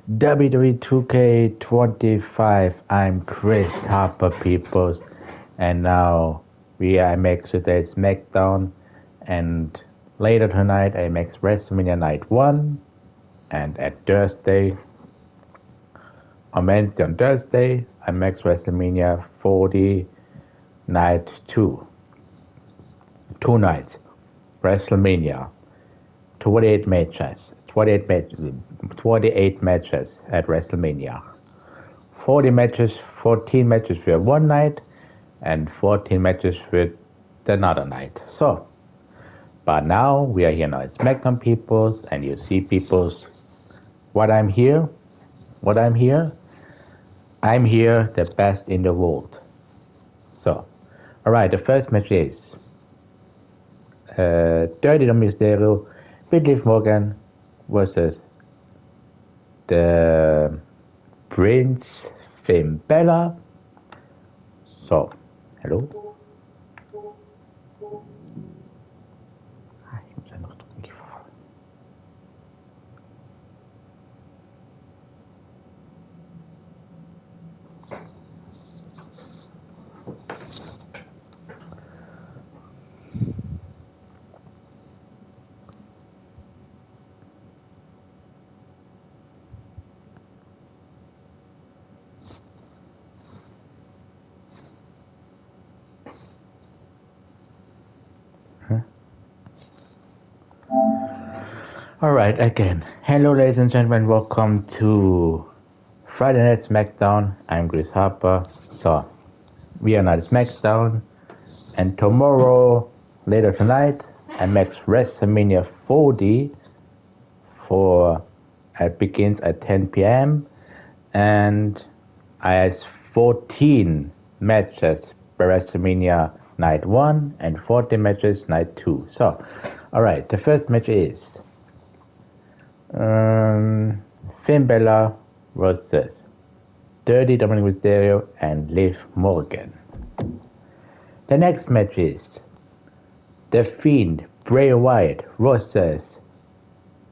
WWE 2K25. I'm Chris Harper Peoples, and now I make today Smackdown, and later tonight I make WrestleMania Night 1, and at Thursday, on Wednesday and Thursday, I make WrestleMania 40 Night 2. 2 nights. WrestleMania. 28 matches. 28 matches at WrestleMania. 14 matches for one night, and 14 matches for another night. So, but now we are here now at Smackdown Peoples, and you see Peoples, I'm here, I'm here the best in the world. So, alright, the first match is Dirty Mysterio with Liv Morgan versus the Prince Finn Bella. So, hello? Ich muss ja noch drücken. Alright, again. Hello, ladies and gentlemen. Welcome to Friday Night Smackdown. I'm Chris Harper. So, we are now at Smackdown. And tomorrow, later tonight, I make WrestleMania 40 it begins at 10 p.m. And I have 14 matches for WrestleMania Night 1 and 14 matches Night 2. So, alright, the first match is Finn Bella versus Dirty Dominic Mysterio and Liv Morgan. The next match is The Fiend Bray Wyatt versus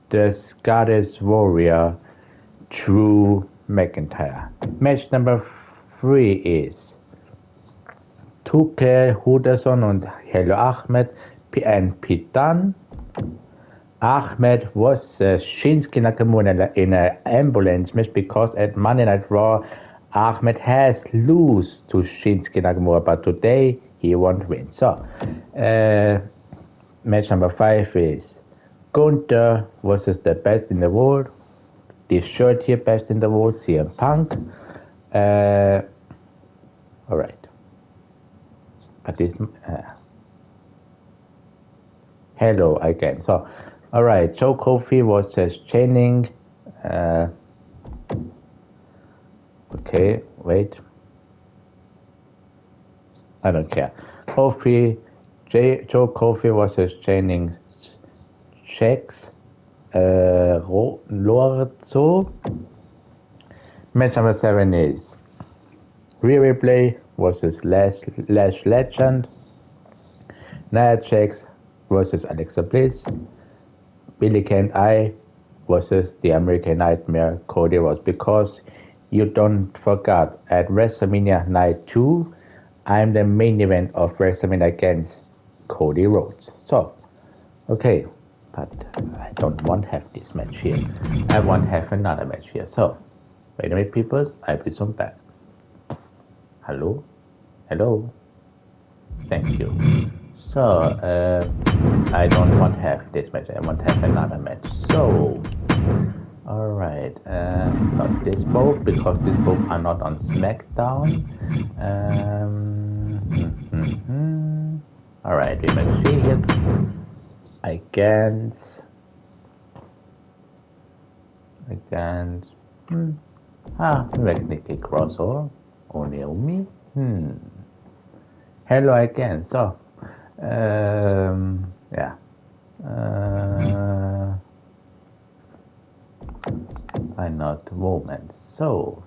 the Scottish Warrior Drew McIntyre. Match number 3 ist Tuke Huderson und Hello Ahmed and Pete Dunne. Ahmed was Shinsuke Nakamura in an ambulance match because at Monday Night Raw, Ahmed has lost to Shinsuke Nakamura, but today he won't win. So, match number 5 is Gunther versus the best in the world. The shirt here, best in the world, CM Punk. Alright. But this, hello again. So, alright, Joe Kofi versus Channing. Okay, wait. I don't care. Joe Kofi versus Channing Checks. Lorenzo. Match number 7 is Rhea Ripley versus Lash Legend. Nia Jax versus Alexa Bliss. Billy Kane I versus the American Nightmare Cody Rhodes. Because you don't forget, at WrestleMania Night 2, I'm the main event of WrestleMania against Cody Rhodes. So, okay, but I don't want to have this match here. I want to have another match here. So, wait a minute, peoples, I'll be soon back. Hello? Hello? Thank you. So, I don't want to have this match. I want to have another match. So, alright. Not this both, because these both are not on Smackdown. Alright, we might see it against Magnetic Crossover or Naomi. Hello again. So, yeah. I'm not woman. So,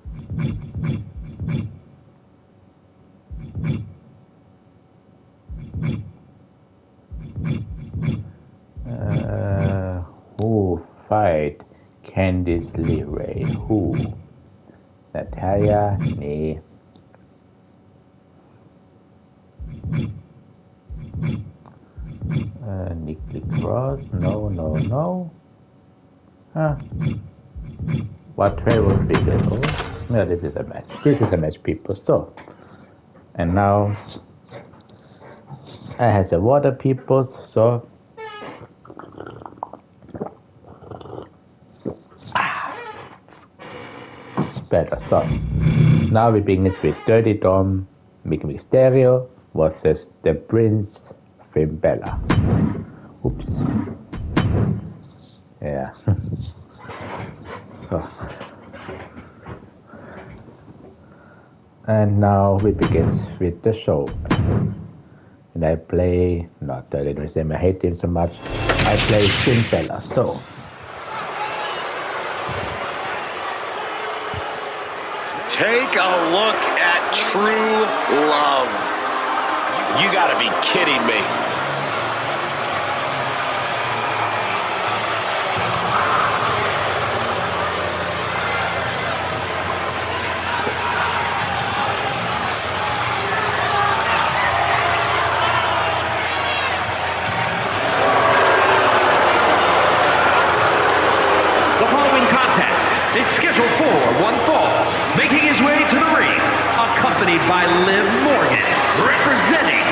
who fight can Candice LeRae. Who? Natalia? Nee. Nikki Cross? No. Huh. What Trevor Bigelow? No, this is a match. This is a match, people. So, and now I have the water peoples. So, better. So, now we begin with Dirty Dom, Mick Mysterio versus the Prince Finn Balor. Oops. Yeah. So. And now we begin with the show. And I play, not Dirty Dom, I hate him so much. I play Finn Balor. So. Take a look at true love. You gotta be kidding me. The following contest is scheduled for one fall. Making his way to the ring, accompanied by Liv Morgan, representing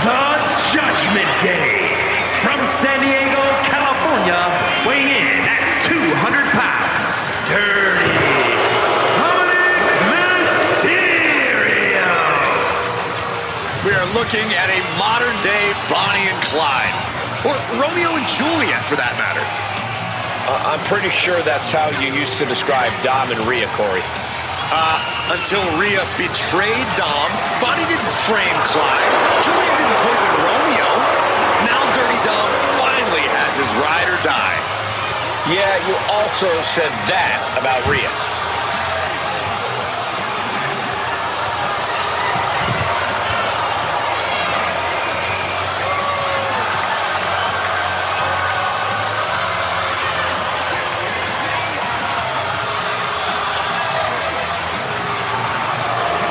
the Judgment Day. From San Diego, California, weighing in at 200 pounds, Dirty Dominic Mysterio. We are looking at a modern-day Bonnie and Clyde. Or Romeo and Juliet, for that matter. I'm pretty sure that's how you used to describe Dom and Rhea, Corey. Until Rhea betrayed Dom, Bonnie didn't frame Clyde, Juliet didn't poison Romeo. Now Dirty Dom finally has his ride or die. Yeah, you also said that about Rhea.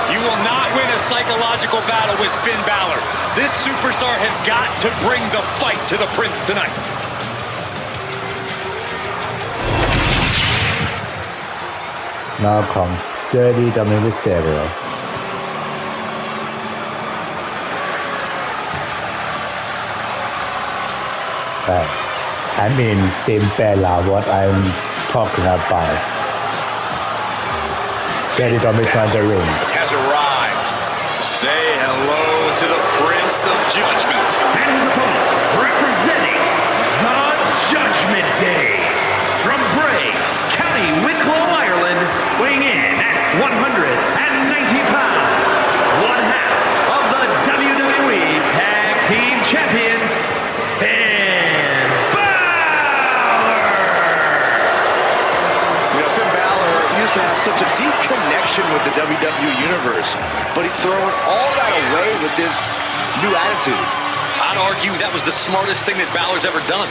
You will not win a psychological battle with Finn Balor. This superstar has got to bring the fight to the Prince tonight. Now comes Dirty Dominic Mysterio. I mean, Finn Balor, what I'm talking about. Dirty Dominic on the ring. Has arrived. Say hello to the Prince of Judgment. And his opponent, representing the Judgment Day. From Bray, County Wicklow, Ireland, weighing in at 190 pounds. One half of the WWE Tag Team Champions, Finn Balor. You know, Finn Balor used to have such a deep connection with the WWE Universe, but he's throwing all that away with this new attitude. I'd argue that was the smartest thing that Balor's ever done.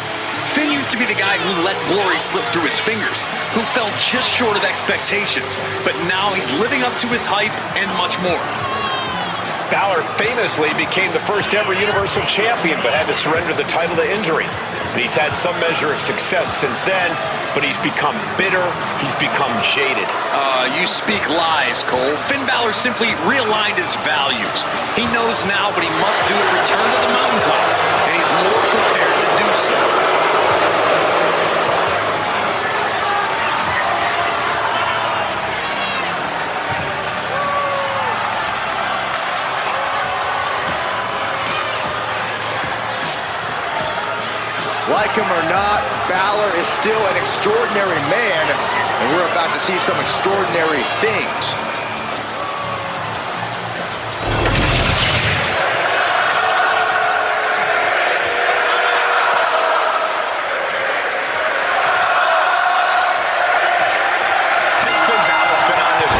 Finn used to be the guy who let glory slip through his fingers, who fell just short of expectations, but now he's living up to his hype and much more. Balor famously became the first ever Universal Champion, but had to surrender the title to injury. He's had some measure of success since then, but he's become bitter, he's become jaded. You speak lies, Cole. Finn Balor simply realigned his values. He knows now what he must do to return to the mountaintop, and he's more prepared to do so. Like him or not, Balor is still an extraordinary man, and we're about to see some extraordinary things. Has Finn Balor been on this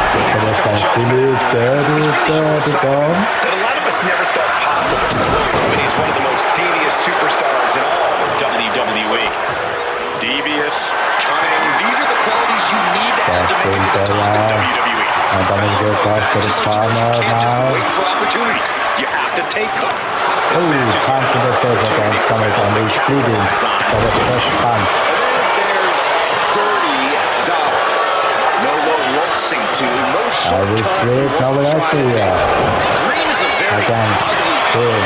Dirty Dom. that a lot of us never thought possible? But he's one of the most devious superstars in all of WWE. Devious, cunning, these are the qualities you need to have to make it to the top in WWE. And then we go back to the corner You can't just now. wait for opportunities. You have to take them. Oh, punch in the face again. Coming and he's bleeding for the first punch. There's $30. No low waltzing to, no short will turn. flip over that to you. Green is a very Again, boom.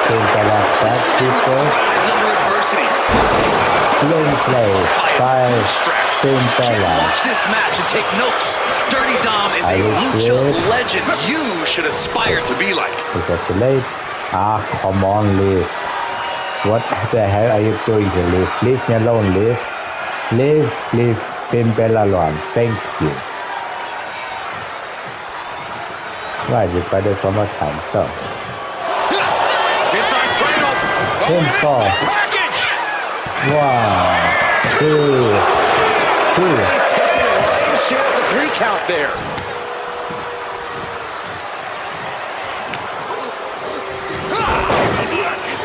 Finn Balor back people. Under adversity. Clean play by Finn Balor. Watch this match and take notes. Dirty Dom is a lucha legend you should aspire to be like. Is that too late? Ah, come on, Liv. What the hell are you doing here, Liv? Leave me alone, Liv. Leave Finn Balor alone. Thank you. Right, we try this one more time. So. Pinfall. 1, 2, 3. Taking a lion's share of the 3 count there.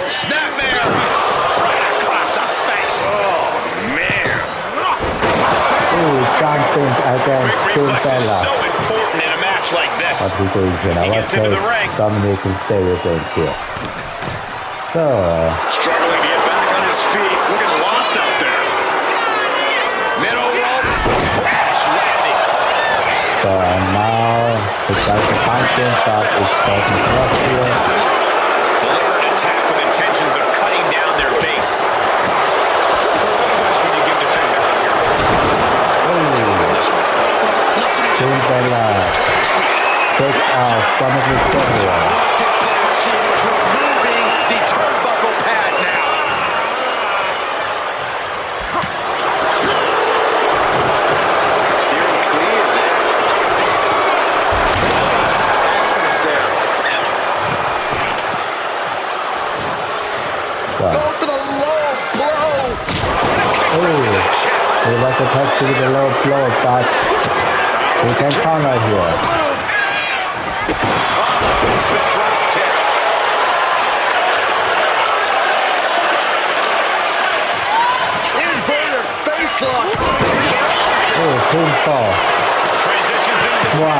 Snapmare right across the face. Oh man. Ooh, jumping against Finn Balor. So important in a match like this. What we doing here now? Let's say Dominic can stay with him here. So. Struggling to get back on his feet. Looking lost out there. Middle rope. Crash landing. So now he tries to punch him, but it's starting to cross here. Deliberate attack with intentions of cutting down their base. When you give defender. Finn Balor takes out Dominic Mysterio. The turnbuckle pad now. Steering clear there. Go for the low blow. He was attached with a low blow, but we can counter here. Inverted face lock. Oh, pinfall. 1,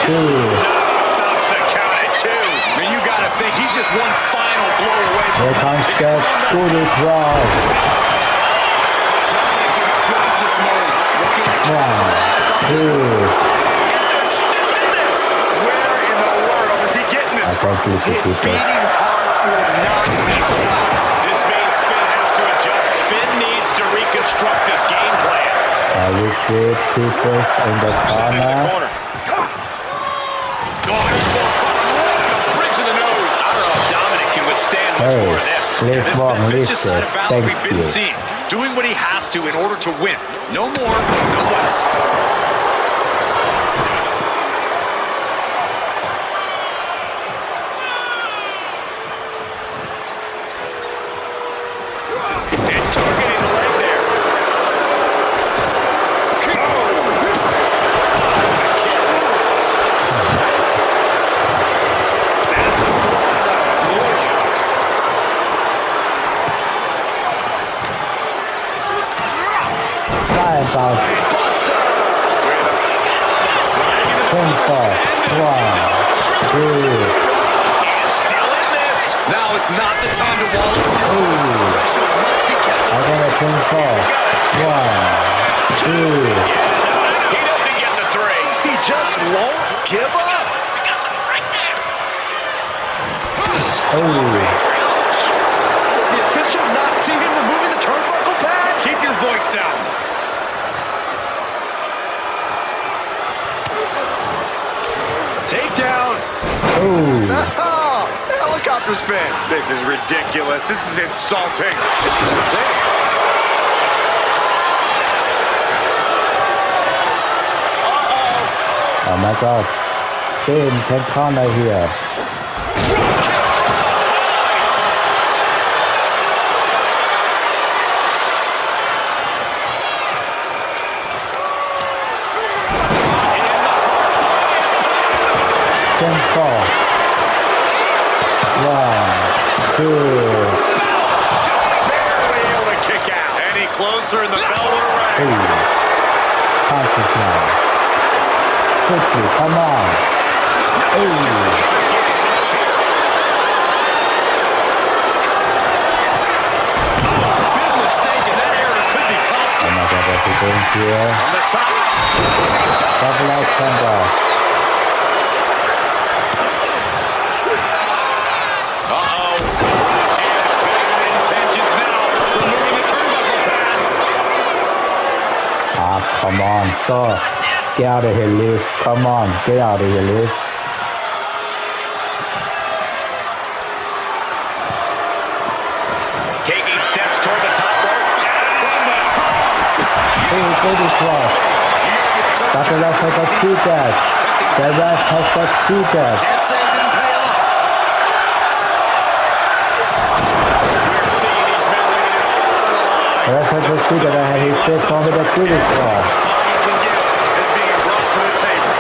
2. Stops the count at 2. I mean, you gotta think he's just one final blow away from Here comes the Goody Cross. 1, 2. Where in the world is he getting this from? His beating heart will not be stopped. This means Finn has to adjust. Finn needs to reconstruct his game plan. We create people in the corner. Bridge of the nose. I don't know if Dominic can withstand much more of this. Liv This side of battle thank we've been you. seeing. Doing what he has to in order to win. No more, no less. And targeting the leg there. That's a throw on the floor. About pinfall. 1, 2. Still in this. Now is not the time to wallow. Pressure must be kept. I got a pinfall. 1, 2. He doesn't get the 3. He just won't give up. The official not seeing him removing the turnbuckle pad. Keep your voice down. Takedown. Helicopter spin. This is ridiculous. This is insulting. This is entertaining. Oh my god. Finn can counter here. Pinfall. 1, 2. closer and the bell will ring. Punches now. Quickly, come on. Big mistake, and that error could be costly. Oh my God, what's he doing here? On the top. Double out combo. Uh-oh. Intentions now. Removing the turnbuckle pad. Ah, come on, stop. Get out of here, Liv. Come on, get out of here, Liv. Taking steps toward the top rope. From the top. Baby cross. But the ref has got cheated. The ref has got cheated. Can't say it didn't pay off. We're seeing these men ready to on the line. The ref has got cheated and he sits on with a baby cross. All you can do is being brought to the table.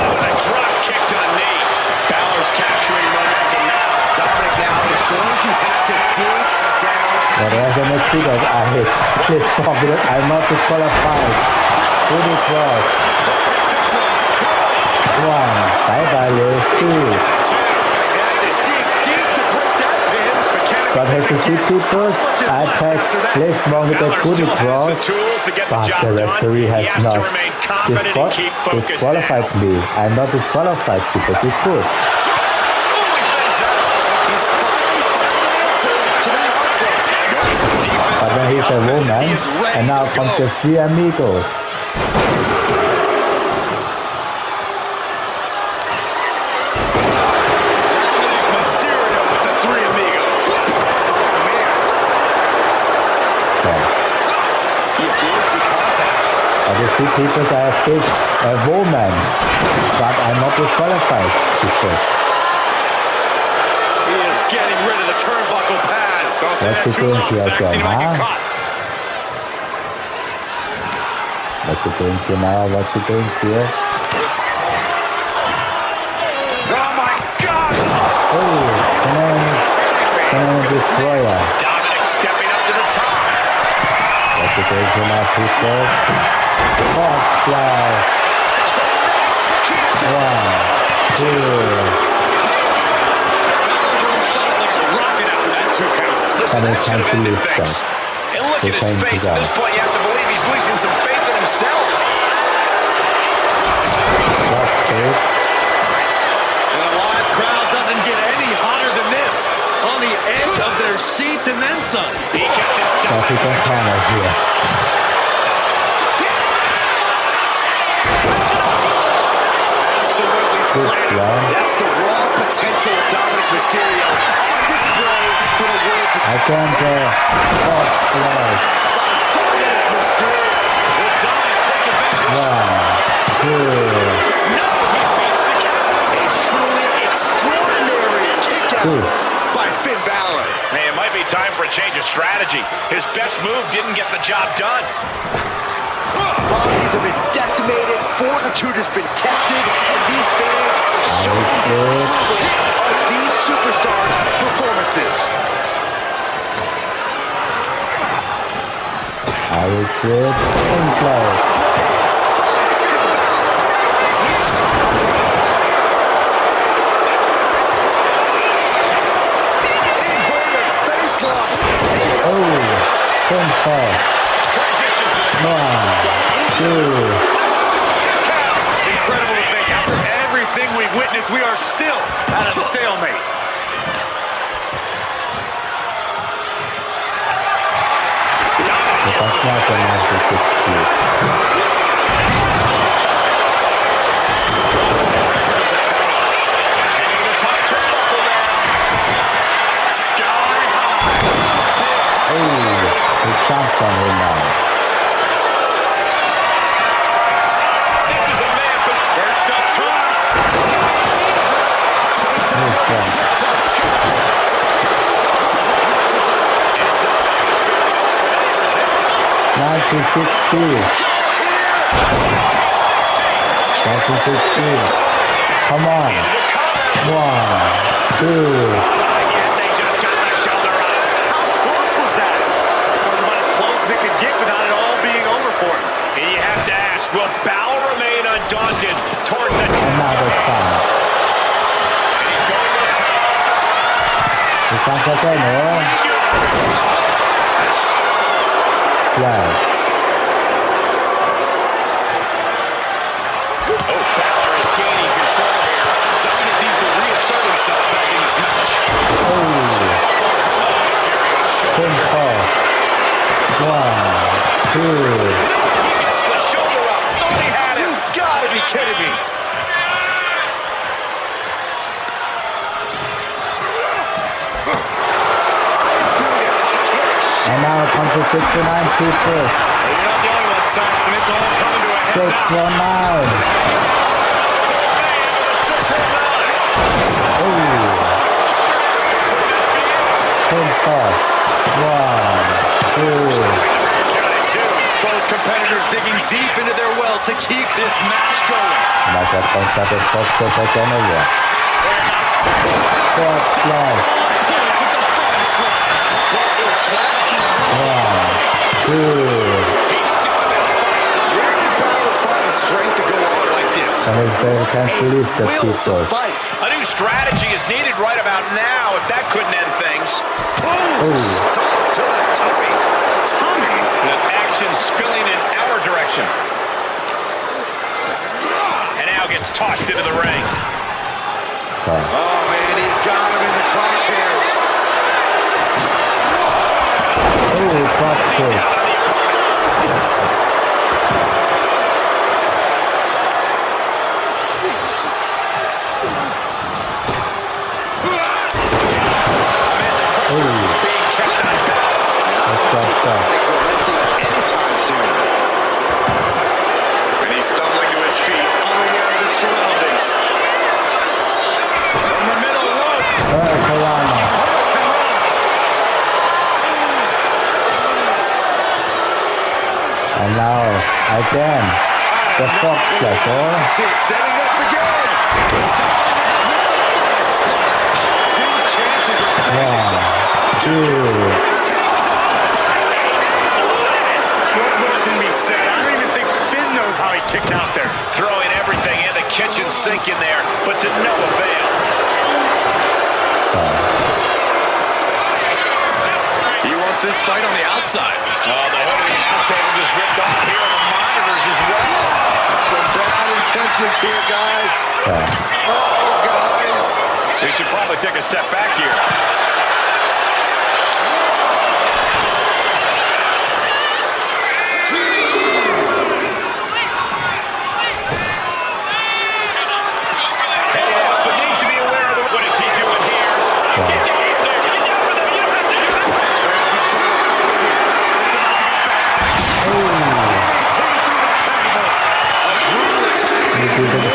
With a drop kick to the knee. Balor's capturing momentum now. Dominic now is going to have to dig down. The ref has got cheated. I hit this off with it. I'm not disqualified. Baby cross. 1. Bye-bye, Liv. 2. But has to see people attack Liv Morgan with a booty cross, but the referee has not disqualified me. I'm not disqualified because he could. But then he's a woman, and now comes the 3 amigos. The 2 people are fit a woman, but I'm not disqualified, he said. He is getting rid of the turnbuckle pad. What's he doing here again, huh? What's he doing here now? What's he doing here? Oh my God! Oh, Canadian Destroyer. Dominic stepping up to the top. What's he doing here now, people? Hot splash. 1, 2. And it's time to lose some. And look at his face. At this point, you have to believe he's losing some faith in himself. That's it. And a live crowd doesn't get any hotter than this. On the edge of their seats and then some. He catches That's his corner here. That's the raw potential of Dominic Mysterio on display for the world to I can't go. Hot splash. Dominic Mysterio. Will Dominic take advantage? 1, 2. No, he beats the count. A truly extraordinary kick out by Finn Balor. Hey, it might be time for a change of strategy. His best move didn't get the job done. Bodies have been decimated, fortitude has been tested, and these fans are showing the quality of these superstars' performances. I will quit and play. Inverted face lock. Oh, pinfall. 1, 2. Incredible to think, after everything we've witnessed, we are still at a stalemate. That's not the magic dispute. Oh, he jumped on him now. Come on. 1, 2. They just got the shoulder up. How close was that? Will Balor remain undaunted towards the... Another time. And he's going to the top. It's not okay, no? Flash. Oh, Balor is gaining control here. Dominic needs to reassert himself back in this match. Oh. Pinfall. 1, 2. He gets the shoulder up. Thought he had him. Gotta be kidding me. And now it comes to 69 people. You're not the only one, Saxton. It's all coming to a head now. 619. Oh. Pinfall. 1, 2. Both competitors digging deep into their well to keep this match going. And that's what comes up with first perfect anyway. Short slash. 1, 2. He's still in this fight. Where does Balor find the strength to go on like this? And his very can't believe the people. A new strategy is needed right about now if that couldn't end things. Oh. Stop to the tummy. Tummy? The action spilling in our direction. And now gets tossed into the ring. Oh, man, he's got him in the crosshairs. oh, cross kick. Anytime soon. And he's stumbling to his feet, unaware of his surroundings. From the middle rope. And now, again, the Fox Flash, Setting up again. oh? 1, 2. What more can be said? I don't even think Finn knows how he kicked out there. Throwing everything in the kitchen sink in there, but to no avail. He wants this fight on the outside. Oh, the hood of the announce table just ripped off here on the monitors as well. Some bad intentions here, guys. Uh-oh, guys. We should probably take a step back here.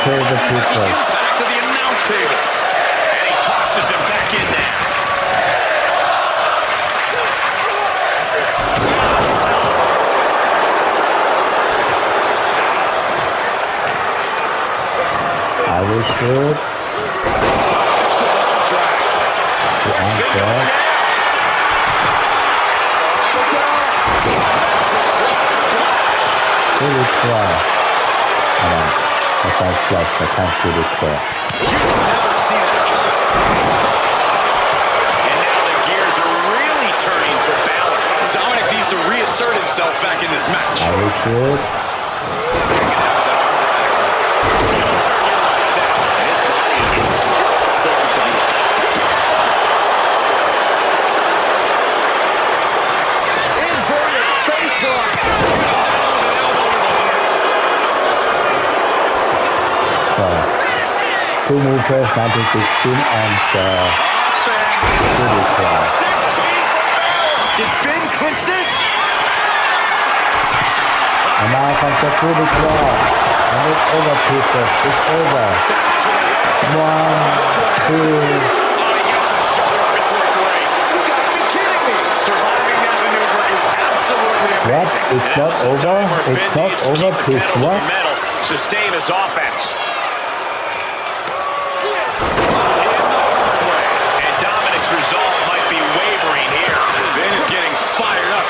Back to the announce table. And he tosses him back in there. I will shoot. Really try. The first flash, I can't see this clear. You never see that coming. And now the gears are really turning for Balor. Dominic needs to reassert himself back in this match. I will shoot. Inverted facelock. Two moves, 1916 and really try. Did Finn clinch this? And now comes the really try. And it's over, people. It's over. 1, 2. What? It's not over? It's not over, please. What? Sustain his offense. And Dominic's resolve might be wavering here. Finn is getting fired up.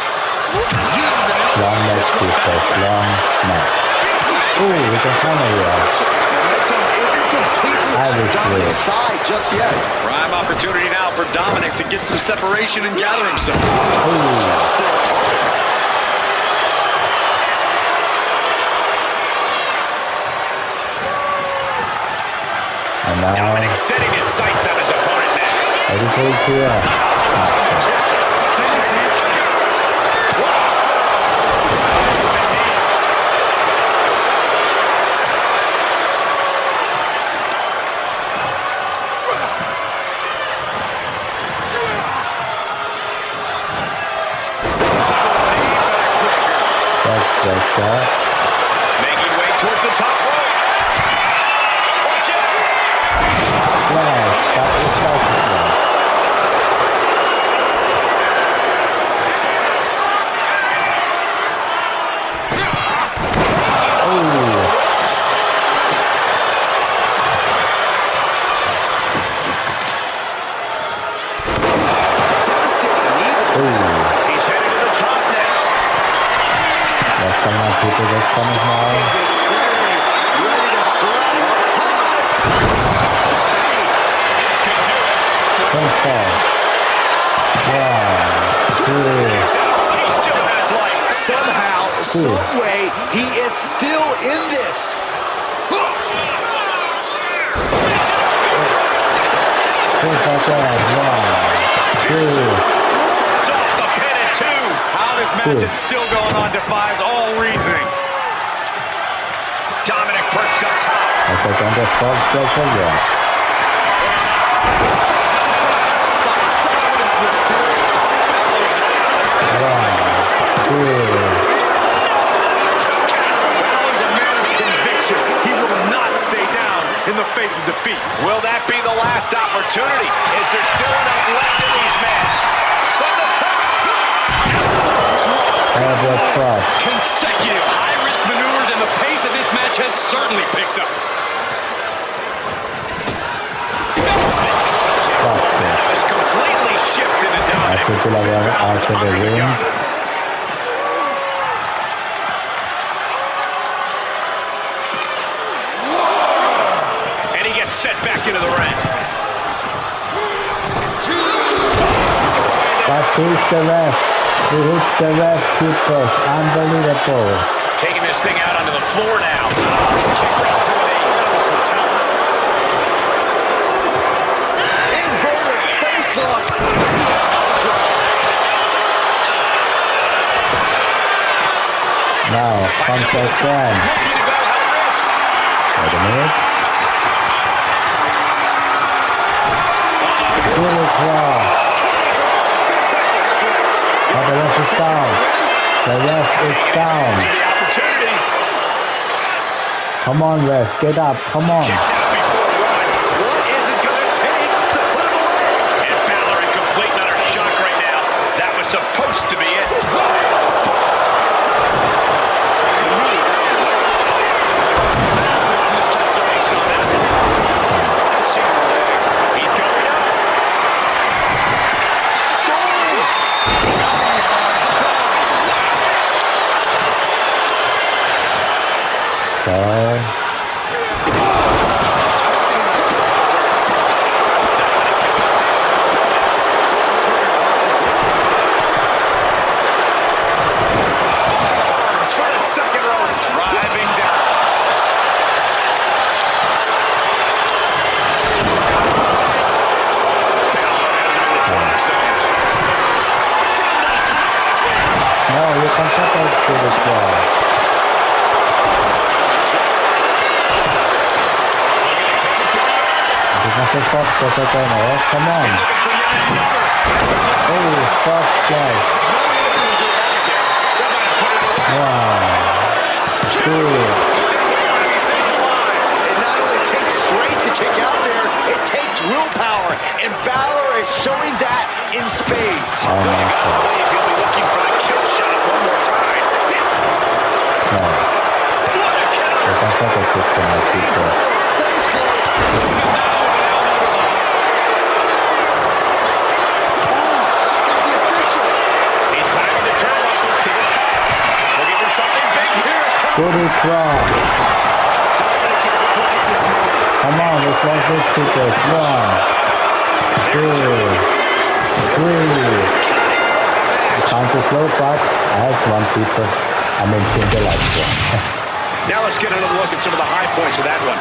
Long match, people. Long match. we can finally Momentum isn't completely on Dominic's side just yet. Prime opportunity now for Dominic to get some separation and gather himself. And now Dominic setting his sights on his opponent now. ready to here. That's that. Making way towards the top rope. Watch out! Yeah, that was perfect. He's headed to the top now. That's coming on, people. That's coming now. Ready to strike. This could do it. Don't fall. 1, 2. He still has life. Somehow, some way, he is still in this. Push like that. 1, 2. It's off the pin at 2. How this match is still going on defies all reasoning. Dominic perched up top. I think I'm the first special one. Balor's a man of conviction. He will not stay down in the face of defeat. Will that be the last opportunity? Is there still enough left in these men? From the top. Consecutive high-risk maneuvers, and the pace of this match has certainly picked up. Has completely shifted to Dominic. After the ring. And he gets set back into the ring. That hits the ref. He hits the ref too first. Unbelievable. Taking this thing out onto the floor now. Kick right to an 8. Inverted face lock. Now, comes the stand. Looking to go high risk. Wait a minute. Good as well. But the ref is down. The ref is down. The opportunity. Come on, ref. Get up. Come on. Kicks out before 1. What is it going to take to put him away? And Balor in complete and utter shock right now. That was supposed to be it. Massive miscalculation on that. He's going up. For the second row, driving down. Balor has him in the driver's seat. No, you can separate to the floor. It's not a fox, but I don't know. Come on. Oh, fox guy. 1, 2. It not only takes strength to kick out there, it takes willpower. And Balor is showing that in spades. Oh my God. He'll be looking for the kill shot one more time. No. What a counter! You can separate it from my people. He's climbing the turnbuckles to the top. Looking for something big here. Come Good strong. Come on, let's watch this people. 1, 2, 3. Time to slow, but I have 1 people. I mentioned the last one. Now let's get another look at some of the high points of that one.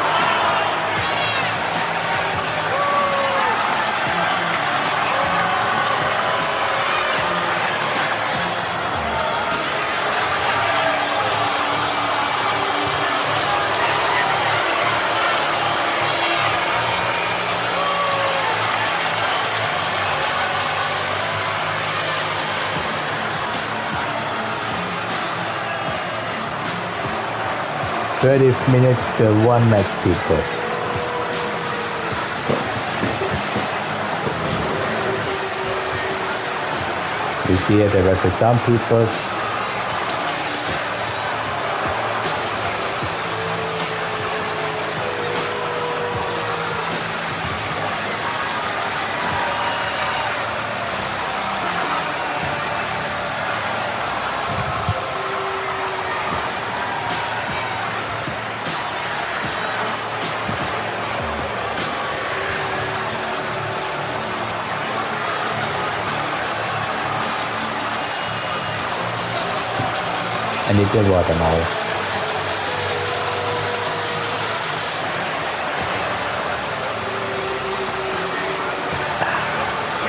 Minutes to 1 match people. You see it, there were some people. I need the water now.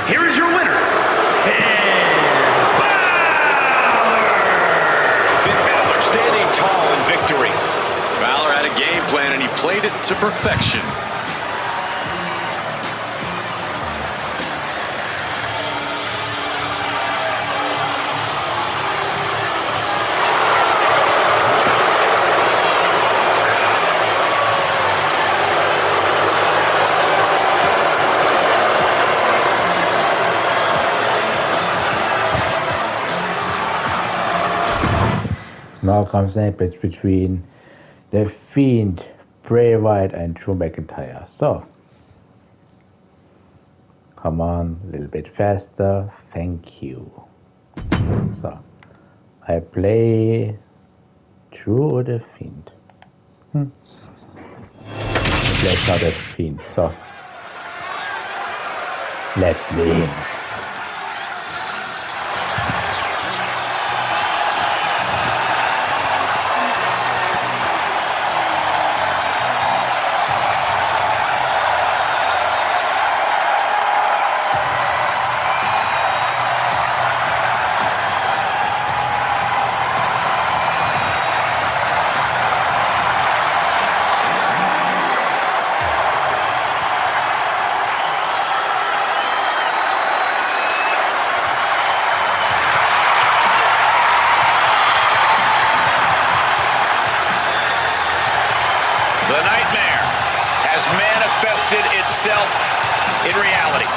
Here is your winner, Finn Balor standing tall in victory. Balor had a game plan and he played it to perfection. Now comes the match between The Fiend, Bray Wyatt, and Drew McIntyre. So, come on, a little bit faster. Thank you. So, I play Drew or The Fiend. Let's not The Fiend. So, let's win. Itself in reality.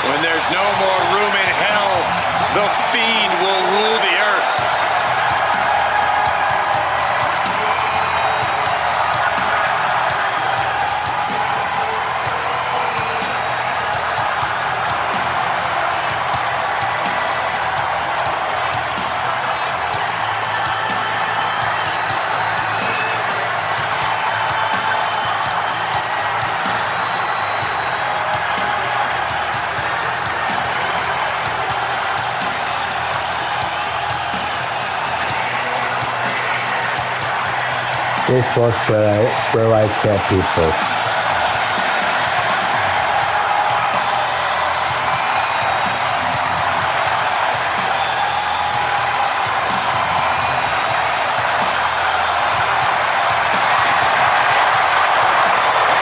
When there's no more room in hell, the Fiend will rule the earth. This was where I care people.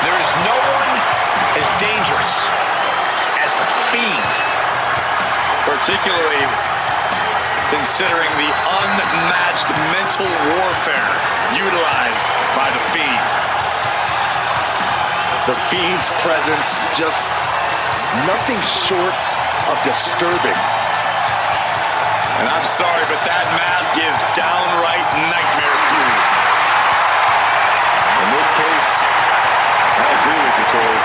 There is no one as dangerous as the Fiend. Particularly considering the unmatched mental warfare utilized by the Fiend. The Fiend's presence just nothing short of disturbing. And I'm sorry, but that mask is downright nightmare fuel. In this case, I agree with you, Corey.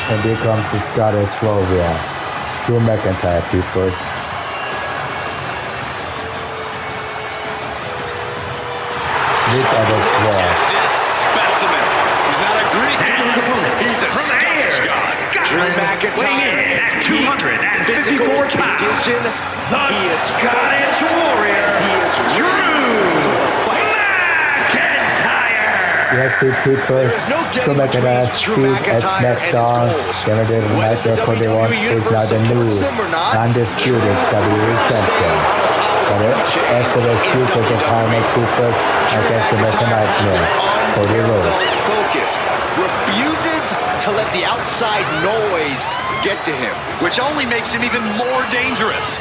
And here comes the Scottish Warrior, Drew McIntyre, people. Look at this wall. This specimen. He's not a Greek. And his opponent, He's a from Scottish there, god. Scotland, weighing in at 254 pounds, condition. the Scottish Warrior, Drew McIntyre. Yes, see people, Drew McIntyre speak at Smackdown. Limited match for the one is now the new undisputed WWE champion. But after the feud of the final people against the Metal Nightmare for the road. Focused. Refuses to let the outside noise get to him, which only makes him even more dangerous.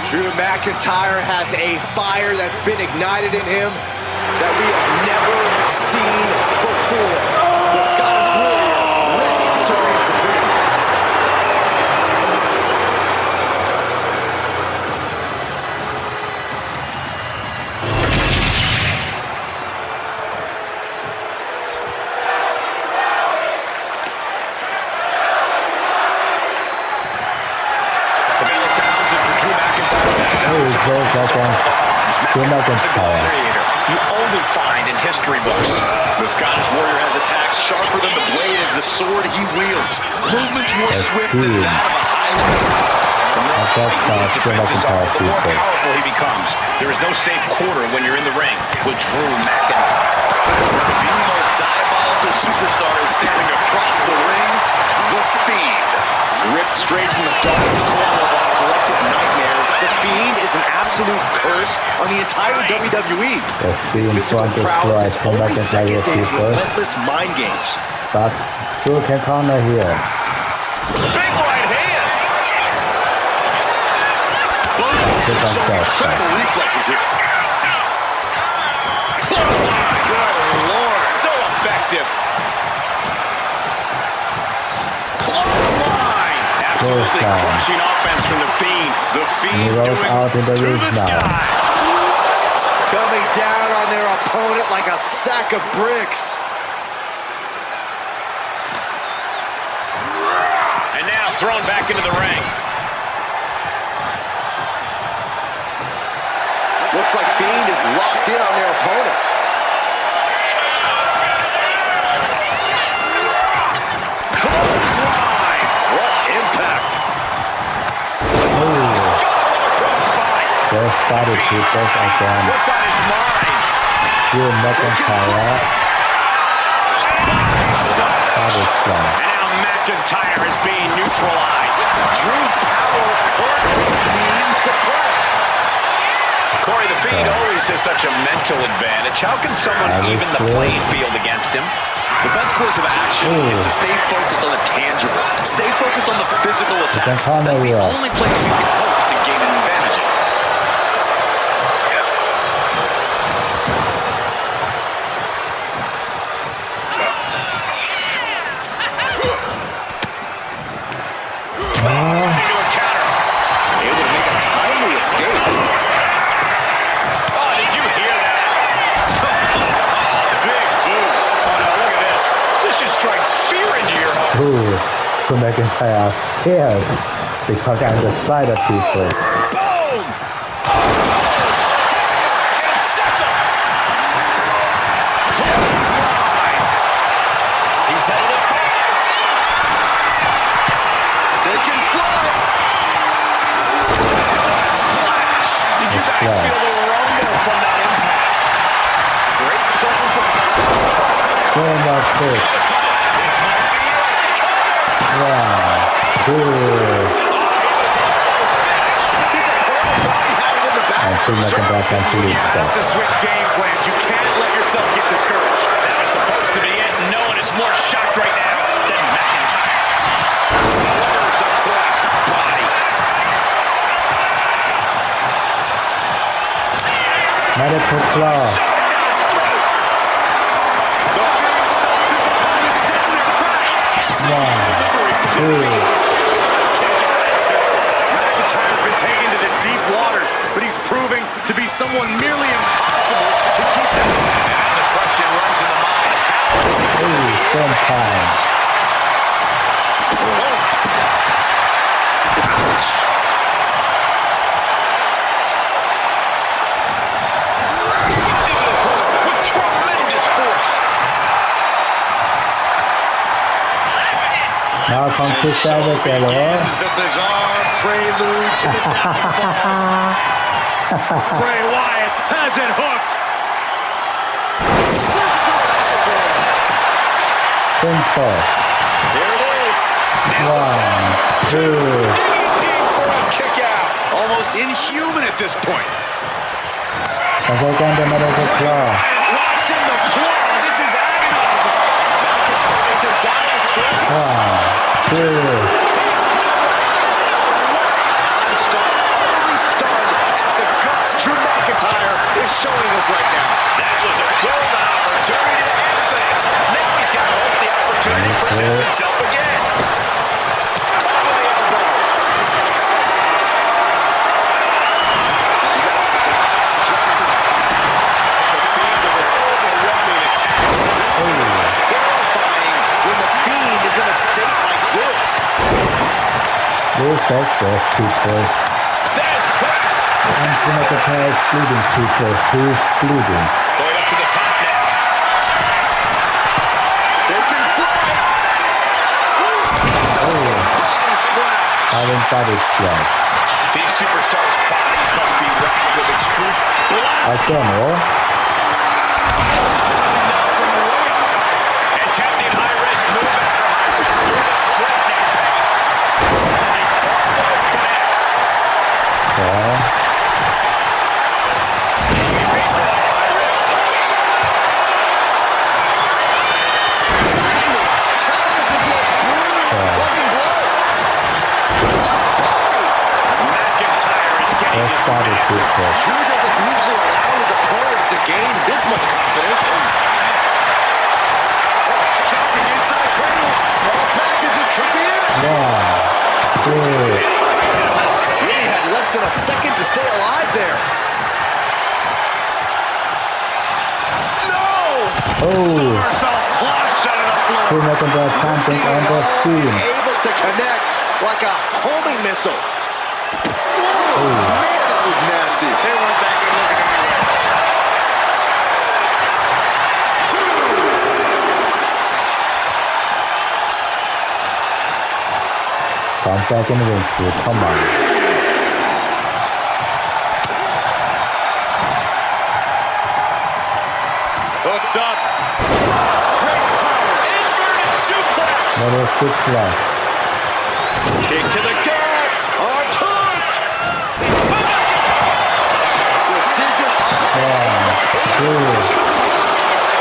Drew McIntyre has a fire that's been ignited in him that we have never seen before. The Scottish Warrior ready to reign supreme. Drew McIntyre. You only find in history books. The Scottish Warrior has attacks sharper than the blade of the sword he wields. Movements more swift than that of a Highlander. Drew McIntyre, The more powerful he becomes. There is no safe quarter when you're in the ring with Drew McIntyre. The most diabolical superstar is standing across the ring. The Fiend. Ripped straight from the darkest corner of our collective nightmare. The Fiend is an absolute curse on the entire WWE. The Fiend trying to destroy Drew McIntyre, people. Relentless mind games. But Drew can counter here. Big right hand. Boom. Showing incredible reflexes here. Good Lord. So effective. Clothesline. Absolutely crushing offense from the Fiend. The Fiend He rolls doing out in the to ring the now. sky. Coming down on their opponent like a sack of bricks. And now thrown back into the ring. Looks like Fiend is locked in on their opponent. Clothesline. What impact. There's body people again. What's on his mind? Drew McIntyre. Body slam. And now McIntyre is being neutralized. Drew's power currently being suppressed. Corey, the Fiend always has such a mental advantage. How can someone even the playing field against him? The best course of action is to stay focused on the tangible. Stay focused on the physical attacks. That's the only place you can hope to gain an advantage in. Into a counter. Able to make a timely escape. Oh, did you hear that? Big boot. Oh, no, look at this. This should strike fear into your heart. Ooh, Drew McIntyre scared because I'm the spider people. Boom! And second. Clothesline. He's held it high. Taking flight. Splash. Did you guys Yeah. feel the rumble from that impact? Great presence of So much big. This might be it. Yeah. Ooh. And Drew McIntyre can see it. To switch game plans. You can't let yourself get discouraged. That was supposed to be it. No one is more shocked right now than McIntyre. Delivers the cross body. Medical claw. One, two. McIntyre's been taken to the deep waters. but he's proving to be someone nearly impossible to keep down. And the question runs in the mind, Same time. with tremendous force. Now comes the Savage, hello. Begins the bizarre prelude to the downfall. Bray Wyatt has it hooked. Simple. Here it is. 1, 2. Kick out. Almost inhuman at this point. Second another claw. Watching the claw. This is agonizing. It's a dire straits. 1, 2. Drew McIntyre is showing us right now. That was a golden opportunity to end things. Now he's got to hope the opportunity presents itself again. Top of the elbow. The Fiend of an overwhelming attack. It's terrifying when the Fiend is in a state like this. This is just people. There's press. And McIntyre is bleeding, people. He's bleeding. Going up to the top now. Taking flight. Having body splash. These superstars' bodies must be racked with excruciating. Again, oh. Attempting high-risk move after high-risk move at a breakneck pace. And the elbow connects. Okay. Let's start it, people. Drew doesn't usually allow his opponents to gain this much confidence. Shocking inside cradle. All packages could be it. 1, 2. He had less than a second to stay alive there. No! Somersault plunge out of the floor. Drew McIntyre pumping on the Fiend. Able to connect like a homing missile. Oh, man, that was nasty. They weren't that good looking anyway. Come back in the ring, Drew. Come on. Hooked up. Great power. Inverted suplex. Another suplex. Kick to the gut. Arms hooked. Precision. 1, 2.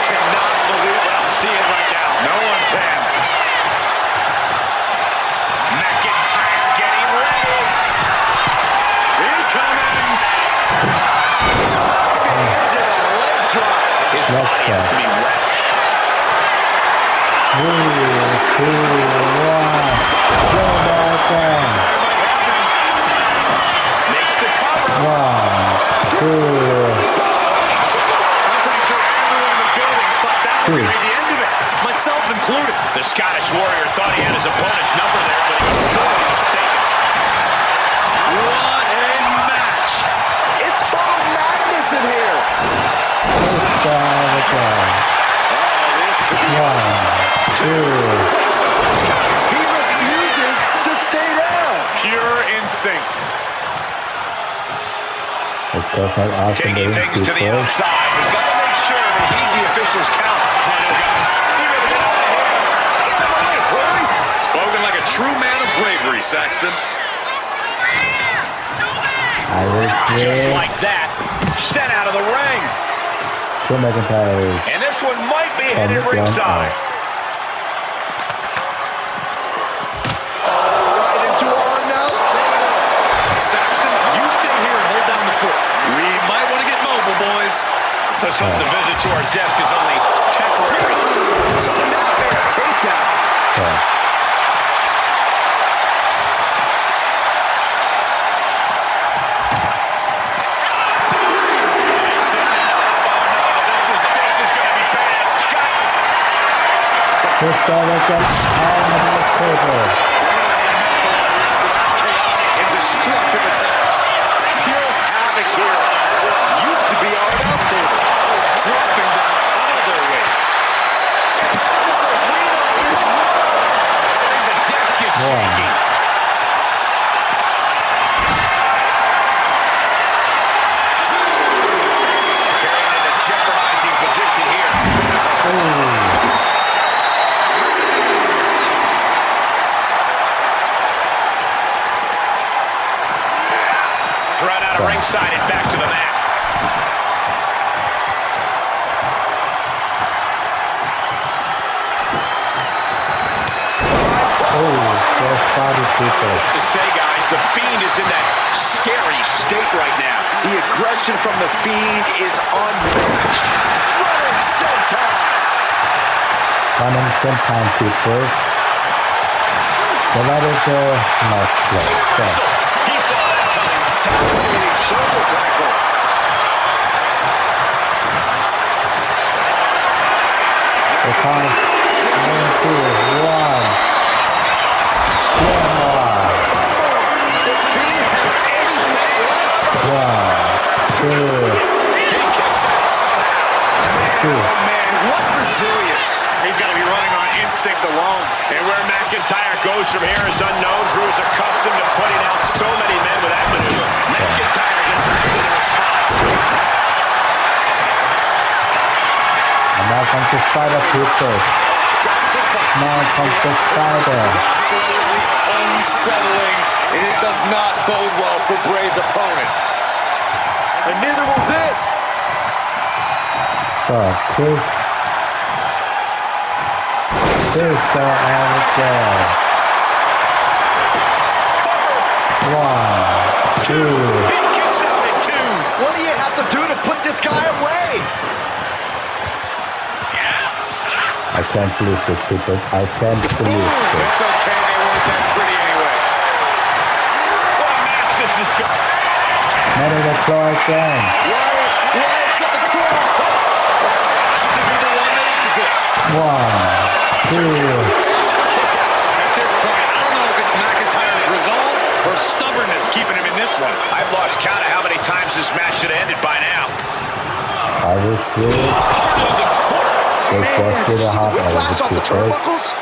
Cannot believe what I'm seeing right now. No one can. McIntyre getting ready. Incoming. Into a leg drop. His body has to be wet. 3, 2, 1. Go back in. Makes the cover. 1, 2. I'm pretty sure everyone in the building thought that was going to be the end of it. Myself included. The Scottish Warrior thought he had his opponent's number there, but he was totally mistaken. What a match. It's total madness in here. One, 2. He refuses to stay down. Pure instinct. It does not ask him Taking to things to the people. outside. We've got to make sure we heed the official's count. Spoken like a true man of bravery, Saxton. I will Just play. like that, sent out of the ring. Drew McIntyre is And this one might be on headed the ground. ringside. Right into our announce table. Saxton, you stay here and hold down the fort. We might want to get mobile, boys. Let's hope the visit to our desk is only temporary. Snapmare takedown. Okay. This guy will get all of the table. And destructive attack. Pure havoc here. Used to be on an out table. Dropping down all their weight. Serena is rolling. The desk is shaking. Carrying in a jeopardizing position here. Thrown out of ringside and back to the mat. To say, guys, the Fiend is in that scary state right now. The aggression from the Fiend is unmatched. Running senton. Running senton, people. So that is the next play. He saw that coming. Fascinating shoulder tackle. The count. 1, 2, 1. Does Fiend have any fight left? 1, 2. Getting kicks out somehow. Two. Oh, man, what resilience. He's got to be running on instinct alone. And where McIntyre goes from here is unknown. Drew is accustomed to putting out so many men with that maneuver. McIntyre gets a regular response. And now comes the spider, people. Now comes the spider. Absolutely unsettling, and it does not bode well for Bray's opponent. And neither will this. So, Chris the amateur. 1, 2. He kicks out at 2. What do you have to do to put this guy away? I can't believe this, people. I can't believe this. It's okay, they weren't that pretty anyway. What a match this is. Not in the claw again. Wyatt's got the claw. Has to be the one that ends this. 1, 2. At this point, I don't know if it's McIntyre's resolve or stubbornness keeping him in this one. I've lost count of how many times this match should have ended by now. I will see. They just did a hot Whiplash off the turnbuckles.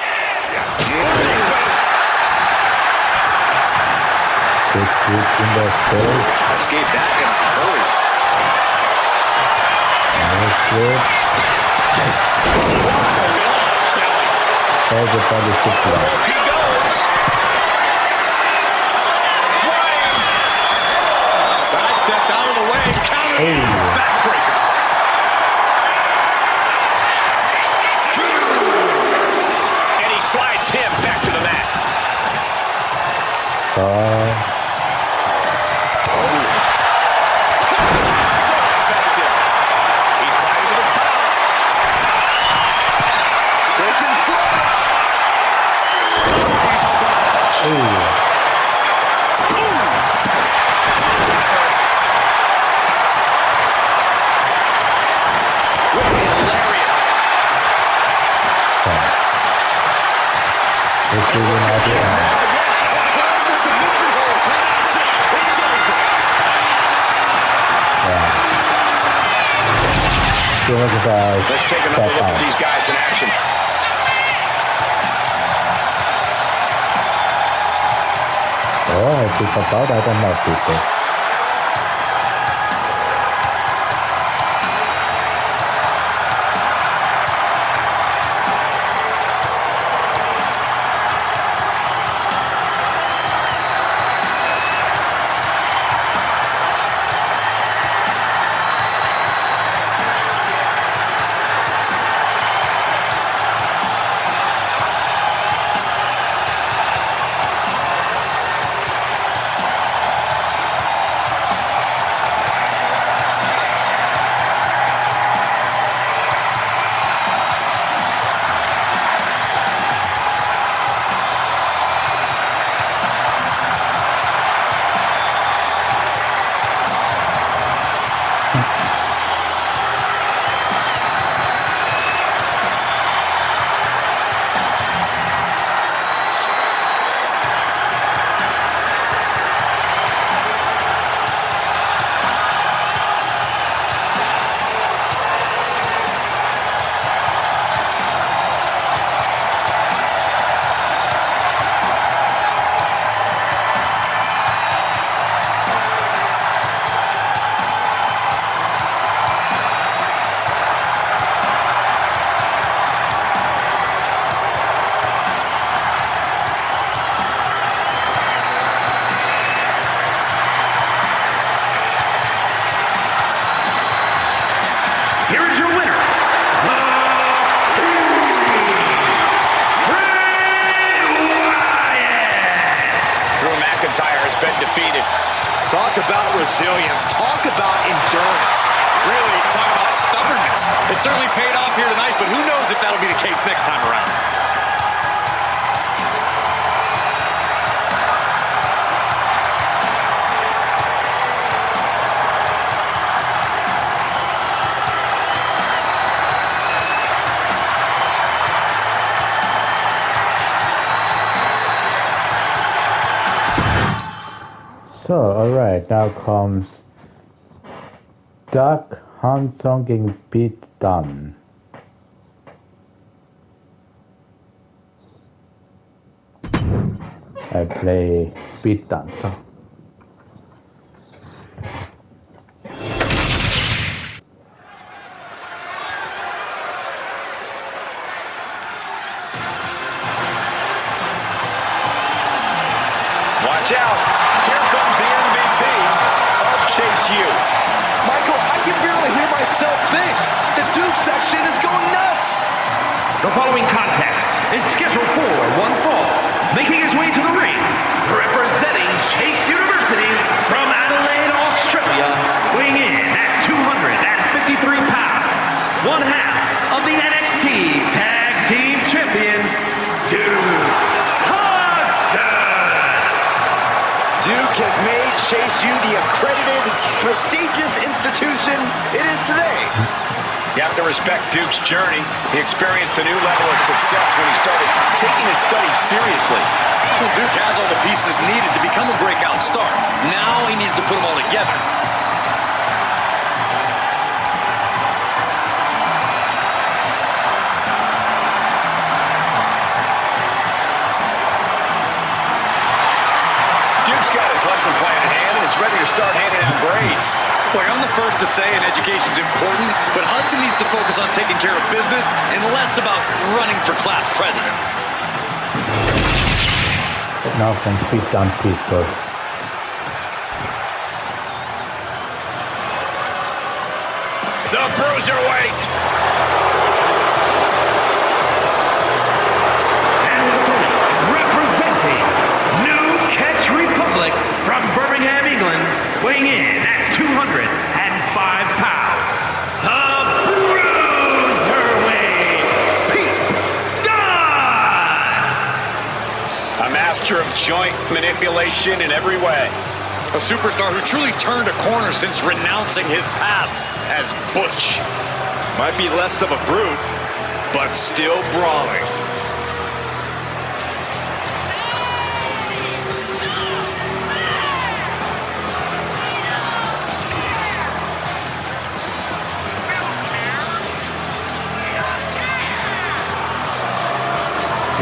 Big kick in the face. Escape that in a hurry. Nice kick. There's the body suplex. He goes. Sidestepped out of the way. Counter backbreaker. And he slides him back to the mat. He's fighting to the top. Taking flight. This is not the end. Applies the submission hold. That's it. It's over. So look at that. Let's take another look at these guys in action. Oh, I think about I don't know people. about resilience. Talk about endurance. Really, talk about stubbornness. It certainly paid off here tonight, but who knows if that'll be the case next time around. So, alright, now comes Doug Hanson gegen Pete Dunne. I play Pete Dunne, so. Watch out. Here comes the MVP of Chase U. Michael, I can barely hear myself think. The Duke section is going nuts. The following contest is scheduled for one fall. Making his way to the ring, representing Chase University from Adelaide, Australia, weighing in at 253 pounds, one half of the NXT Tag Team Champions, Duke Hudson. Duke has made Chase U the accredited, prestigious institution it is today. You have to respect Duke's journey. He experienced a new level of success when he started taking his studies seriously. Well, Duke has all the pieces needed to become a breakout star. Now he needs to put them all together. Duke's got his lesson plan in hand, and it's ready to start handing out grades. Look, I'm the first to say an education's important, but Hudson needs to focus on taking care of business and less about running for class president. Now from Pete Dunne people. The Bruiserweight. And his opponent, representing New Catch Republic from Birmingham, England, weighing in at 205 pounds, the Bruiserweight, Pete Dunne! A master of joint manipulation in every way. A superstar who truly turned a corner since renouncing his past as Butch. Might be less of a brute, but still brawling.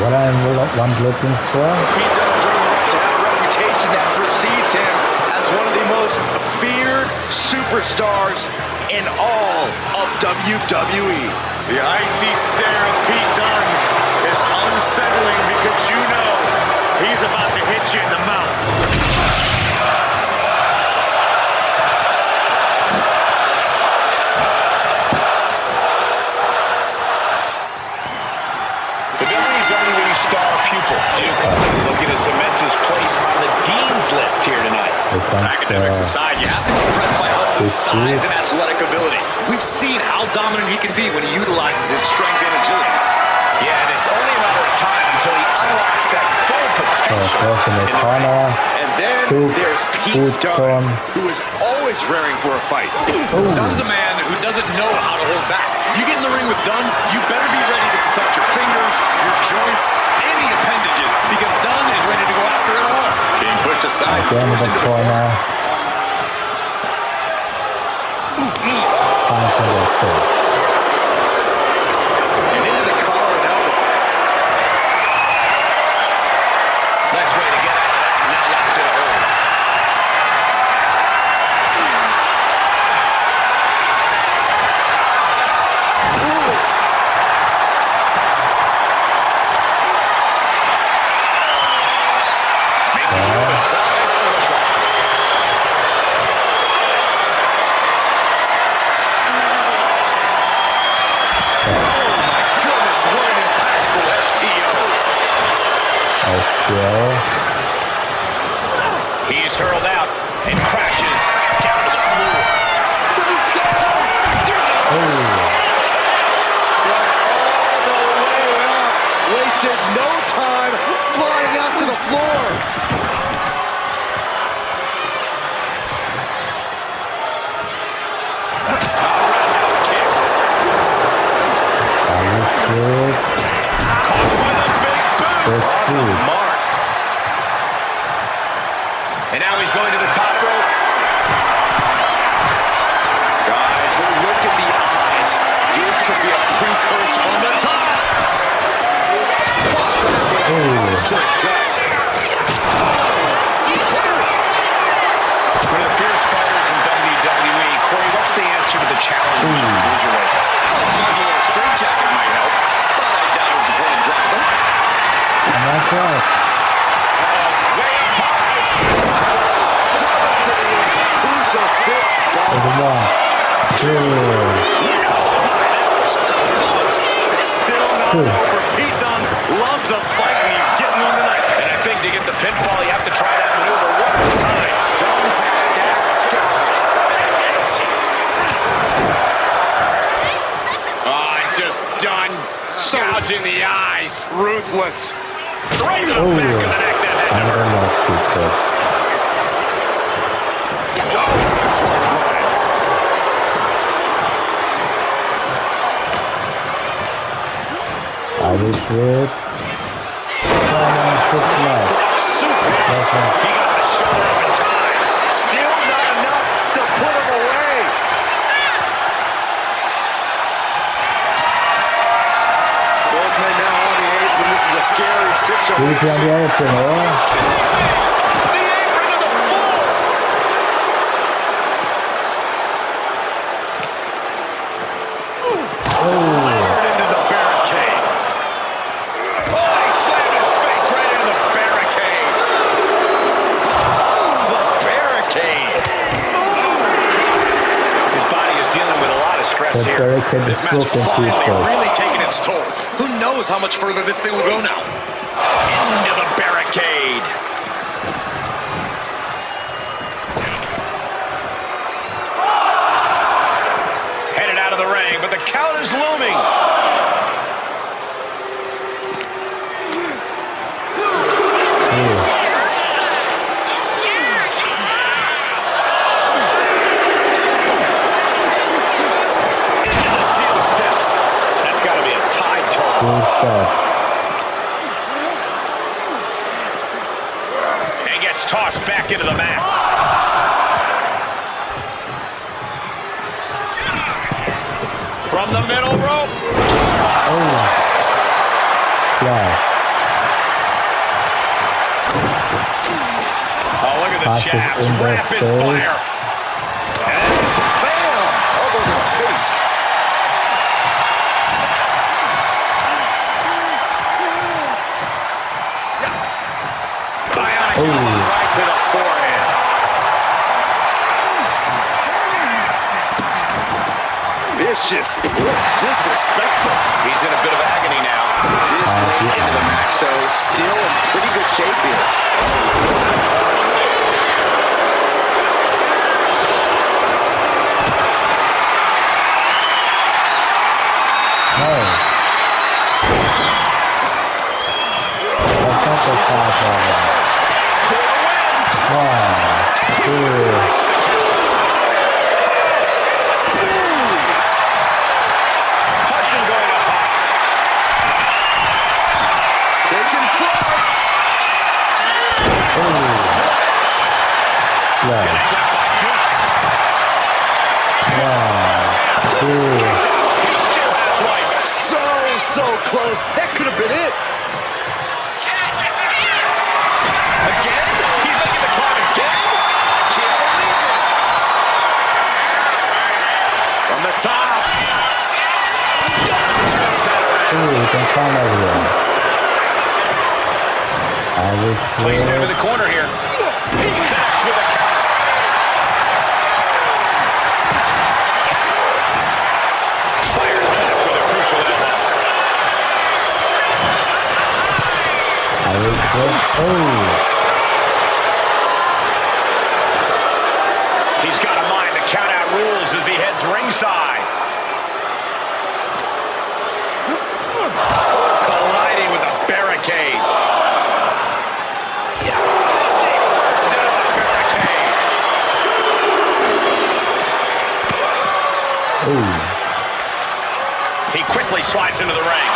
What I'm looking for? He does earn the right to have a reputation that precedes him as one of the most feared superstars in all of WWE. The icy stare of Pete Dunne is unsettling because you know he's about to hit you in the mouth. The WWE's only star pupil, Duke, looking to cement his place on the Dean's list here tonight. Academics aside, you have to be impressed by Hudson's size and athletic ability. We've seen how dominant he can be when he utilizes his strength and agility. Yeah, and it's only a matter of time until he unlocks that full potential. In the corner. And then Duke, there's Pete Dunne, who is always raring for a fight. Dunne's a man who doesn't know how to hold back. You get in the ring with Dunne, you better be ready to protect your fingers, your joints, and the appendages, because Dunne is ready to go after it all. Being pushed aside, Again in forced the into the corner. And into the collar and elbow. Nice way to get out of that, and now locks in a hold. Makes it move and flies for the shot. Goodness, what an impactful STO. STO. He's hurled out and crashes on the mark. And now he's going to the top rope. Guys, look at the eyes. This could be a precursor on the top. To the gut. One of the fierce fighters in WWE. Corey, what's the answer to the challenge? A straight jacket might help, but I doubt his opponent grabbed him. And that's right. Way up high. Who's a fist ball? There's one. Two. It's still not over. Pete Dunne loves a fight, and he's getting one tonight. And I think to get the pinfall, you have to try that maneuver one more time. Dunne had that scalp. Just done. Gouging the eyes. Ruthless. Right to the back of the neck. That Irish whip. He got the shoulder up in time. Still not enough to put him away. Both men now on the apron. This is a scary situation. Who's on the apron, The apron to the floor. Delivered into the barricade. Oh, he slammed his face right into the barricade. The barricade. His body is dealing with a lot of stress The here. barricade This is match broken finally pieces. really taking its toll. Who knows how much further this thing will go now? Into the barricade. Headed out of the ring, but the count is looming. Into the steel steps. That's got to be a tie toe. And gets tossed back into the mat. From the middle rope. Oh, look at the jabs. Rapid fire. And bam! Elbow to the face. Bionic elbow right to the forehead. Vicious. Disrespectful. He's in a bit of agony now. This late into the match, though, still in pretty good shape here. Hudson going up high. Taking flight. Gets up by Duke. He still has life. So close. That could have been it. Again? He's making the climb again? I can't believe this. From the top. Placed into the corner here. He connects with a counter. Fires back with a crucial elbow. He's got a mind to count out rules as he heads ringside. Colliding with a barricade. Instead of a barricade. He quickly slides into the ring.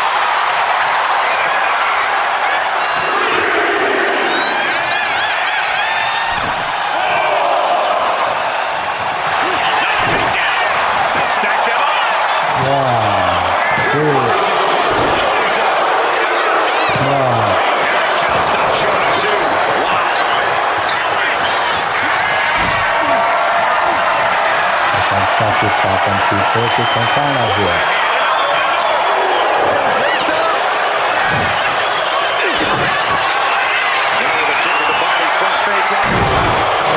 Not too far from people. You can count out here.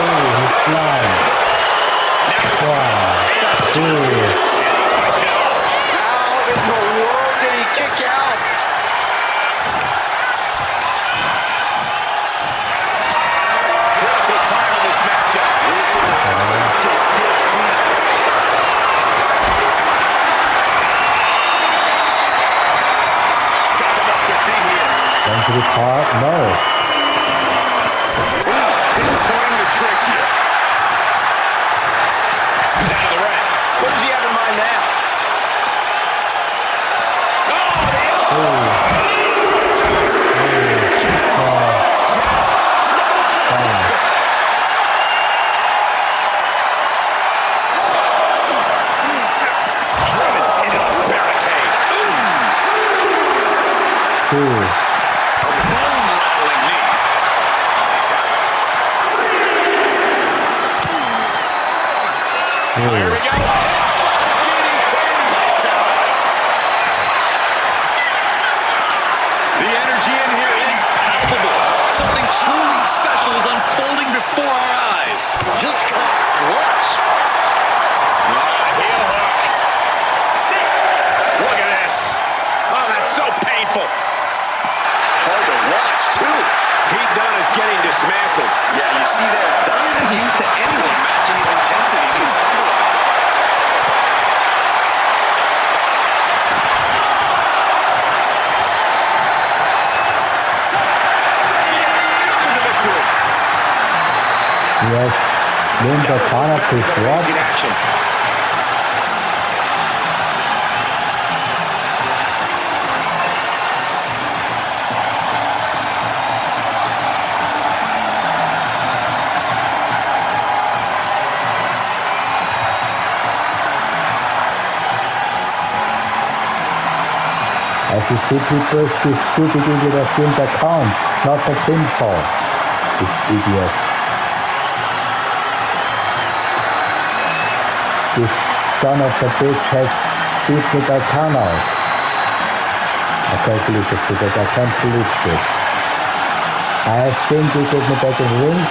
Oh, he's flying. 1, 2. How in the world did he kick out? Critical time in this matchup. Got them off their feet here. Going to the car? No. Pinpointing the trick here. He's out of the ring. What does he have in mind now? Driven into the barricade. A bone-rattling knee. Here we go. Lights out. The energy in here is palpable. Something truly special is unfolding before our eyes. Just caught flush. Heel hook. Look at this. Oh, that's so painful. Hard to watch, too. Pete Dunne is getting dismantled. Yeah, you see there, Dunne isn't used to anyone matching his intensity. He's stumbling. Yes. Win the corner, please. What? In action. As you see, people she's shooting into the center count, not the pinfall. This idiot. This son of a bitch has beat me by count out. I can't believe it, because I can't believe this. I think he get me back in the ring,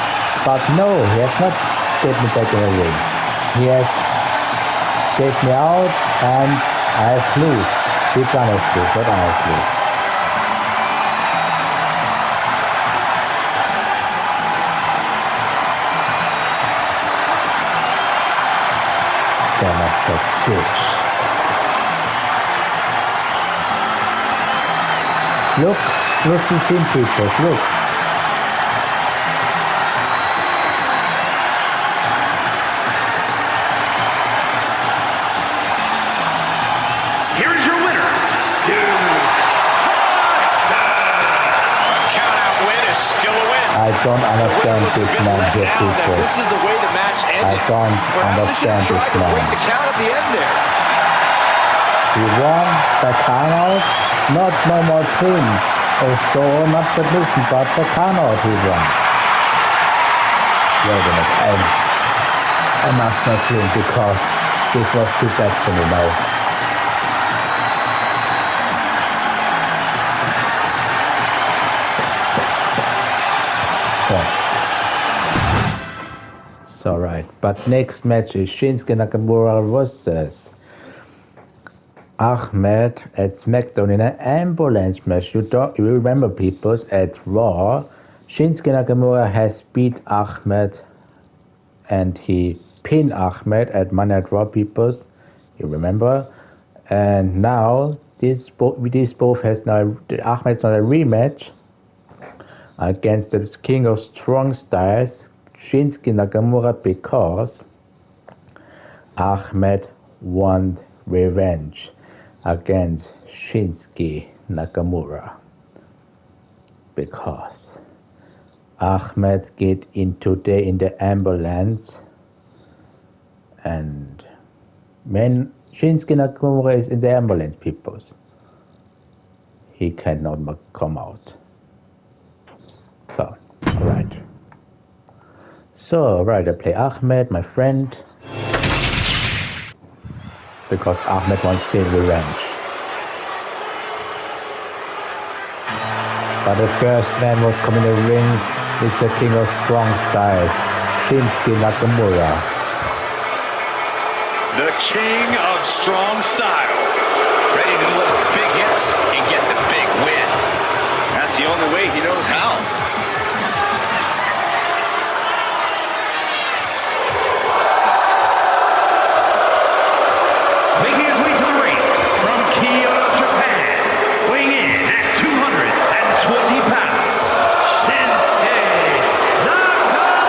but no, he has not get me back in the ring. He has get me out and I have lose. He done it too, but I have lose. Son of a bitch. Look the scene, people, look. Here is your winner, Count-out win is still a win. I don't understand this man here, people. This is the way the match ended. I don't understand Perhaps they should this try to break man. the count at the end there. He won the count out, not no more pin. Also not submission, but the count out he won. Wait a minute, I must not win because this was too bad for me now. So right, but next match is Shinsuke Nakamura versus Ahmed at Smackdown in an ambulance match. You remember, people, at Raw, Shinsuke Nakamura has beat Ahmed and he pinned Ahmed at Monday Night Raw, people. You remember? And now these both has now Ahmed's not a rematch against the King of Strong Styles, Shinsuke Nakamura, because Ahmed won revenge against Shinsuke Nakamura, because Ahmed get in today in the ambulance, and when Shinsuke Nakamura is in the ambulance, peoples, he cannot come out. So, alright. So, right, I play Ahmed, my friend. because Ahmed wants to take revenge. But the first man was coming in the ring is the king of strong styles, Shinsuke Nakamura. The king of strong style. Ready to deliver big hits and get the big win. That's the only way he knows how. Making his way to the ring from Kyoto, Japan, weighing in at 220 pounds, Shinsuke Nakamura!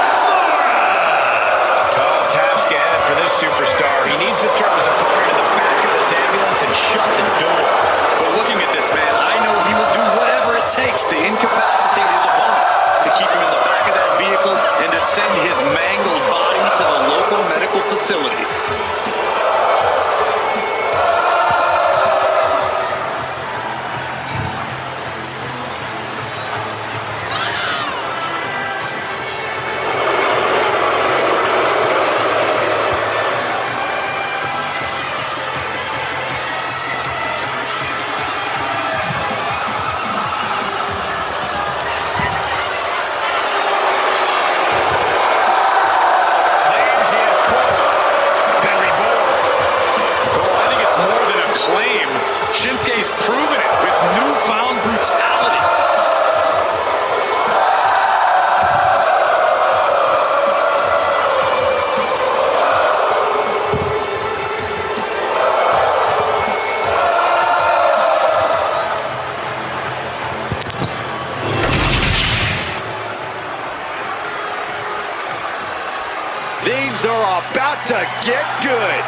Tall task ahead for this superstar. He needs to throw his opponent in the back of this ambulance and shut the door. But looking at this man, I know he will do whatever it takes to incapacitate his opponent, to keep him in the back of that vehicle, and to send his mangled body to the local medical facility. Shinsuke's proven it with newfound brutality. Things are about to get good.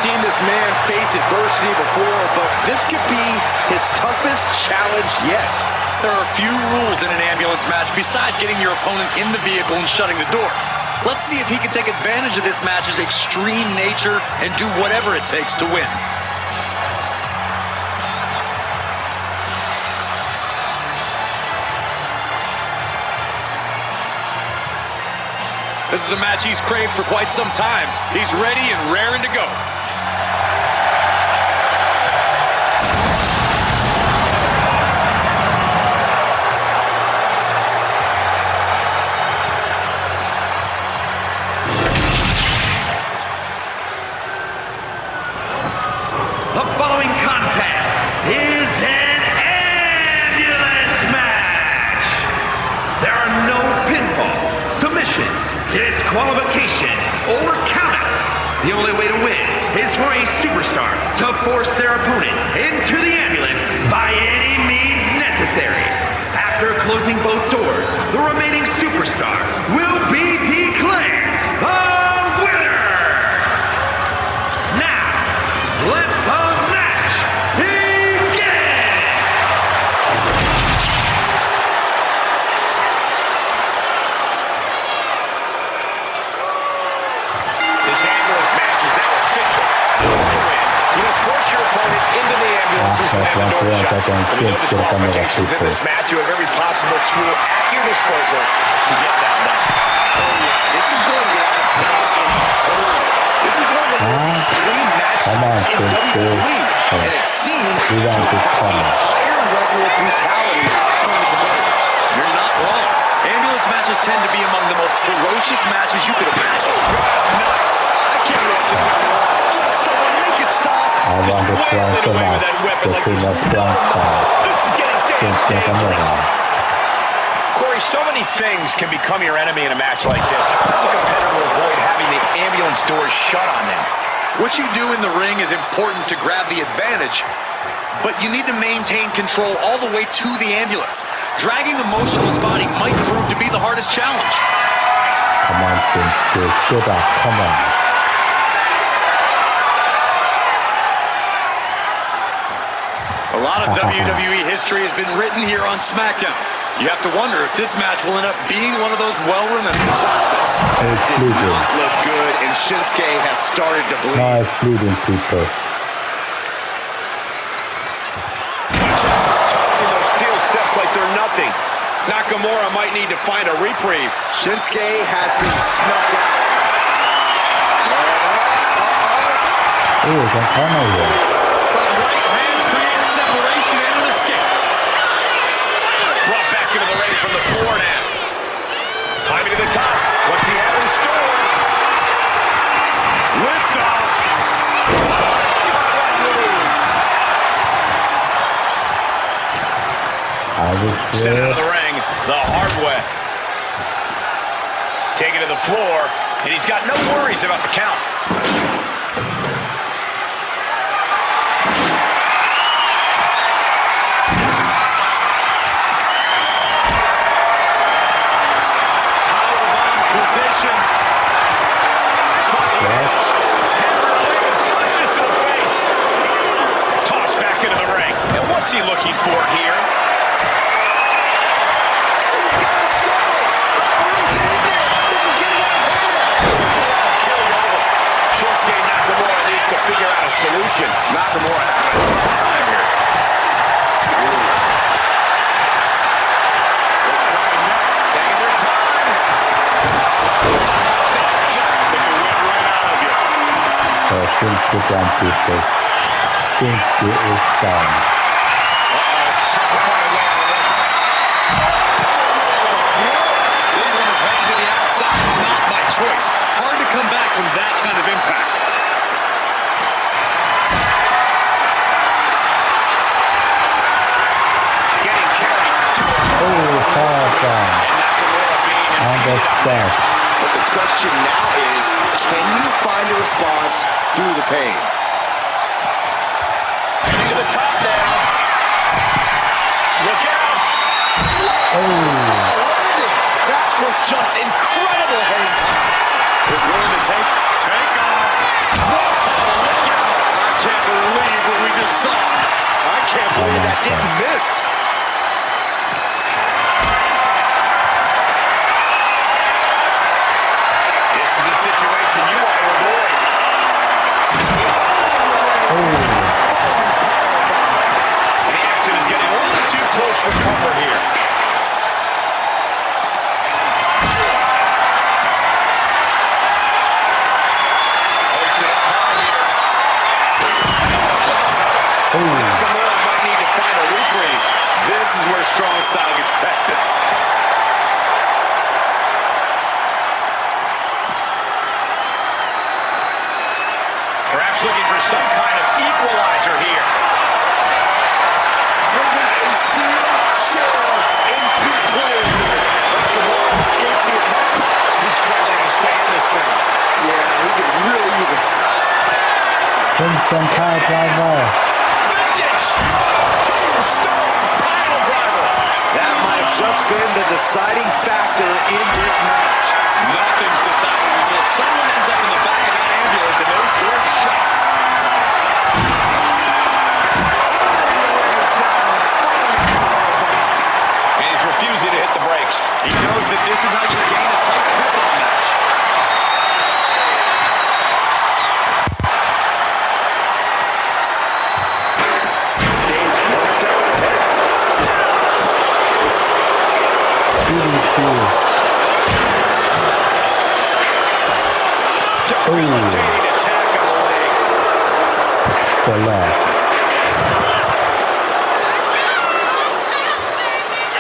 Seen this man face adversity before, but this could be his toughest challenge yet. There are few rules in an ambulance match besides getting your opponent in the vehicle and shutting the door. Let's see if he can take advantage of this match's extreme nature and do whatever it takes to win. This is a match he's craved for quite some time. He's ready and raring to go. The following contest is an ambulance match. There are no pinfalls, submissions, disqualifications, or countouts. The only way to win is for a superstar to force their opponent into the ambulance by any means necessary. After closing both doors, the remaining superstar will be declared the winner. Now, let the match begin! This ambulance match is now official. You must force your opponent into the ambulance and slam the door shut. When you know disqualifications in this match, you have every possible tool at your disposal to get that done. Oh yeah, this is going to get out of hand. This is one of the more extreme matches in WWE, and it seems to have a higher level of brutality from the competitors. You're not wrong. Ambulance matches tend to be among the most ferocious matches you could imagine. Nice. I can't watch this anymore. Just someone make it stop. I want to try so much the king of strong style, This is getting Shinsuke dangerous. Nakamura. Corey, so many things can become your enemy in a match like this. How does a competitor avoid having the ambulance doors shut on them? What you do in the ring is important to grab the advantage, but you need to maintain control all the way to the ambulance. Dragging the motionless body might prove to be the hardest challenge. Come on, Shinsuke, get up, come on. A lot of WWE history has been written here on Smackdown. You have to wonder if this match will end up being one of those well-remembered classics. It's Did bleeding. not look good, and Shinsuke has started to bleed. No, it's bleeding, people. Tossing those steel steps like they're nothing. Nakamura might need to find a reprieve. Shinsuke has been snuffed out. Oh, it's a corner here. But right hands create separation and an escape. Brought back into the ring from the floor now. Climbing to the top. What's he have in store? Lift off. Sent out of the ring the hard way. Taken to the floor, and he's got no worries about the count. Position. Punches to the face. Tossed back into the ring. And what's he looking for here? Shinsuke Nakamura needs to figure out a solution. Nakamura having some time here. What's coming next? Taking their time. They can win right out of you. Shinsuke down, people. Shinsuke is down. Has to find a way out of this. This one is heading to the outside, not by choice. Hard to come back from that kind of impact. Getting carried. Oh, far down. Nakamura being On the step. But the question now is, can you find a response through the pain? heading to the top now. Look out. That was just incredible hang time. Is willing to take off. Whoa, look out. I can't believe what we just saw. I can't believe that didn't miss. This is a situation you want to avoid. And the action is getting a little too close for comfort here. Hoists it up high here. Nakamura might need to find a reprieve. This is where strong style gets tested. Perhaps looking for some kind of equalizer here. Bringing a steel chair into play. Nakamura escapes the attack. He's struggling to stay in this thing. Yeah, he could really use it. Kingston Power Driver. Vintage! Tombstone pile driver. That might have just been the deciding factor in this match. Nothing's decided until someone ends up in the back of the ambulance and those doors shut. And he's refusing to hit the brakes. He knows that this is how you gain a tight grip on a match. Stays one step ahead. Debilitating attack on the leg. The left.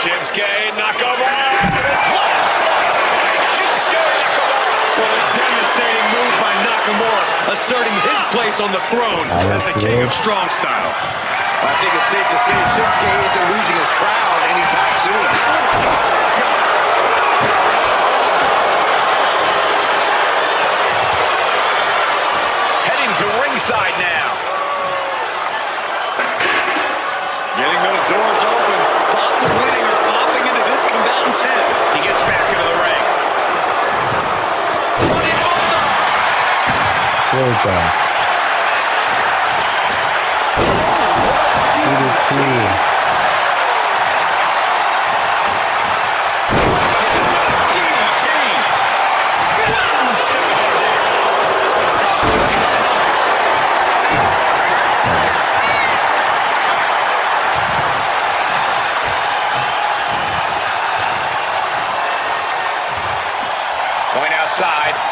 Shinsuke Nakamura. Shinsuke Nakamura. What a devastating move by Nakamura, asserting his place on the throne as the king of strong style. I think it's safe to say Shinsuke isn't losing his crown anytime soon. Heading to ringside now. Getting those doors open. Thoughts of winning are popping into this combatant's head. He gets back into the ring. Well done.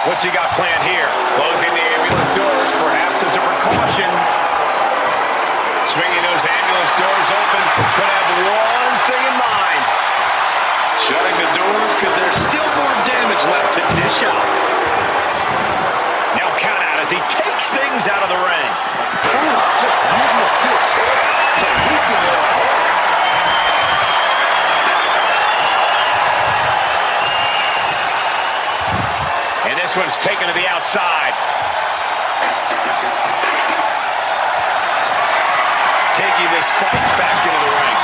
What's he got planned here? Closing the ambulance doors, perhaps as a precaution. Swinging those ambulance doors open, could have one thing in mind. Shutting the doors because there's still more damage left to dish out. Now count out as he takes things out of the ring. Ooh, just using the steel chair to weaken their opponent. And this one's taken to the outside. Taking this fight back into the ring.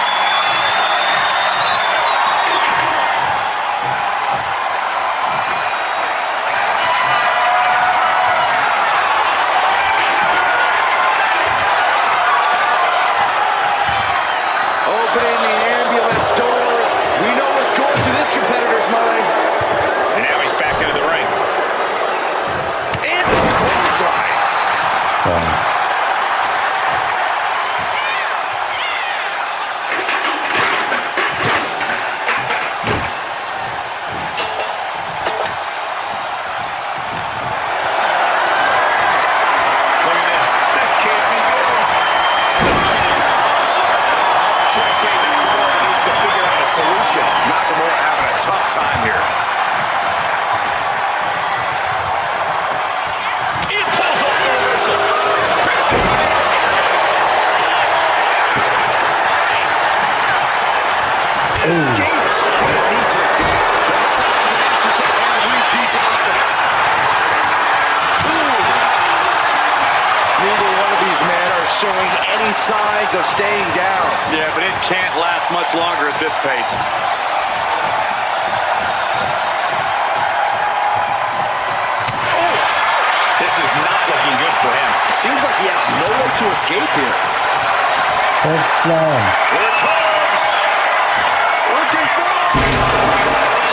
Opening the ambulance doors. We know what's going through this competitor's mind. And now he's back into the ring. And the clothesline. Look at this. This can't be good. Shinsuke Nakamura needs to figure out a solution. Nakamura having a tough time here. It pulls off the reversal. Escapes when it needs it. That's not the answer to every piece of offense. Neither one of these men are showing any signs of staying down. Yeah, but it can't last much longer at this pace. This is not looking good for him. Seems like he has nowhere to escape here. First slam. Here it comes. Looking for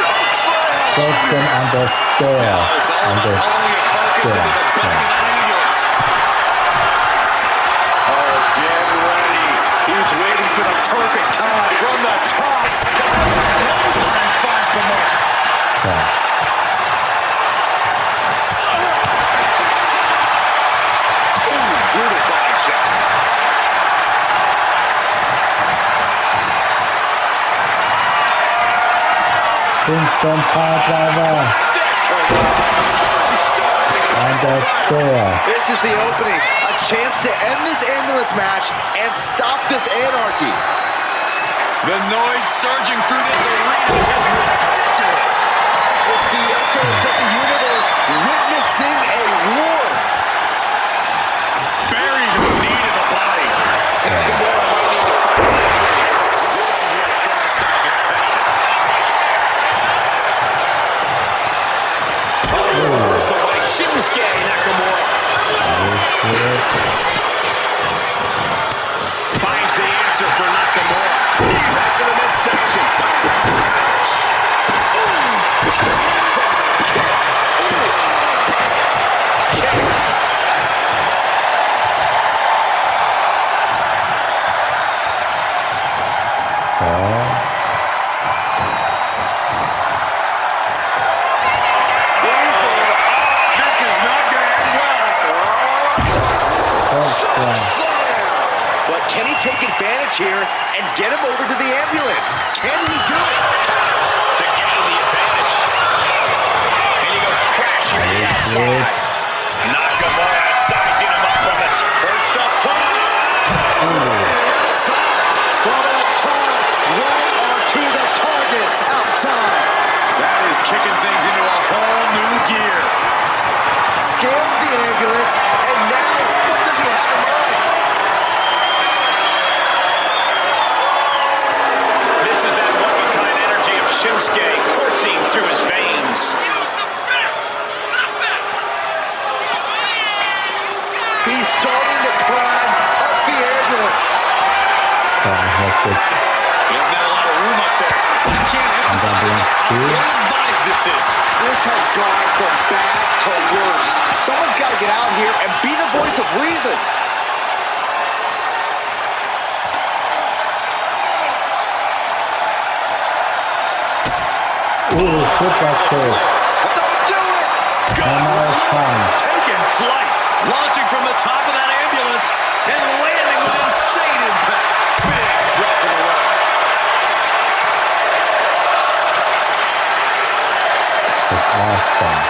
choke slam. Broken on the stair. It's all On the hauling a carcass into the back of that ambulance. Oh, get ready. He's waiting for the perfect time from the top. Clothesline finds the mark. yeah. Brutal body shot. Kingston power driver. On the stair. This is the opening. A chance to end this ambulance match and stop this anarchy. The noise surging through this arena is ridiculous. It's the echoes of the universe witnessing a war. Buries the knee to the body. Nakamura might need to fight an injury. This is where strong style gets tested. Reversal by Shinsuke Nakamura. Finds the answer for Nakamura. Back to the midsection. This is not going to end well. But can he take advantage here and get him over to the ambulance? Can he do it? To gain the advantage. And he goes crashing to the outside. Nakamura sizing him up from the perched up top. From up top, right onto the target outside. That is kicking things into a whole new gear. Scaled the ambulance, and now what does he have in mind? This is that one-of-a-kind energy of Shinsuke coursing through his veins. He's starting to climb up the ambulance. He doesn't have a lot of room up there. I can't emphasize how ill-advised this is. This has gone from bad to worse. Someone's got to get out here and be the voice of reason. Ooh, foot back kick. Don't do it! And Taking flight, launching from the top of that ambulance and landing with insane impact. Big drop in the leg. It's awesome.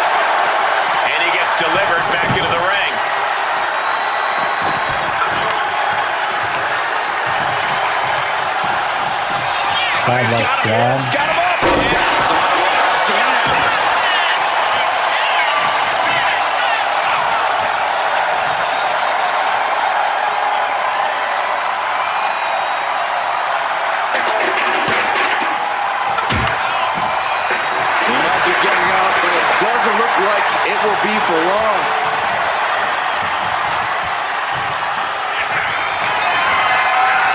And he gets delivered back into the ring. Got him up. He might be getting up, but it doesn't look like it will be for long.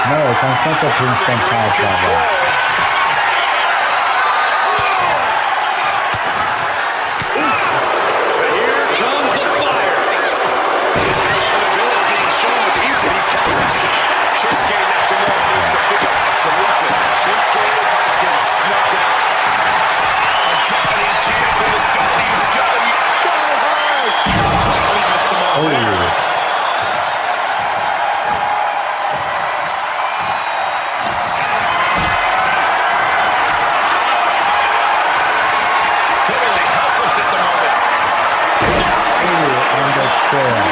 No, it's on front of him from high level. Here comes the fire. Ability being shown with each of these counters. Shinsuke Nakamura needs to figure out a solution. Shinsuke has been snuffed out. A dominant champ in the WWE. Go hard! Slightly missed him off there. Clearly helpless at the moment. On the chair.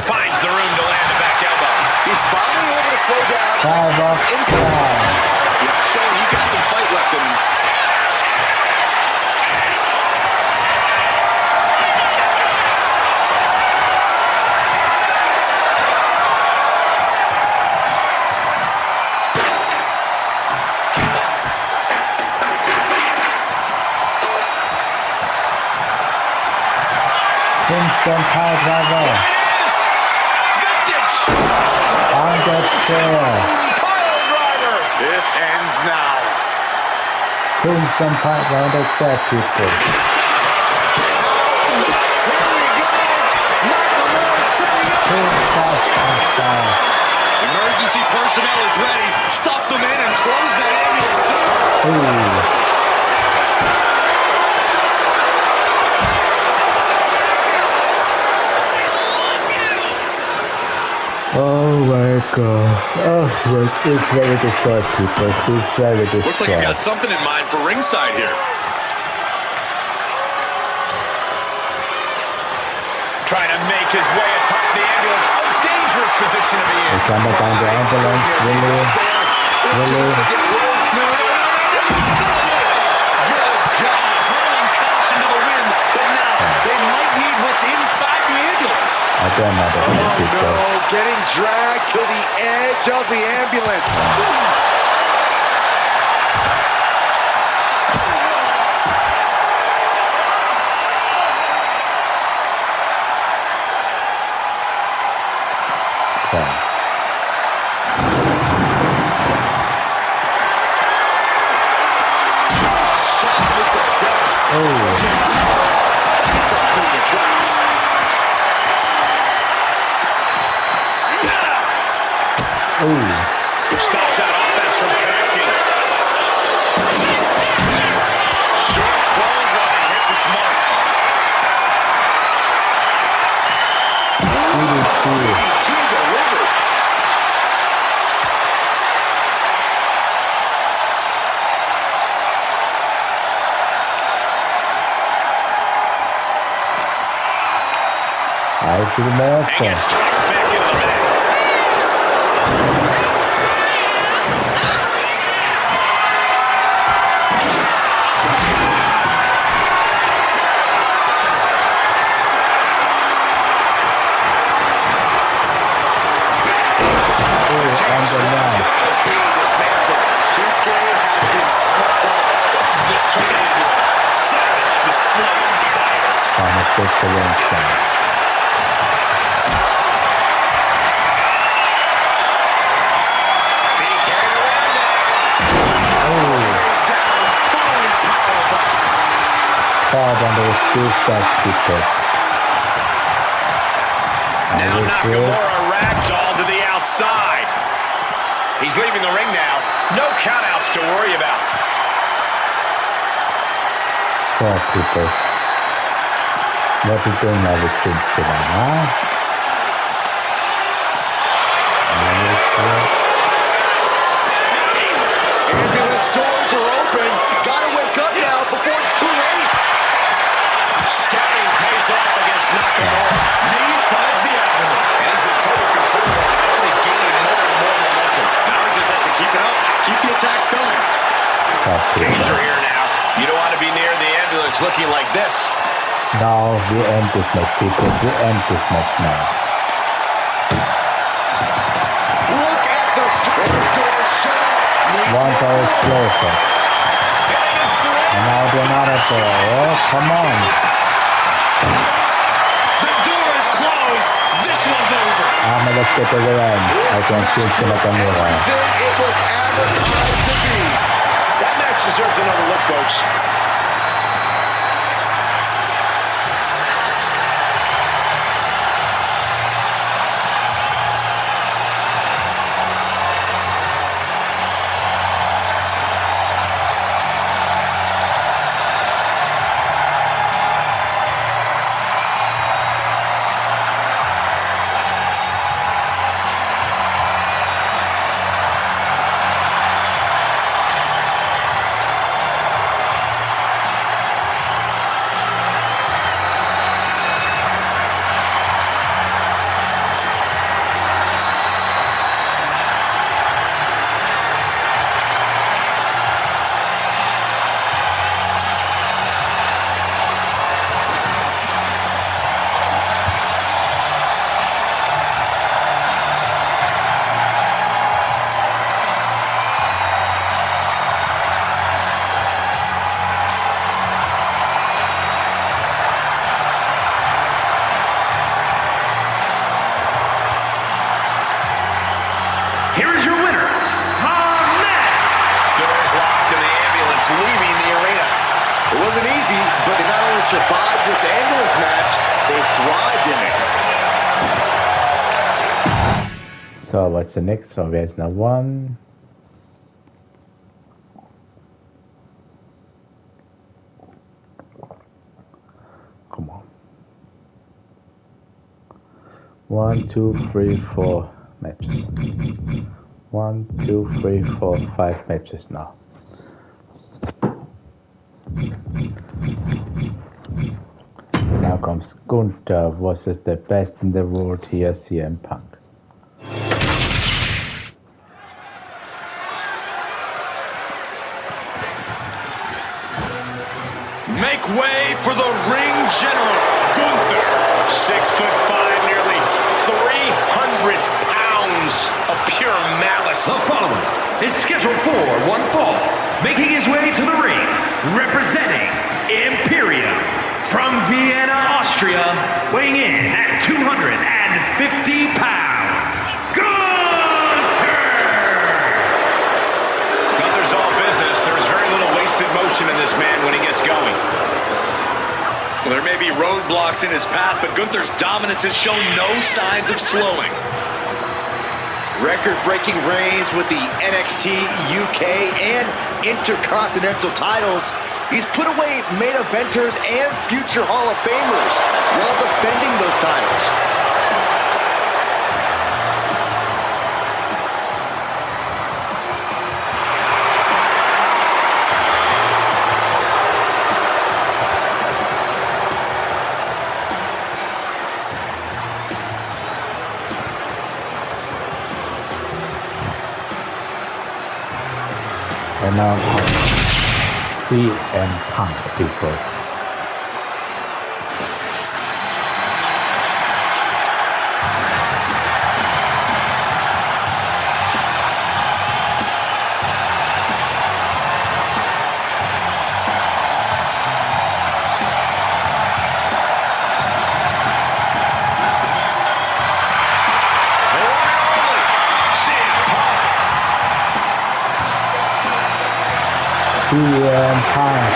Finds the room to land a back elbow. He's finally able to slow down. Five off time. Yeah, showing he got some fight left in him. Kingston Power Driver. Vintage! On the chair. Pile driver. This ends now. Kingston Power Driver on the chair, people. Emergency personnel is ready. Stop them in and close that ambulance door. Ooh. Oh my god. Oh, it's very destroyed, people. It's very destroyed. Looks like he's got something in mind for ringside here. Trying to make his way atop the ambulance. A dangerous position to be in. It's under down the ambulance. Really? Really? Good job. Hurling caution to the wind. But now they might need what's inside the ambulance. I don't know the people. No, getting dragged to the edge of the ambulance. Stops that offense from connecting. Short clothesline hits its mark. DDT delivered. I see the And master. gets tossed back into the ring. Shinsuke has been snuffed out. Savage display of violence. Thomas gets the ring shot. hard on those two steps people. Now Nakamura ragdoll to the outside. He's leaving the ring now. No countouts to worry about. Poor people. What are you doing now with things today, huh? Ambulance doors are open. Gotta wake up now before it's too late. Scouting pays off against Nakamura. Knee finds the abdomen. And he's in total control. Only gaining more and more momentum. Now he just has to keep it up. Keep the attacks going. Danger here now. You don't want to be near the ambulance looking like this. Now we end this match, people. We end this match now. Look at the door shut. One door is closer. And now the another door. Oh, come on. The door is closed. This one's over. Let's get to the end. I can see Nakamura. It was advertised to be. That match deserves another look, folks. Leaving the arena. It wasn't easy, but they not only survived this ambulance match, they thrived in it. So what's the next one? There's now one. Come on. 1, 2, 3, 4 matches. 1, 2, 3, 4, 5 matches now. Now comes Gunther versus the best in the world here, CM Punk. Make way for the ring general, Gunther. 6'5", nearly 300 pounds of pure malice. The following is scheduled for one fall, making his way to the ring, representing Imperium from Vienna, Austria, weighing in at 250 pounds, Gunther! Gunther's all business. There's very little wasted motion in this man when he gets going. Well, there may be roadblocks in his path, but Gunther's dominance has shown no signs of slowing. Record-breaking reigns with the NXT, UK, and Intercontinental titles. He's put away main eventers and future Hall of Famers while defending those titles. And now CM Punk, people. CM Punk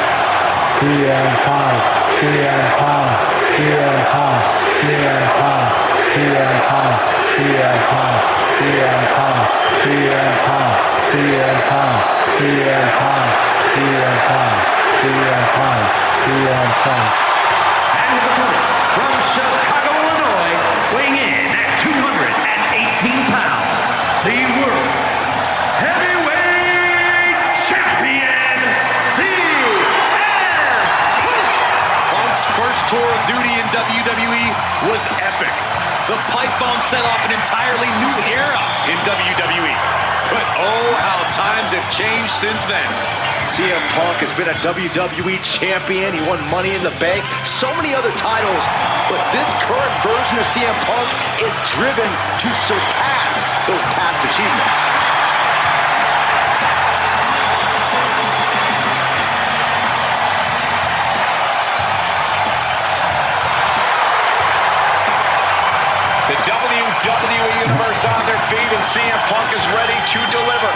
CM Punk, CM Punk, CM Punk, CM Punk, CM Punk, CM Punk, CM Punk, CM Punk, CM Punk, CM Punk, CM Punk, CM Punk, CM Punk. And his opponent from Chicago, Illinois, weighing in at 218 pounds, the World Heavyweight Champion, CM Punk. Punk's first tour of duty in WWE was epic. The pipe bomb set off an entirely new era in WWE. But oh, how times have changed since then. CM Punk has been a WWE champion. He won Money in the Bank, so many other titles. But this current version of CM Punk is driven to surpass those past achievements. The WWE Universe on their feet, and CM Punk is ready to deliver.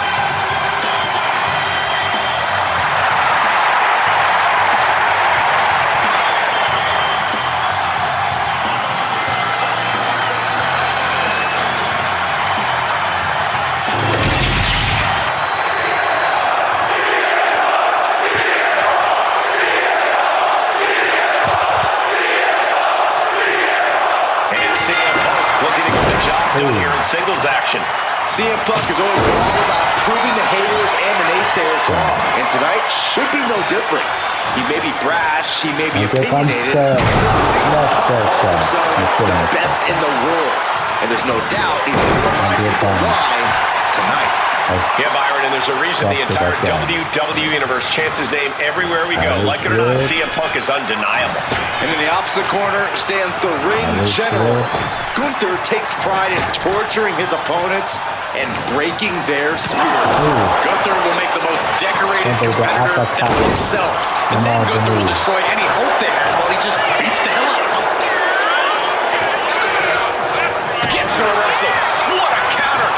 Done here in singles action. CM Punk has always been all about proving the haters and the naysayers wrong. And tonight should be no different. He may be brash, he may be opinionated, but the best in the world. And there's no doubt he's going to put why tonight. Yeah, Byron, and there's a reason the entire WWE Universe chants his name everywhere we go. Like it or not, CM Punk is undeniable. And in the opposite corner stands the ring general. Gunther takes pride in torturing his opponents and breaking their spirit. Gunther will make the most decorated competitor doubt themselves. And then Gunther will destroy any hope they had while he just beats the hell out of them. Gets the reversal. What a counter.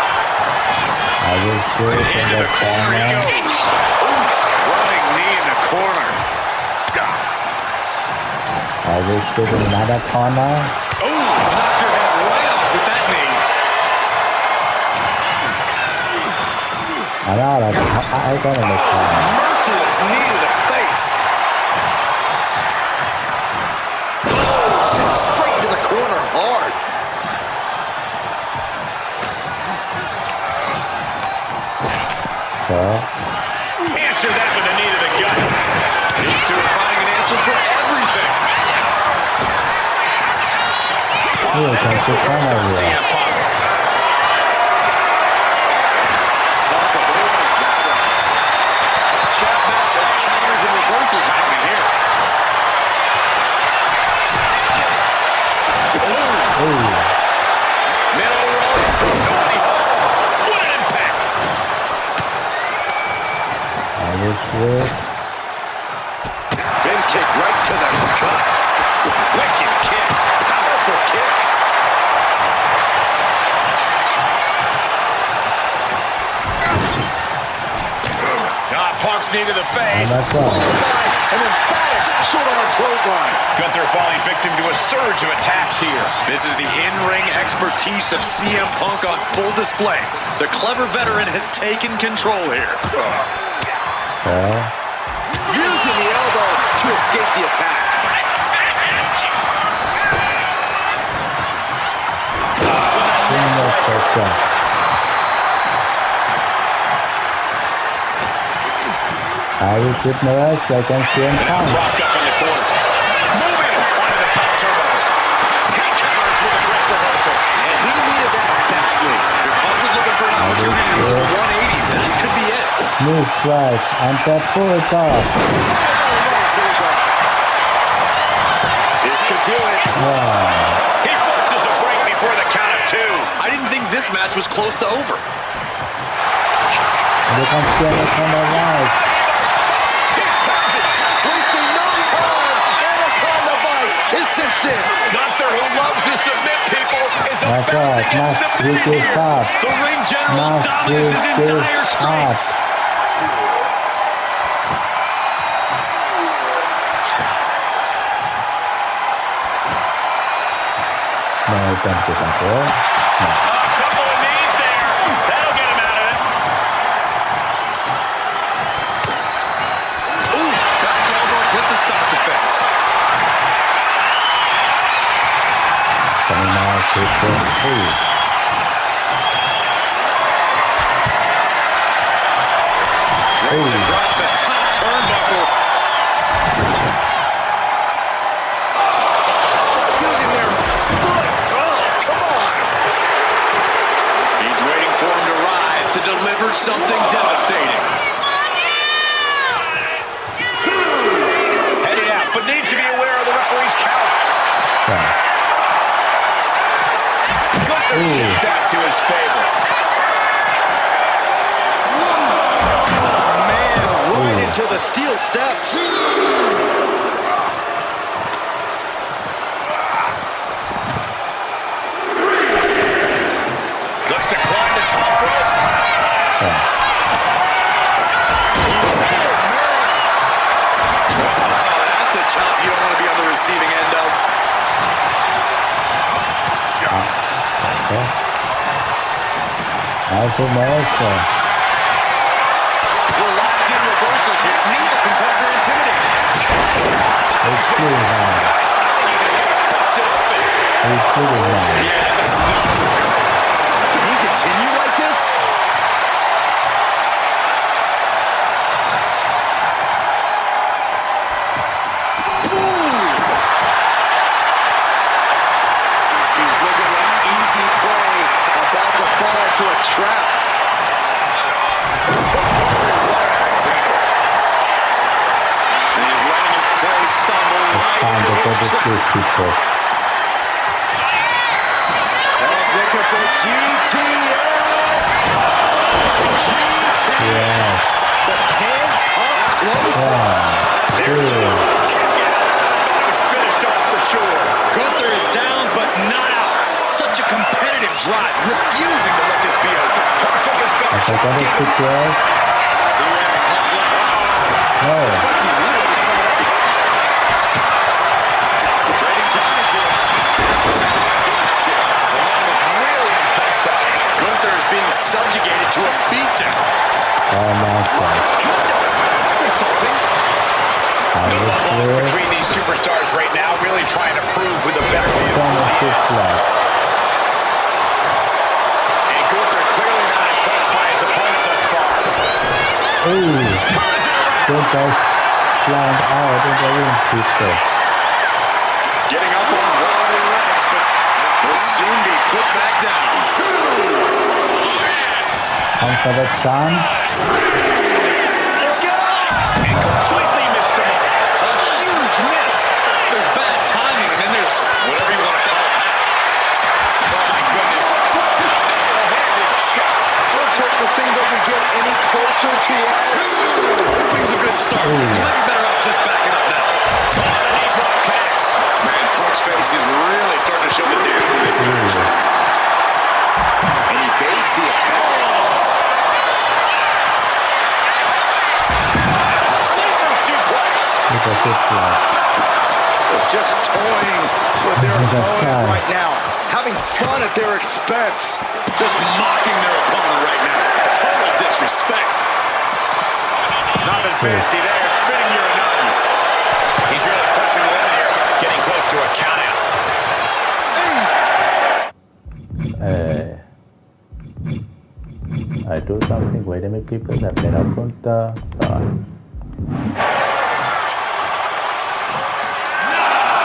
Into the corner he goes. Oof. Running knee in the corner. I will shoot another corner. Oh, knocked her head right off with that knee. I got it in the corner. Merciless knee to the face. Oh, sent straight into the corner hard. Answer that with a knee to the gut. These two are finding an answer for everything. CM Punk. Chess match of counters and reversals happening here. Middle rope. What an impact. Fin kick right to the gut. Wicked kick. Powerful kick. Punk's knee to the face. And then short arm clothesline. Gunther falling victim to a surge of attacks here. This is the in-ring expertise of CM Punk on full display. The clever veteran has taken control here. Using the elbow to escape the attack. I will keep my eyes like I'm CM Punk. Rocked up in the corner. Moving onto the top turnbuckle. He counters with a great reversal. And he needed that badly. Punk was looking for an opportunity to move 180s. That could be it. Move right and that pull it off. This could do it. He forces a break before the count of two. I didn't think this match was close to over. And you can see it on the right. Wasting no time. Anaconda device is cinched in. Gunther, who loves to submit people, is That's about to right. get Must submitted be here. hard. The ring general Must dominance is in be dire straits. No, don't do that, bro. No. A couple of knees there. That'll get him out of it. Ooh, back elbow hit the stop defense. Coming out, triple. Ooh. Ready to drop the top turnbuckle. Using their foot. Oh, come on. He's waiting for him to rise to deliver something devastating. Heading out, but needs to be aware of the referee's count. Yeah. Gunther shifts that to his favor. Right into the steel steps. Looks to climb the top rope. Yeah. Oh, that's a chop you don't want to be on the receiving end of. Okay. Nice motion. We're locked in reversals here. Neither competitor intimidating. It's pretty hard. It's pretty hard. Can he continue like this? He's looking like easy prey, about to fall into a trap. He's letting his prey stumble right Time into to his go trap. to people. Looking for GTS. Yes. The pin up close. Yeah. There's two. Good. He's finished off the shore. Gunther is down, but not out. Such a competitive drive, refusing to let this be over. Parts of his If best. I got it to play, See that hot left. no. Trading comments here. The man was really on the side. Gunther is being subjugated to a beatdown. Oh my God. Insulting. No love lost Obviously, between these superstars right now, really trying to prove who the better is. And Gunther clearly not impressed by his opponent thus far. Ooh, don't guys flying out in the ring, people. Getting up on wobbly legs, but will soon be put back down. Come for the sun. And completely missed the mark. A huge miss. There's bad timing, and then there's whatever you want to call it. Oh my goodness. Double-handed shot. Let's hope this thing doesn't get any closer to us. Hoping's a good start. Ooh. You might be better off just backing up now. Knee drop connects. Man, Punk's face is really starting to show the damage from this injury. And he evades the attack. Sleeper suplex. Look at this flag. They're just toying with their Look at that opponent guy. right now. Having fun at their expense. Just mocking their opponent right now. Total disrespect. Nothing fancy there. Spinning Uranagi. He's really pushing the limit here. Getting close to a count out. I do something. Wait a minute, people. I've been up on the start.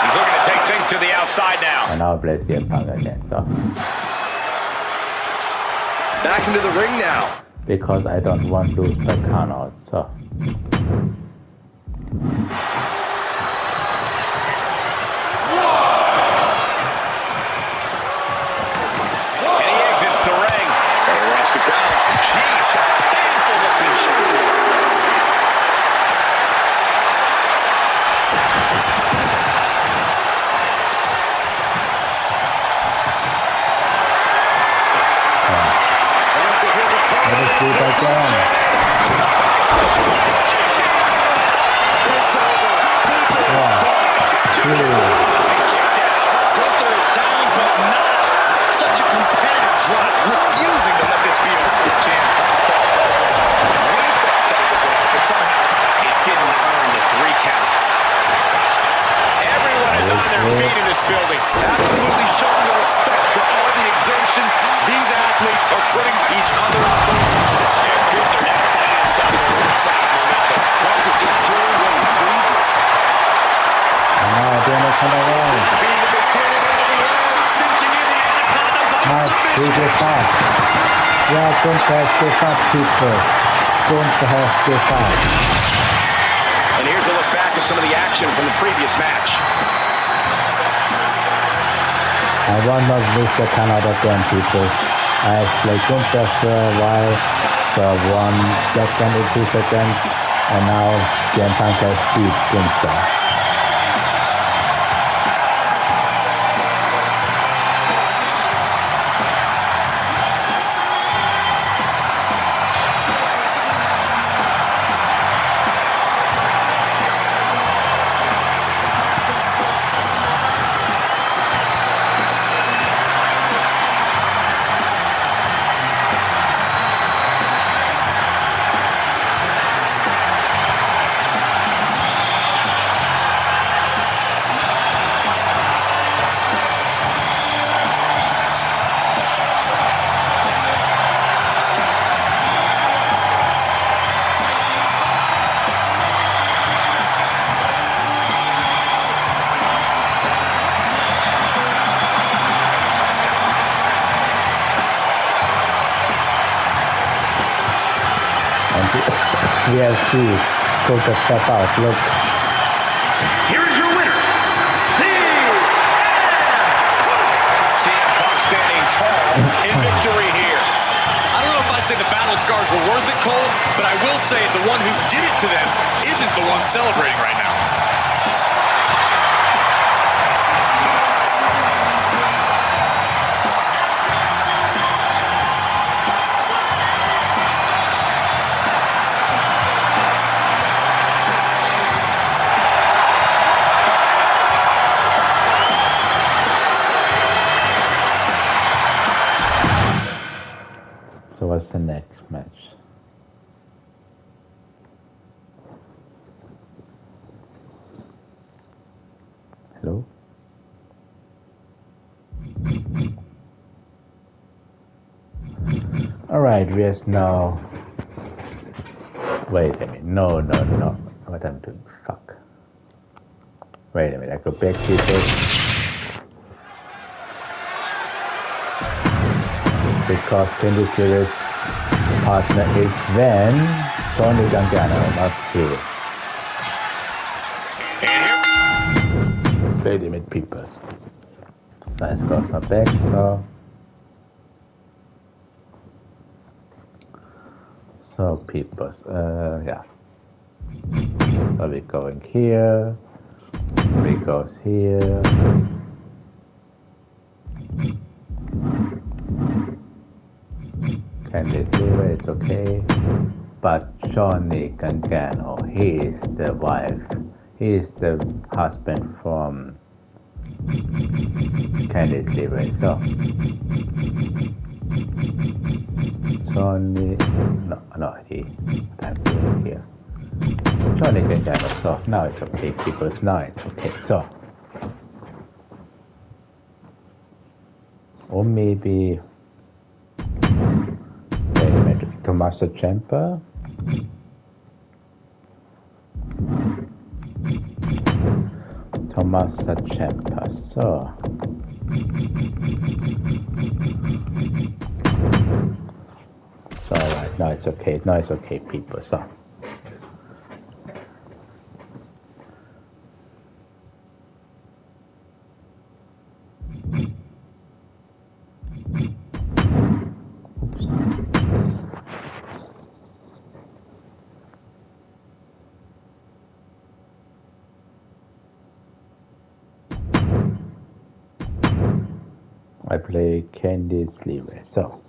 He's looking to take things to the outside now. And I'll play CM Punk again. So, Back into the ring now. because I don't want to lose by count out. So, And he exits the ring. Better watch the count. Jeez, a painful looking shot. let us see if I can. It's over. One, two, Gunther is down, but not such a competitive drop. Refusing to let this be over. The champ fell over. We thought that was enough, but somehow it didn't earn the 3 count. Everyone is on their feet in this building. Absolutely showing the respect for all the exertion these athletes are putting each other through. And here they're now finding themselves on the side of momentum. Like it just during when it freezes. And now doing it from the right. Being the beginning of the end, cinching in the Anaconda by Nice, submission. fast. Yeah, Gunther has to fast, people. Gunther has to fast. And here's a look back at some of the action from the previous match. I will not miss the Canada again, people. I played Gunther for a while, for 1 second or 2 seconds, and now CM Punk has beat Gunther. Yes, see, go to step out, look. Here is your winner, CM Punk standing tall in victory here. I don't know if I'd say the battle scars were worth it, Cole, but I will say the one who did it to them isn't the one celebrating right now. So what's the next match? Hello? Alright, we are now... Wait a minute, no. What I'm doing, fuck. Wait a minute, I go back to this. Because Candice partner is then Tony Gargano, not Drew. Wait a minute, people. Let's go from back, so people, yeah. So we're going here, we goes here. Candice LeRae, it's okay. But Johnny Gargano, he is the wife. He is the husband from Candice LeRae. So Johnny, no, he. I'm doing here. Johnny Gargano. So now it's okay, people. Now it's okay. So, or maybe. Tommaso Ciampa. So right, now it's okay, people. So I play Candice LeRae. So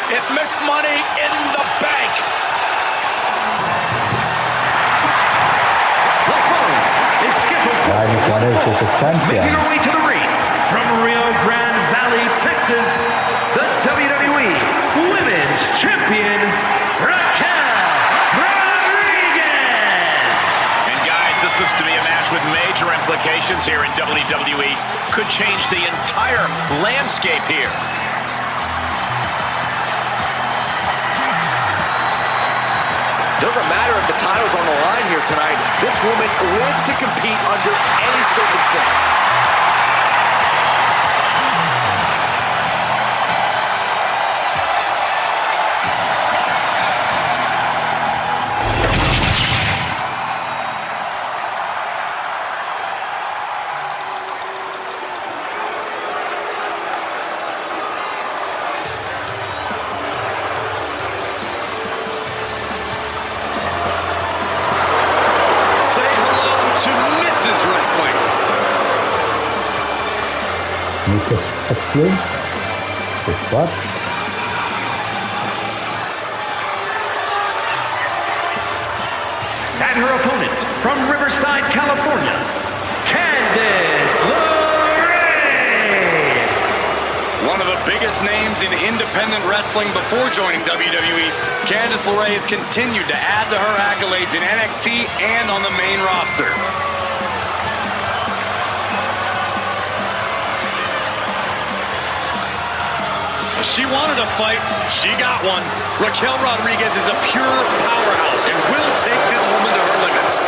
It's Miss Money in the Bank. Making her way to the ring from Rio Grande Valley, Texas, the WWE Women's Champion, Raquel Rodriguez. And guys, this looks to be a match with major implications here in WWE. Could change the entire landscape here. Doesn't matter if the title's on the line here tonight. This woman lives to compete under any circumstance. What? And her opponent from Riverside, California, Candice LeRae. One of the biggest names in independent wrestling before joining WWE, Candice LeRae has continued to add to her accolades in NXT and on the main roster. She wanted a fight, she got one. Raquel Rodriguez is a pure powerhouse and will take this woman to her limits.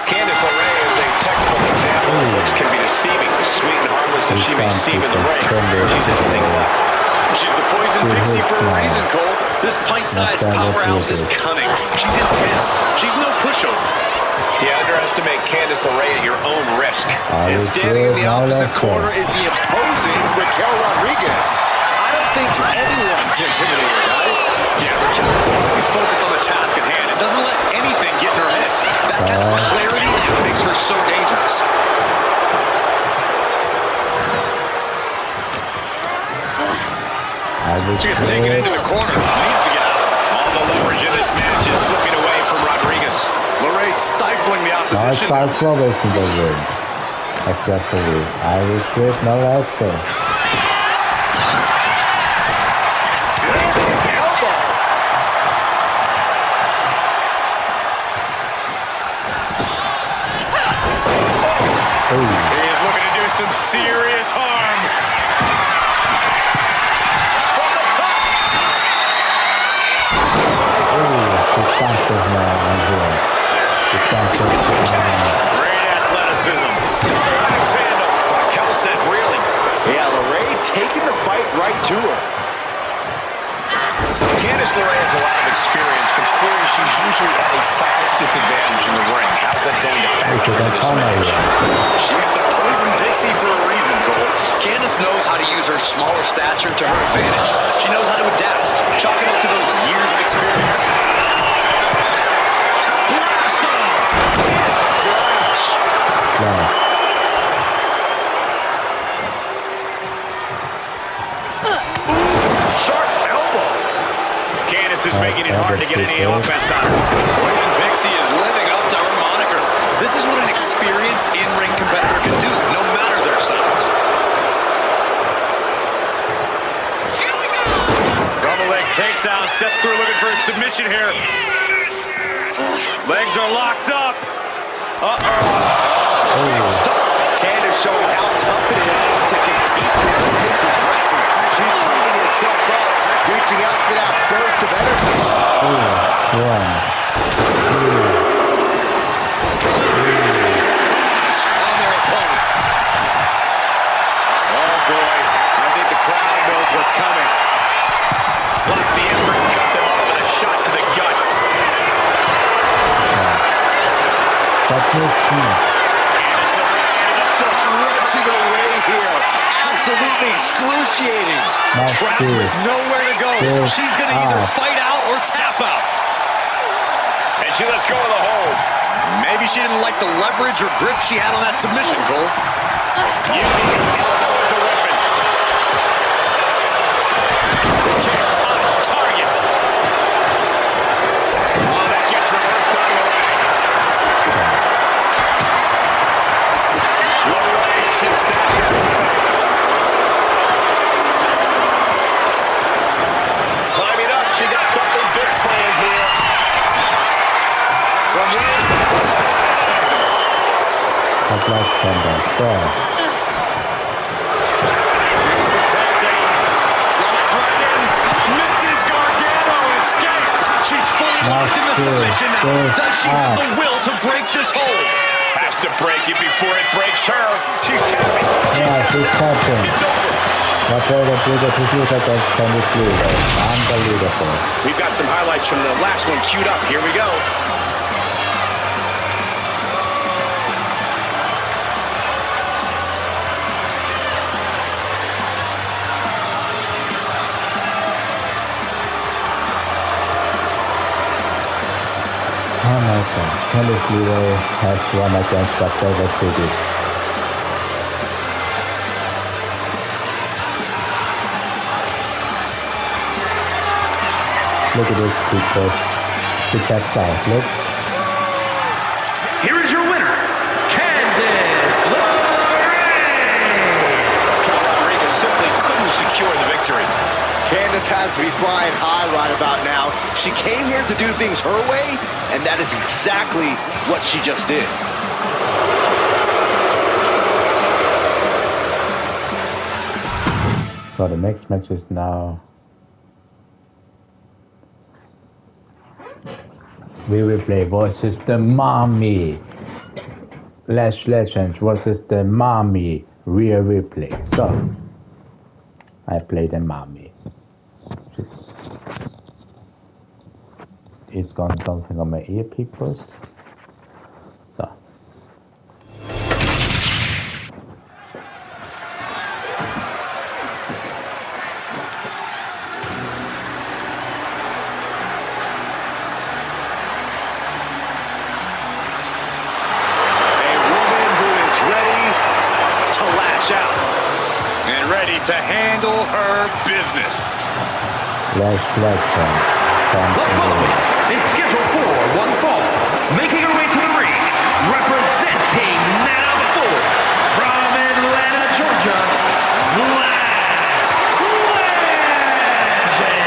Candice LeRae is a textbook example of looks can be deceiving, sweet and harmless as she may seem in the ring. She's anything but. She's the poison pixie for a reason, Cole. This pint-sized powerhouse is cunning. She's intense. She's no pushover. You underestimate Candice LeRae at your own risk. And standing in the opposite corner is the imposing Raquel Rodriguez. I don't think anyone can intimidate her, guys. Yeah, Raquel's always focused on the task at hand and doesn't let anything get in her head. That kind of clarity makes her so dangerous. She gets taken into the corner. Needs to get out. All the leverage in this match is slipping away from Rodriguez. LeRae stifling the opposition. Especially, I will quit no less. He is looking to do some serious harm. From the top. Great athleticism. Nice handle. Raquel said, really? Yeah, LeRae taking the fight right to her. Candice LeRae has a lot of experience, but clearly she's usually at a size disadvantage in the ring. How's that going to factor into this match? She's the poison pixie for a reason, Cole. Candice knows how to use her smaller stature to her advantage. She knows how to adapt, chalk it up to those years of experience. Blast off! Splash! Sharp elbow. Candice is making it hard to get any offense on her. Poison Pixie is living up to her moniker. This is what an experienced in-ring competitor can do, no matter their size. Here we go! Double leg takedown. Step through looking for a submission here. Legs are locked up. Candice showing how tough it is to compete here in this wrestling. She's pulling herself up, reaching out to that burst of energy. On their opponent. Oh boy, I think the crowd knows what's coming. Block the effort and cut them off with a shot to the gut. Just wrenching away here. Absolutely excruciating. Trapped with nowhere to go. She's going to either fight out or tap out. And She lets go of the hold. Maybe she didn't like the leverage or grip she had on that submission, Cole. Using the elbow as a weapon. Kick on target. Oh, that gets reversed on the leg. Low leg shifts that down. Climbing up, she got something big planned here. From here. That's like Thunder. There. Mrs. Gargano escapes. She's fully locked in the submission now. Does she have the will to break this hold? Has to break it before it breaks her. She's tapping. Yeah, she's tapping. It's over. What way to do the 2 seconds can be clear. Unbelievable. We've got some highlights from the last one queued up. Here we go. Oh my god. Candice LeRae has won against whatever she did. Look at this people. She taps out. Look. Here is your winner, Candice LeRae. Rodriguez simply couldn't secure the victory. Candice has to be flying high right about now. She came here to do things her way, and that is exactly what she just did. So the next match is now we will play versus the Mommy. Lash Legends versus the Mommy. Real replay. So I play the Mommy. It's gone something on my ear, peoples. So And ready to handle her business. Lash Legends. The following is scheduled for one fall. Making her way to the ring, representing now the four, from Atlanta, Georgia, Lash Legends.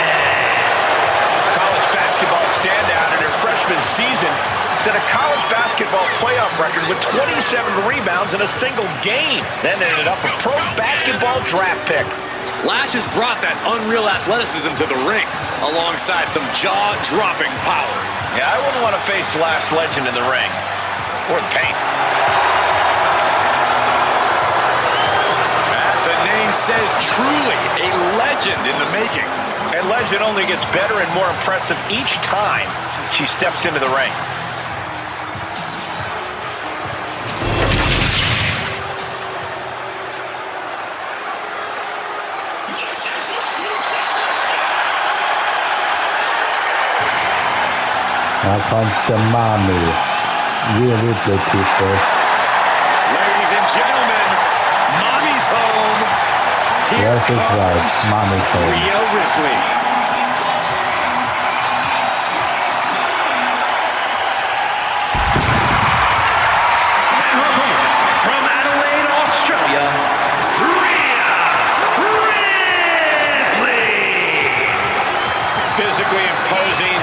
College basketball standout in her freshman season set a college basketball playoff record with 27 rebounds in a single game. Then ended up a pro basketball draft pick. Lash has brought that unreal athleticism to the ring, alongside some jaw-dropping power. Yeah, I wouldn't want to face Lash Legend in the ring. Or the paint. As the name says, truly a legend in the making. And Legend only gets better and more impressive each time she steps into the ring. now comes the Mommy. Real replay, people. Ladies and gentlemen, Mommy's home. Here Yes, it's right. comes Mommy's home. Rhea Ripley. And her opponent, from Adelaide, Australia, Rhea Ripley. Physically imposing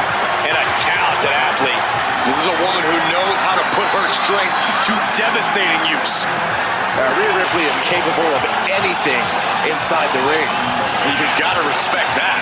and a talented athlete. This is a woman who knows how to put her strength to devastating use. Rhea Ripley is capable of anything inside the ring. You've got to respect that.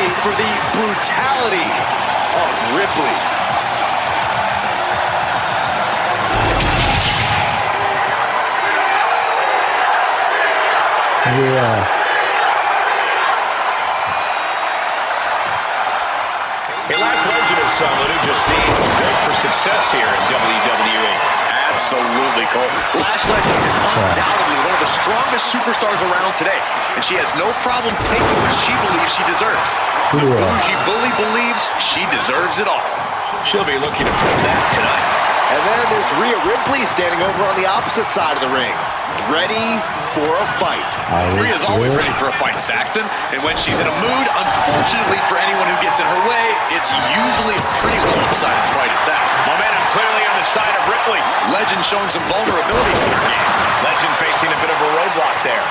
ready for the brutality of Ripley. Yeah. A last legend of someone who just seems built for success here in WWE. Absolutely, Cole. Lash Legend is undoubtedly one of the strongest superstars around today, and she has no problem taking what she believes she deserves. The bougie bully believes she deserves it all. She'll be looking to prove that tonight. And then there's Rhea Ripley standing over on the opposite side of the ring, ready for a fight. Rhea's always ready for a fight, Saxton. And when she's in a mood, unfortunately for anyone who gets in her way, it's usually a pretty lopsided fight at that. Momentum clearly on the side of Ripley. Legend showing some vulnerability in her game. Legend facing a bit of a roadblock there.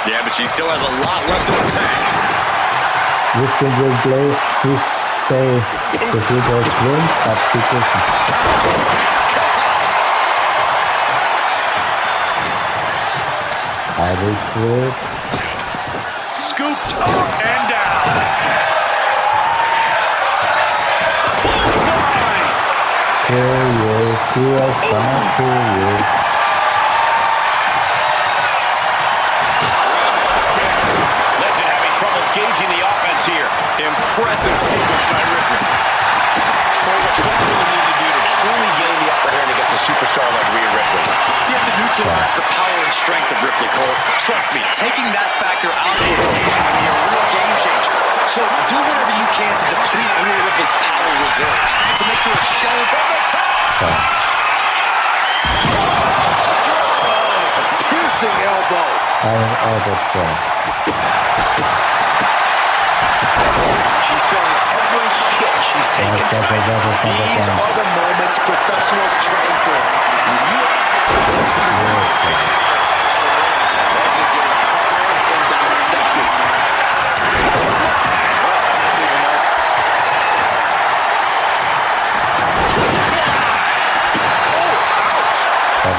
Yeah, but she still has a lot left in the tank. This thing will play. Please say the Super win, but people. I will quit. Scooped up and down. Legend having trouble gauging the offense here. Impressive sequence by Ripley. Well, what Flair will need to do to truly gain the upper hand against a superstar like Rhea Ripley? You have to neutralize the power and strength of Ripley, Cole. Trust me, taking that factor out of the equation can be a real game changer. So do whatever you can to deplete Rhea Ripley's power reserves, to make her a shell from the top. Piercing elbow. I'm out of time. She's feeling every hit she's taken tonight. These are the moments professionals train for. When you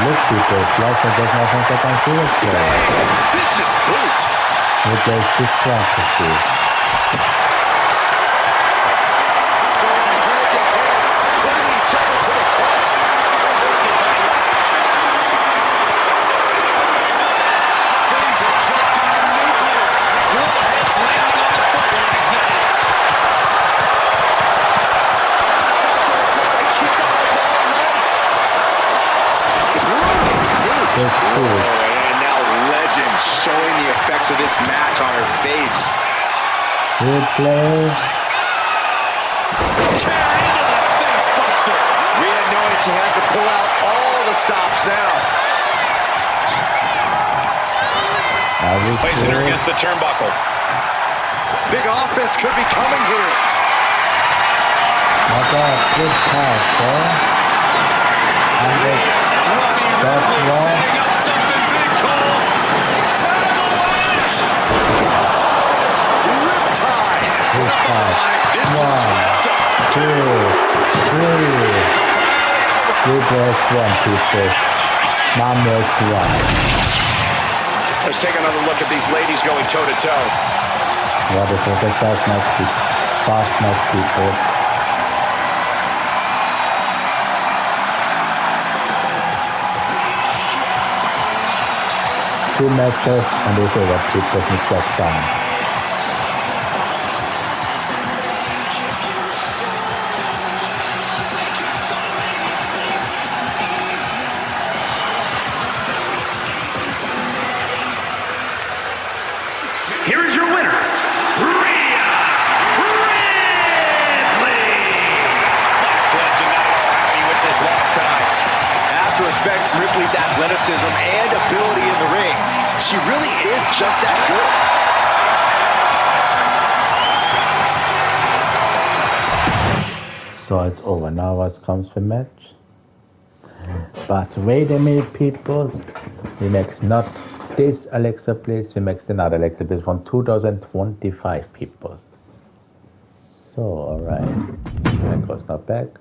Look, people, Flash does not think I can see it play. vicious boot. It does this practice. Putting each other to the test. Things are just going nuclear. Warheads landing on the footlights now. Keep that up all night. And now Legend showing the effects of this match on her face. Good play. Tear into the face buster. Rhea knowing she has to pull out all the stops now. Placing her against the turnbuckle. Big offense could be coming here. Not bad. Good pass, huh? That's wrong. Setting up something big, Cole. Riptide. Good pass. This one's 1, 2, 3. Good rest one, people. Now next one. Let's take another look at these ladies going toe-to-toe. What is it? A fast match, people. Fast match, people. Two matches and it's over. People in Smackdown. Here is your winner, Rhea Ripley. Lash Legend not at all happy with this loss tonight. Have to respect Ripley's athleticism and ability in the ring. She really is just that good. So it's over. Now what comes the match? But wait a minute, people. We make not this Alexa Bliss, we make another Alexa Bliss from 2025, people. So, alright. That goes not back.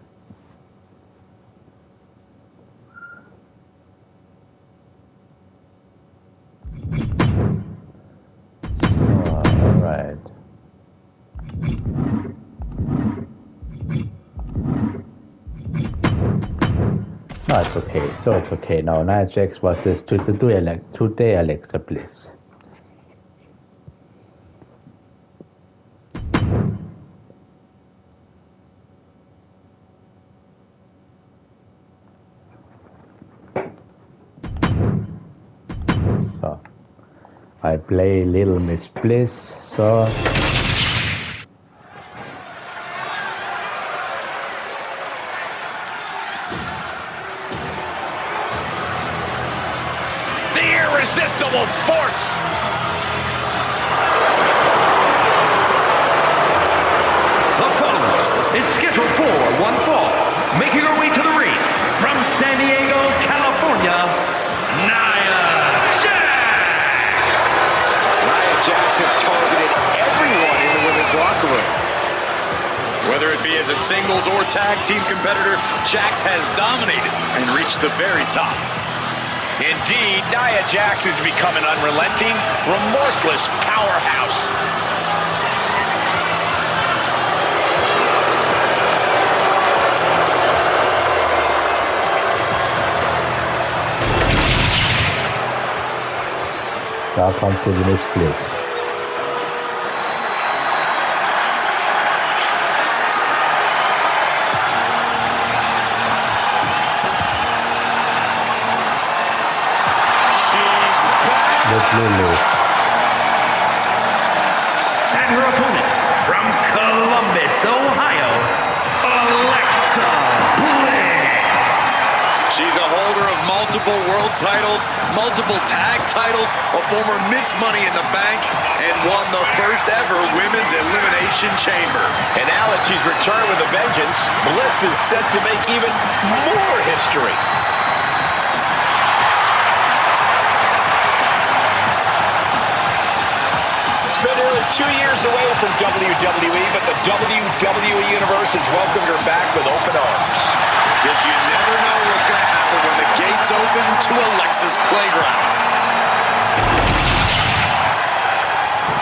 So, alright. No, it's okay. So it's okay now. Nia Jax versus today Alexa Bliss. So I play Little Miss Bliss. So irresistible force. The foe is scheduled for one fall, making her way to the ring from San Diego, California, Nia Jax. Nia Jax has targeted everyone in the women's locker room. Whether it be as a singles or tag team competitor, Jax has dominated and reached the very top. Indeed, Nia Jax has become an unrelenting, remorseless powerhouse. now comes Little Miss Bliss. Lulu. And her opponent from Columbus, Ohio, Alexa Bliss. She's a holder of multiple world titles, multiple tag titles, a former Miss Money in the Bank, and won the first ever Women's Elimination Chamber. And now that she's returned with a vengeance, Bliss is set to make even more history. It's been nearly 2 years away from WWE, but the WWE Universe has welcomed her back with open arms. Because you never know what's going to happen when the gates open to Alexa's playground.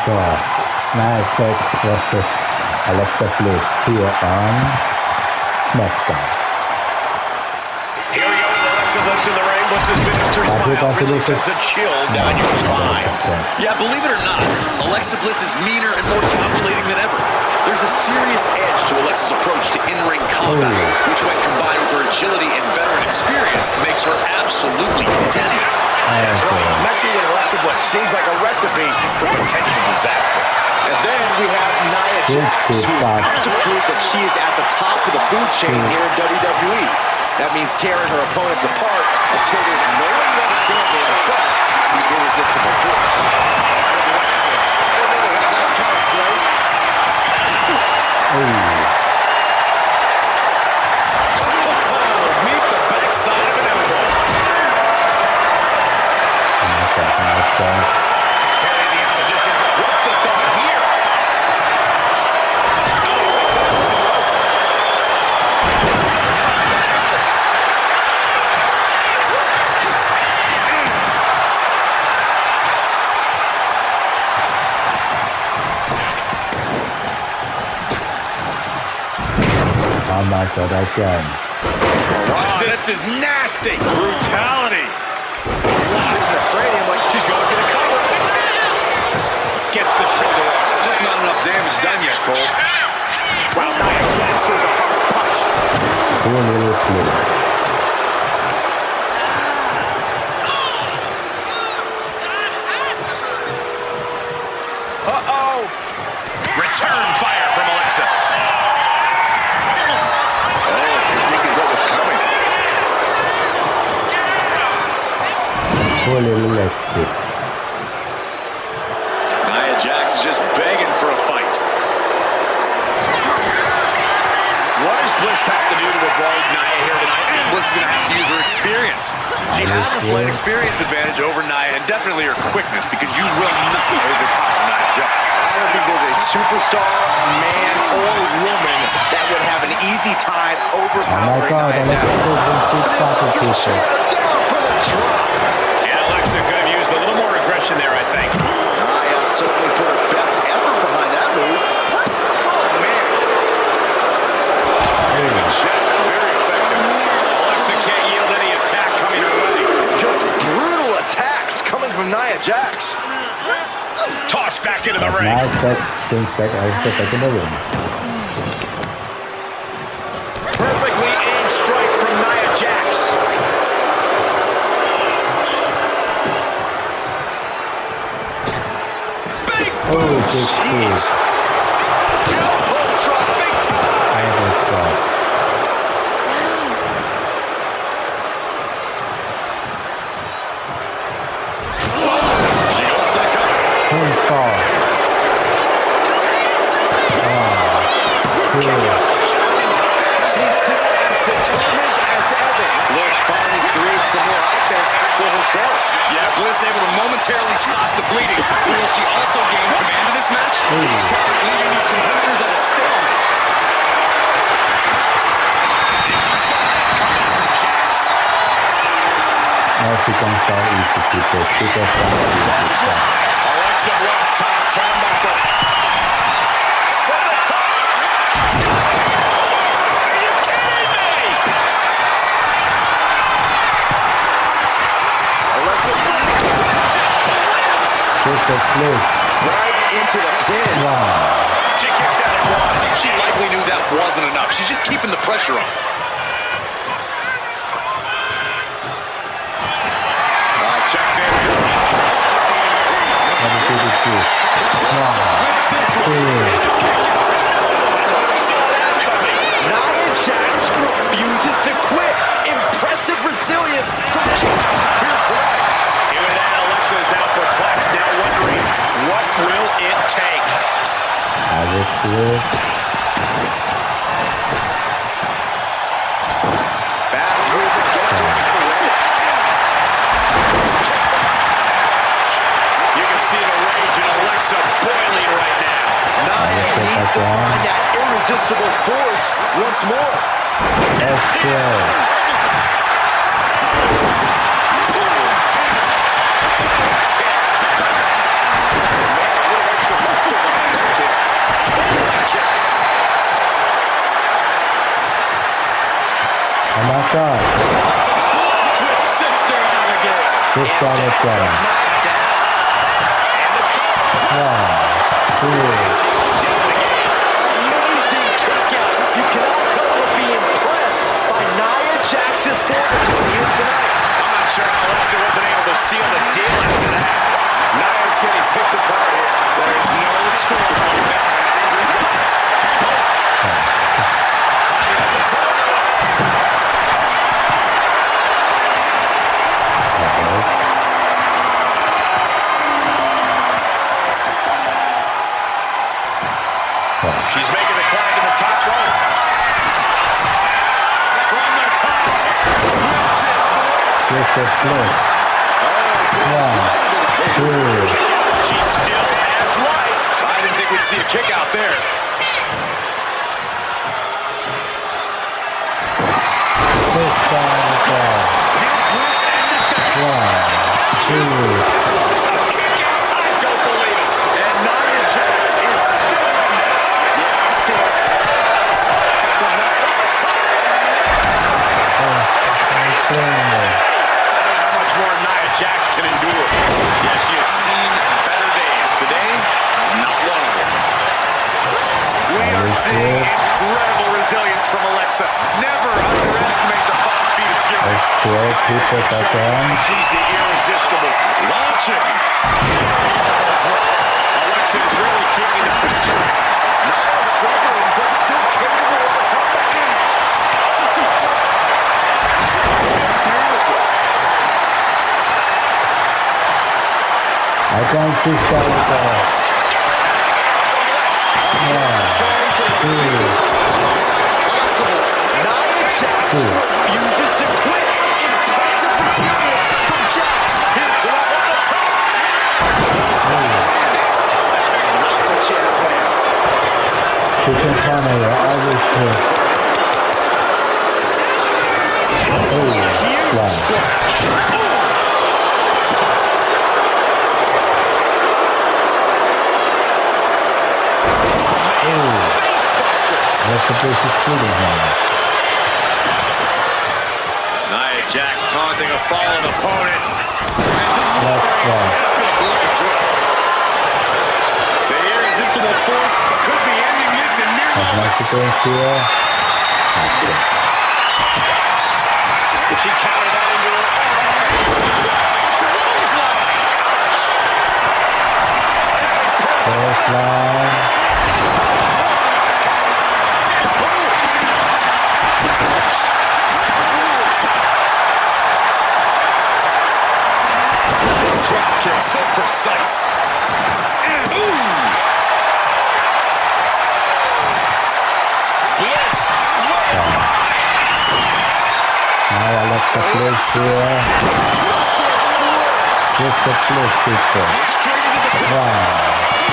So Nia Jax versus Alexa Bliss here on Smackdown. Here we go with Alexa Bliss in the ring. Bliss's sinister smile really sends a chill down your spine. Yeah, believe it or not, Alexa Bliss is meaner and more calculating than ever. There's a serious edge to Alexa's approach to in-ring combat, which when combined with her agility and veteran experience, makes her absolutely deadly. That's right. Messing with Alexa Bliss seems like a recipe for potential disaster. And then we have Nia Jax, who is out to prove that she is at the top of the food chain here in WWE. That means tearing her opponents apart until there's no one left standing but the irresistible force. That counts, right? Meet the backside of an elbow. Carrying the opposition. What's the thought here? Oh my God, again. Oh, this is nasty. Brutality. Afraid him like she's going for the cover. Gets the shoulder up. Just not enough damage done yet, Cole. Wow, Nia Jax throws a hard punch. Poor little Bliss. Uh-oh. Return fire from Alexa. Oh, thinking what was coming. Poor little Lexi. Nia Jax is just begging for a fight. What does Bliss have to do to avoid Nia here tonight? Bliss is going to have to use her experience. She has a slight experience advantage over Nia, and definitely her quickness, because you will not overpower Nia Jax. I don't think there's a superstar, man or woman, that would have an easy time Oh my overpowering God, Nia Alexa Jax. Bliss will keep stopping people. Down for the drop. Yeah, Alexa could have used a little more aggression there, I think. Nia certainly put her best effort behind that move. Oh, man. That's very effective. Alexa can't yield any into the ring. Nice swings back Alexa back in the ring. Perfectly aimed strike from Nia Jax. Big boom. Jeez. Elbow drop, big time. Elbow drop. She goes for the cover. Moonsault. She's still as determined as ever. Let's finally create some more offense for herself. Yeah, Bliss able to momentarily stop the bleeding. Will she also gain command of this match? Leaving these competitors at a stalemate. And she started coming from Jax. Now she comes out easy people. Super fun. Alexa Bliss, top turnbuckle. From the top. Are you kidding me? Alexa Bliss. Super flip. Right into the pin. Wow. She kicks out at one. She likely knew that wasn't enough. She's just keeping the pressure on. Nia Jax refuses to quit. Impressive resilience from Jax here tonight. Even that, Alexa is now perplexed, now wondering, what will it take? I will do it. Fast movement gets her out of the way. You can see the rage in Alexa boiling right now. Nia needs to find that irresistible force once more. Let's go. Oh my God. Sister Alligator. This one is gone. Wow. Cool. Amazing kick out. You cannot help but be impressed by Nia Jax's fortitude here tonight. I'm not sure how Alexa wasn't able to seal the deal after that. Nia's getting picked apart here. There's no score going back. She's making the climb to the top rope. From the top. Twisted flip. One, two. She still has life. I didn't think we'd see a kick out there. This one is gone. One, two. Kick out. I don't believe it. And Nia Jax is still in this. Yeah, I've seen it. From the top. I don't know how much more Nia Jax can endure. Yeah, she has seen better days. Today, not one of them. We are seeing incredible resilience from Alexa. Never underestimate the 5 feet of fury. Let's go. Keep it back on. She's the irresistible. Launching. Alexa is really keeping the picture. Nia struggling, but still capable of a comeback. I can't see Skyler. One, two. Nia Jax refuses to quit. Impressive resilience from Jax. Here tonight at the top. That's not what she had planned. She can find her. I will see. Huge Wow. splash. That's the basic shooting now. Nia Jax taunting a fallen opponent. That's right. Take irresistible force could be ending this in mere moments. She counted that into her Drop kick, so precise. Ooh. Yes. Now I left the place here. Just the place, people. One,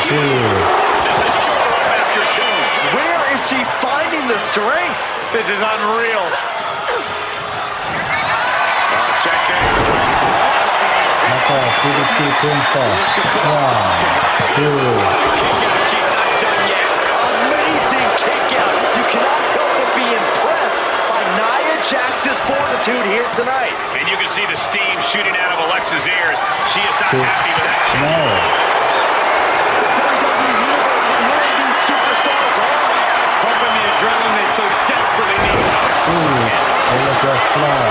two. Where is she finding the strength? This is unreal. Check this. PDT pinfall. One, two. She's not done yet. Amazing kick out. You cannot help but be impressed by Nia Jax's fortitude here tonight. And you can see the steam shooting out of Alexa's ears. She is not happy with that kick. No. The WWE Universe and one of these superstars are Pumping the adrenaline they so desperately need. Ooh, I look at fly.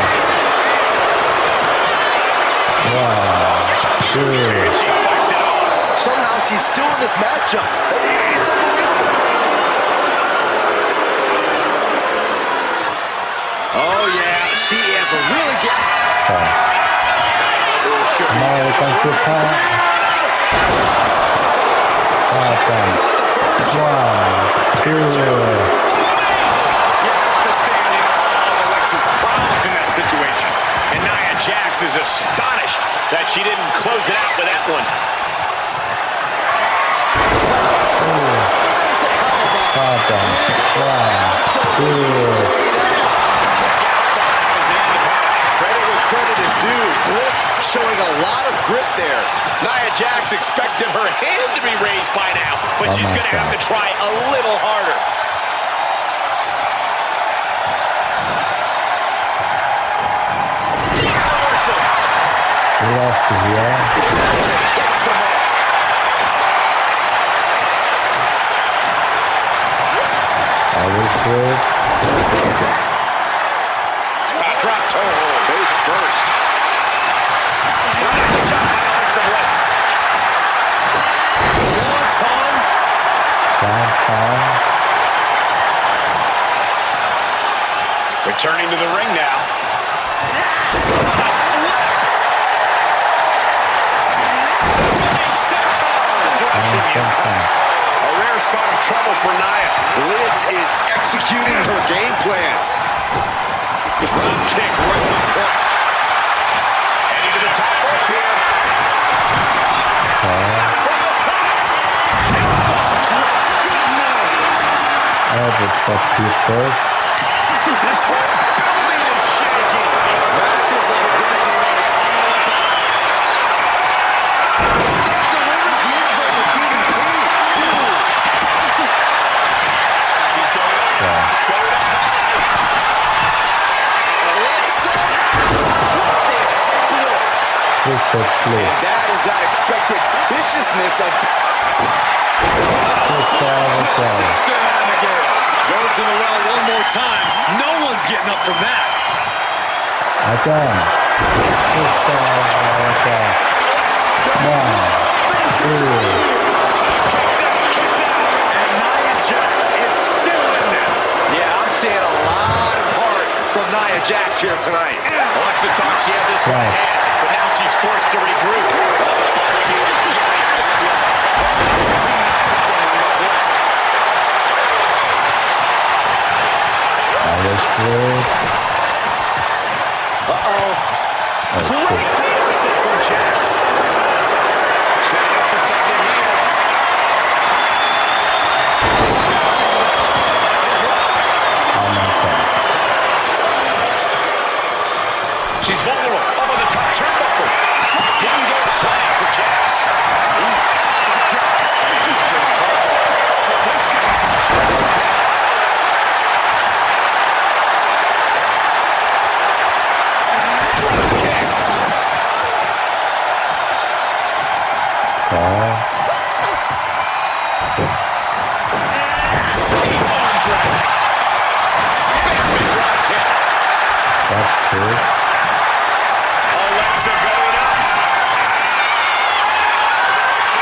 One, two. She fights it off. somehow she's still in this matchup. It's unbelievable. Oh, yeah, she has a really good... American Super. Awesome. One, two. Alexa's problems in that situation. And Nia Jax is astonished that she didn't close it out with that one. Awesome. One, two. Credit where credit is due. Bliss showing a lot of grit there. Nia Jax expected her hand to be raised by now, but she's going to have to try a little harder. Left here. Always good. Top drop toe hold, base first. Shot by Alexa Bliss. Downtown. Returning to the ring now. A rare spot of trouble for Nia. Bliss is executing her game plan. Drop kick right to the point. Heading to the top rope here. This one, building and shaking. Massive aggression on its Still delivers the inverted DDT. Alexa twisted Bliss. That is that expected viciousness of... Goes to the well one more time. No one's getting up from that. Again. One, two. And Nia Jax is still in this. Yeah, I'm seeing a lot of heart from Nia Jax here tonight. Alexa thought she had this one in hand, but now she's forced to regroup. Great reversal from Jax. Setting up for something here. She's vulnerable. Up on the top turnbuckle. Didn't go to plan for Jax. Alexa going up.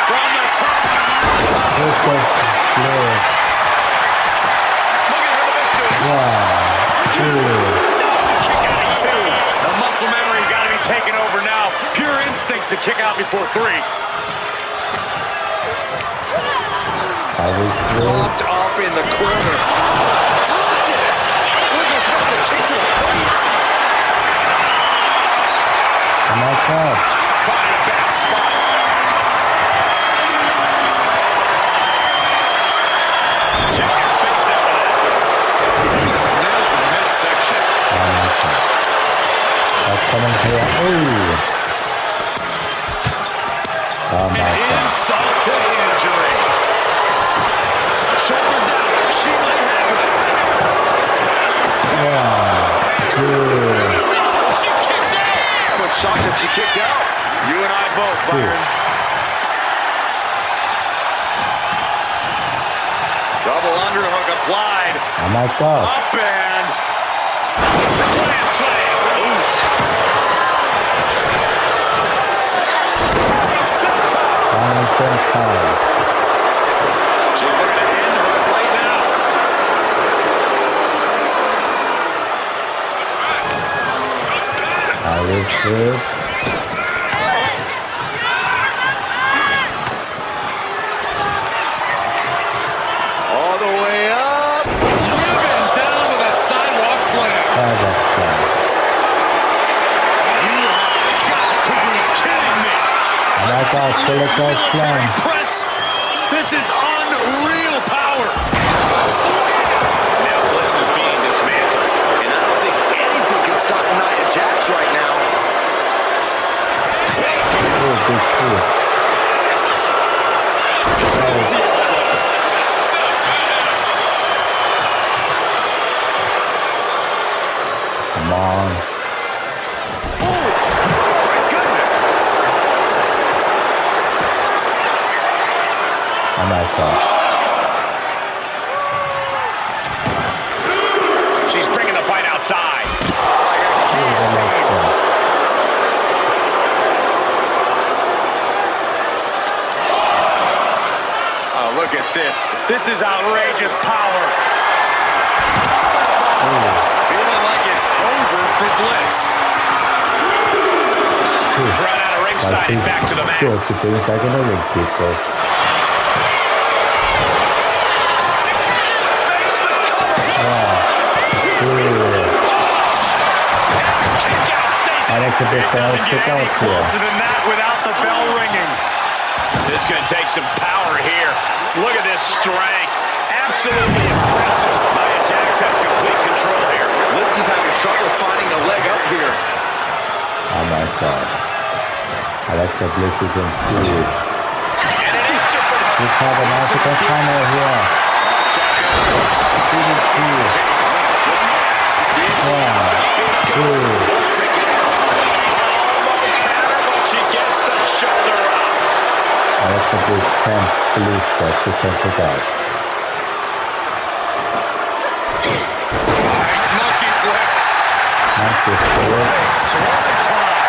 From the top. This was clear. Looking for the victory. 1, 2. Kick out at 2. The muscle memory's got to be taken over now. Pure instinct to kick out before 3. Popped up in the corner. Goodness! Was this supposed to kick to the face? Oh my God. Caught in a bad spot. Chicken face after that. Nailed the midsection. Oh my God. That's coming here. Ooh. Oh my God. Insult to injury. Shoulders down. She might have it. 1, 2. She kicks out. I'm shocked that she kicked out. You and I both, Byron. Double underhook applied. Oh my God. Up and the grand slam. Oof. Final 10 She's looking to end her right now. Irish whip. All the way up. Driven down with a sidewalk slam. Sidewalk slam. You have got to be kidding me. Oh my God. Silicone slam. Press. This is unreal power. Now Bliss is being dismantled, and I don't think anything can stop Nia Jax right now. Oh, big kick. Come on. Goodness. Oh my God. She's bringing the fight outside. Here's the next one. Oh, look at this. This is outrageous power. Feeling like it's over for Bliss. Right out of ringside and back to the mat. Sure, to bring back in the ring, people. I like to be kick out here. Closer than that without the bell ringing. This is going to take some power here. Look at this strength. Absolutely impressive. Nia Jax has complete control here. Bliss is having trouble finding a leg up here. Oh my God. I like the Bliss is in two. And an answer from her. We have a nice corner here. 1, 2. She gets the shoulder up. I like the big 10 Bliss that she can pick out. Nice monkey flip. Monkey flip. Swan time.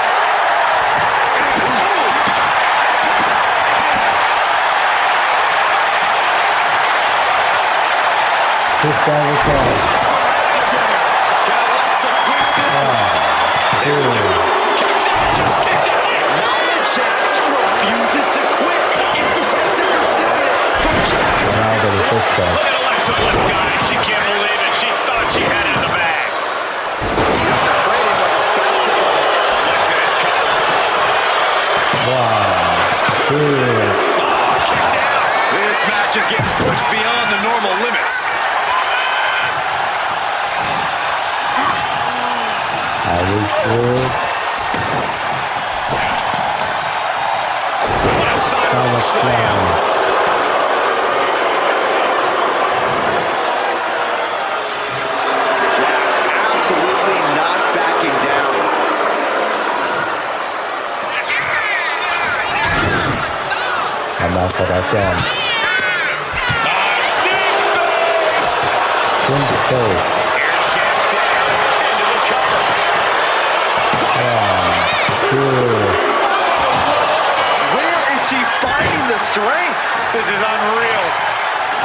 Push down the cross. Alexa cleared it. 1, 2. Nia Jax refuses to quit. Impressive resilience from Jax. Now that it's push down. Look at Alexa Bliss, guys. She can't believe it. She thought she had it in the bag. Alexa is covered. 1, 2. Kicked out. This match is getting pushed beyond the normal limits. Irish whip. What a Power sidewalk slam. slam. Jax absolutely not backing down. I'm out for that again. Steve In the face. Here's Jax down into the cover. to ring. This is unreal.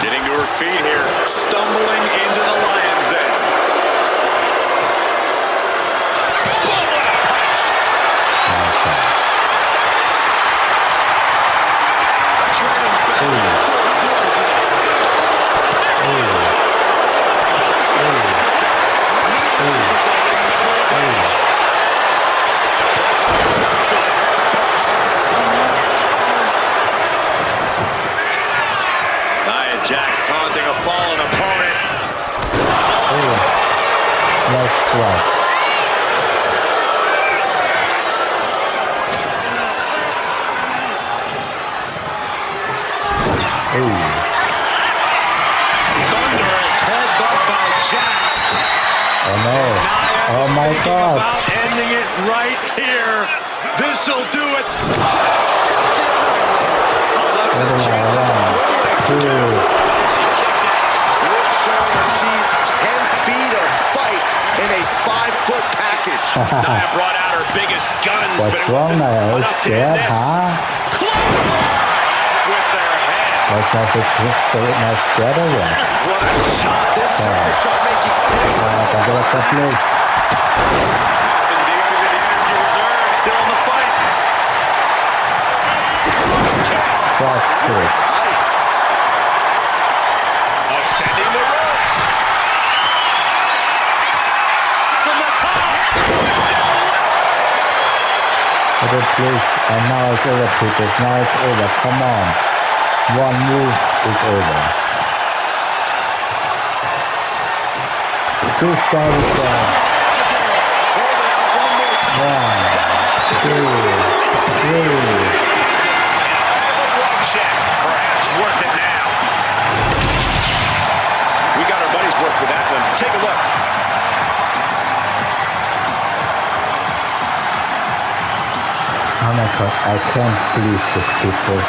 Getting to her feet here, stumbling into the lion's den. Boom, what a punch. Trading back and forth blows here. Jax taunting a fallen opponent. Nice swat. Thunderous headbutt by Jax. Oh no. Oh my God. About ending it right here. This'll do it. She's 10 feet of fight in a 5-foot package. Nia brought out her biggest guns, but it wasn't enough to end this. With their head. What's up with not scared of it? What a shot. This superstar making big. Diving deep into the energy reserve. Still in the fight. That's good. Ascending the ropes. From the top. Okay, please. And now it's over, people. Now it's over. Come on. One move is over. Two stars is down. 1, 2, 3. Perhaps worth it now. We got our buddies work for that one. Take a look. Oh my God, I can't believe this, people.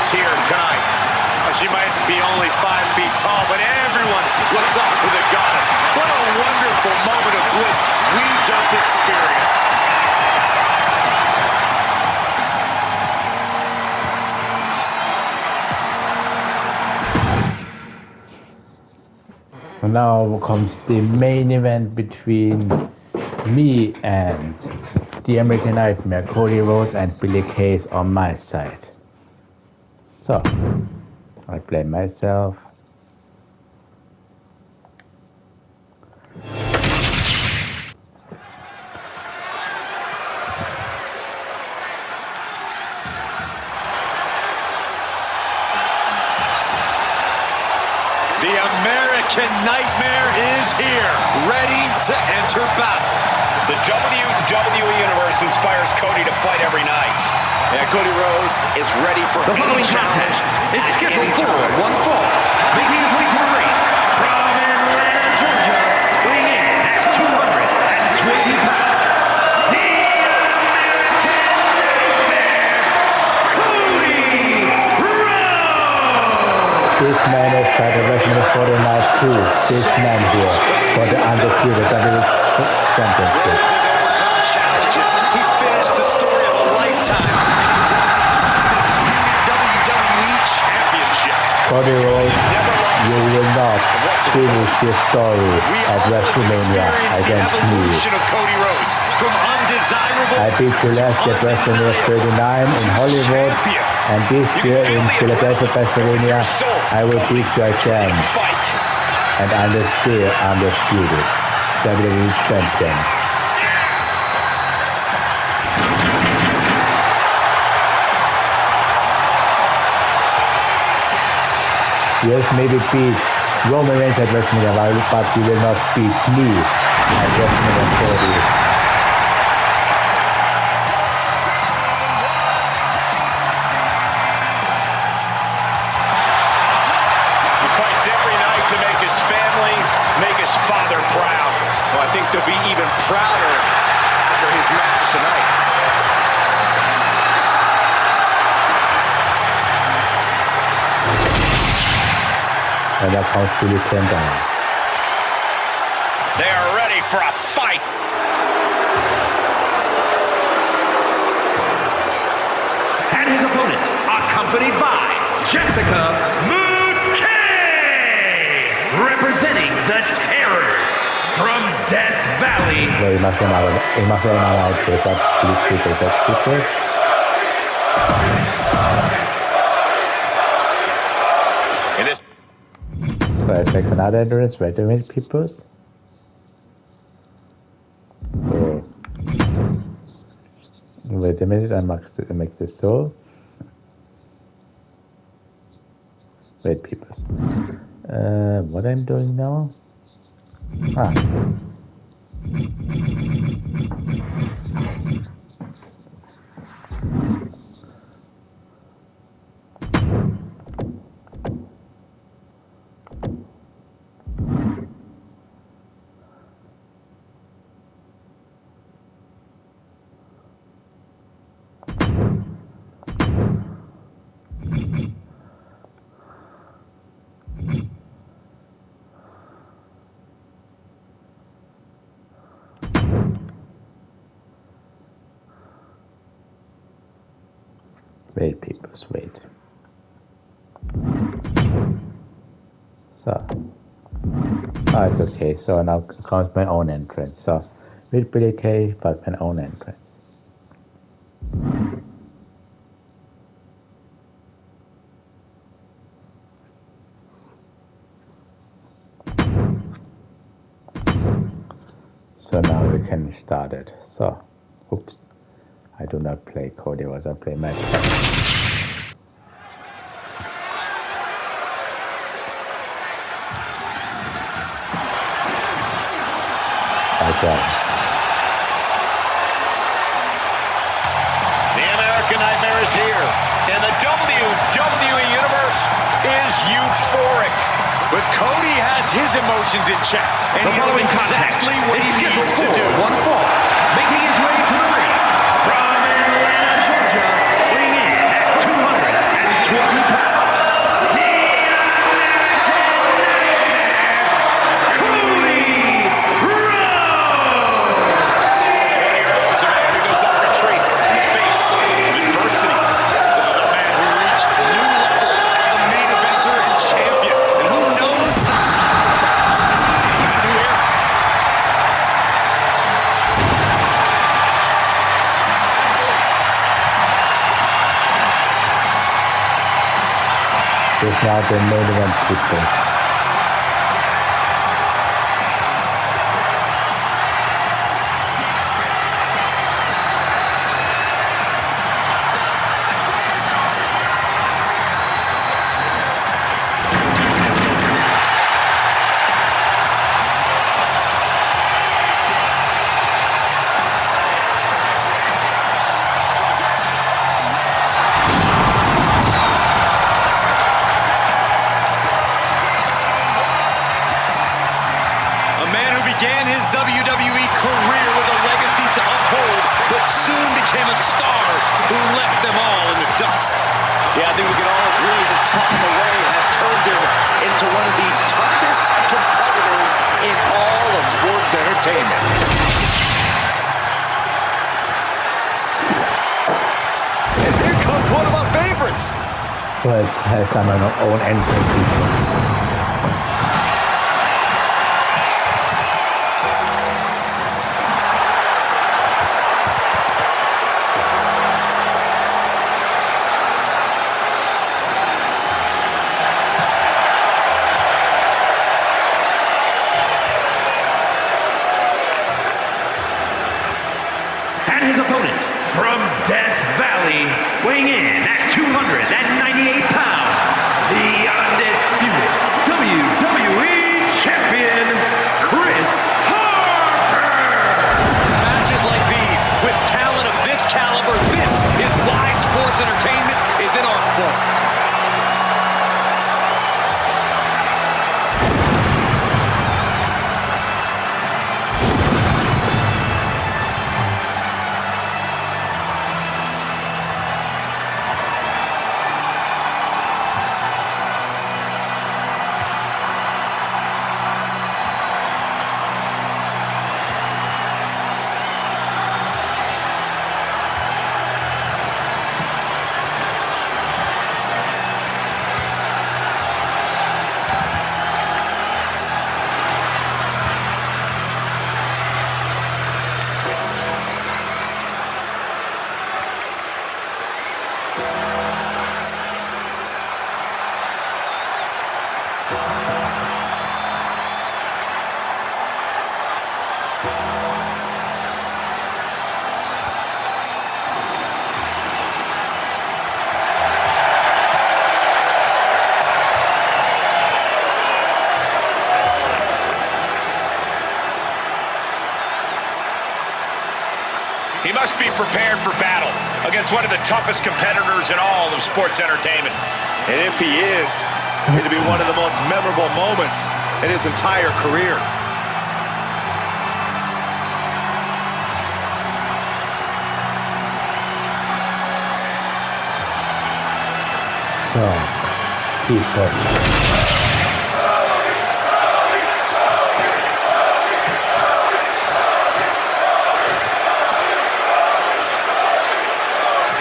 Here tonight. She might be only 5 feet tall, but everyone looks up to the goddess. What a wonderful moment of bliss we just experienced. Now comes the main event between me and the American Nightmare, Cody Rhodes and Billy Case on my side. So, I play myself. The American Nightmare is here, ready to enter battle. The WWE Universe inspires Cody to fight every night. And Cody Rhodes is ready for the following contest is scheduled for one fall. Making his way to the ring from Atlanta, Georgia, weighing in at 220 pounds, the American Nightmare, Cody Rhodes. This man is at the WrestleMania 49 too. This man here for the undisputed WWE Championship. Cody Rhodes, you will not finish your story at WrestleMania against me. I beat you last year at WrestleMania 39 in Hollywood, and this year in Philadelphia, Pennsylvania, I will beat you again. And I'm still undisputed WWE champion. Yes, maybe beat Roman Reigns at WrestleMania, but he will not beat me at WrestleMania 30. Father proud. Well, I think they'll be even prouder after his match tonight. And that's how Philly came down. They are ready for a fight. And his opponent, accompanied by Jessica representing the Terrors from Death Valley. Well, you must run out of paper. Please keep it up, people. So I take another address. Wait a minute, people. So, wait a minute, I make this so. Wait, people. What I'm doing now? Wait, peoples, wait. So, it's okay. So now comes my own entrance. So, with Billy Kay, but my own entrance. So now we can start it. So, oops. I do not play Cody Rhodes, I play Matt. Okay. The American Nightmare is here, and the WWE Universe is euphoric. But Cody has his emotions in check, and he knows exactly what he needs to do. One fall, making his way to the ring. From Atlanta, Georgia, weighing in at 220 pounds, the American Nightmare, Cody Rhodes. It's a man who does not retreat in the face of adversity. This is a man who reached new levels as a main eventer and champion. And who knows the new era. It's now the main event people. Began his WWE career with a legacy to uphold, but soon became a star who left them all in the dust. Yeah, I think we can all agree this time away has turned him into one of the toughest competitors in all of sports entertainment. And here comes one of our favorites. Let's have some own entrance. And his opponent from Death Valley, weighing in at 298 pounds, the undisputed WWE Champion, Chris Harper! Matches like these, with talent of this caliber, this is why sports entertainment is in our form. He must be prepared for battle against one of the toughest competitors in all of sports entertainment. And if he is, it'll be one of the most memorable moments in his entire career. So, keep going.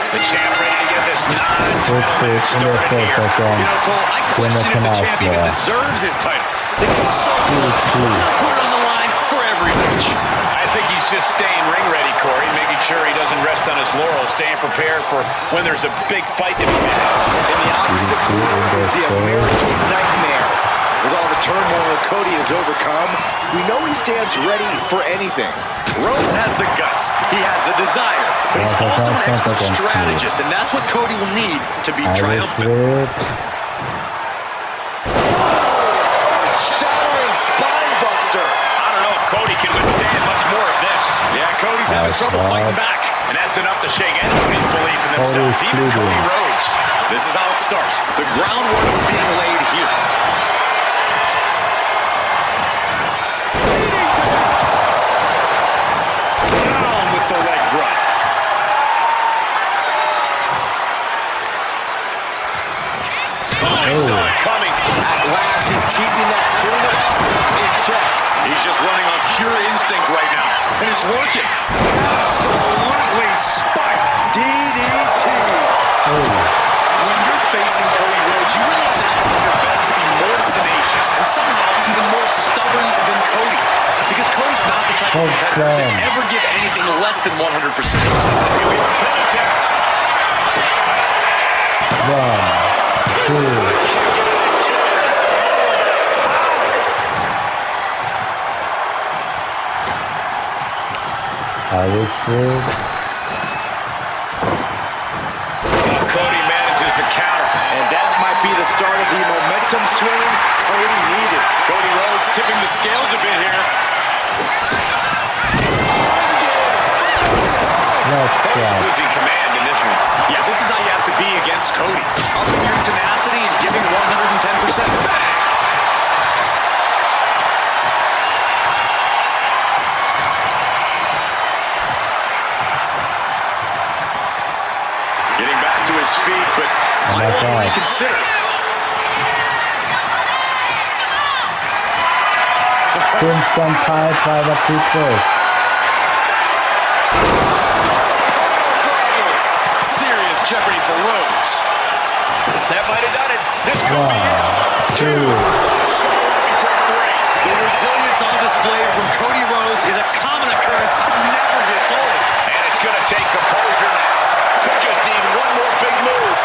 The champ ready to get this non-title match started here. You know, Cole, I question if the champ even deserves his title. They can so put it on the line for every match. I think he's just staying ring ready, Corey, making sure he doesn't rest on his laurels, staying prepared for when there's a big fight to be had. And the opposite corner is the American Nightmare. With all the turmoil Cody has overcome, we know he stands ready for anything. Rhodes has the guts. He has the desire. But he's also an expert strategist, and that's what Cody will need to be triumphant. Shattering spine buster. I don't know if Cody can withstand much more of this. Yeah, Cody's having trouble fighting back. And that's enough to shake anybody's belief in themselves, even Cody Rhodes. This is how it starts. The groundwork is being laid here. Down with the leg drop. He saw it coming. At last, he's keeping that string of offense in check. He's just running on pure instinct right now, and it's working. Absolutely spiked DDT. When you're facing Cody Rhodes, you really have to try your best to be more tenacious and somehow even more stubborn than Cody. Because Cody's not the type of competitor to ever give anything less than 100%. Here we go. Pin attempt. 1, 2. Cody manages to counter. And that might be the start of the momentum swing Cody needed. Cody Rhodes tipping the scales a bit here. Cody's losing command in this one. Yeah, this is how you have to be against Cody. Upping your tenacity and giving 110% back. Getting back to his feet, but might want to reconsider. Instant fight by the people. Serious jeopardy for Rhodes. That might have done it. This could be One, it. two. For three. The resilience on display from Cody Rhodes is a common occurrence that never gets old. And it's going to take composure now. Could just need one more big move.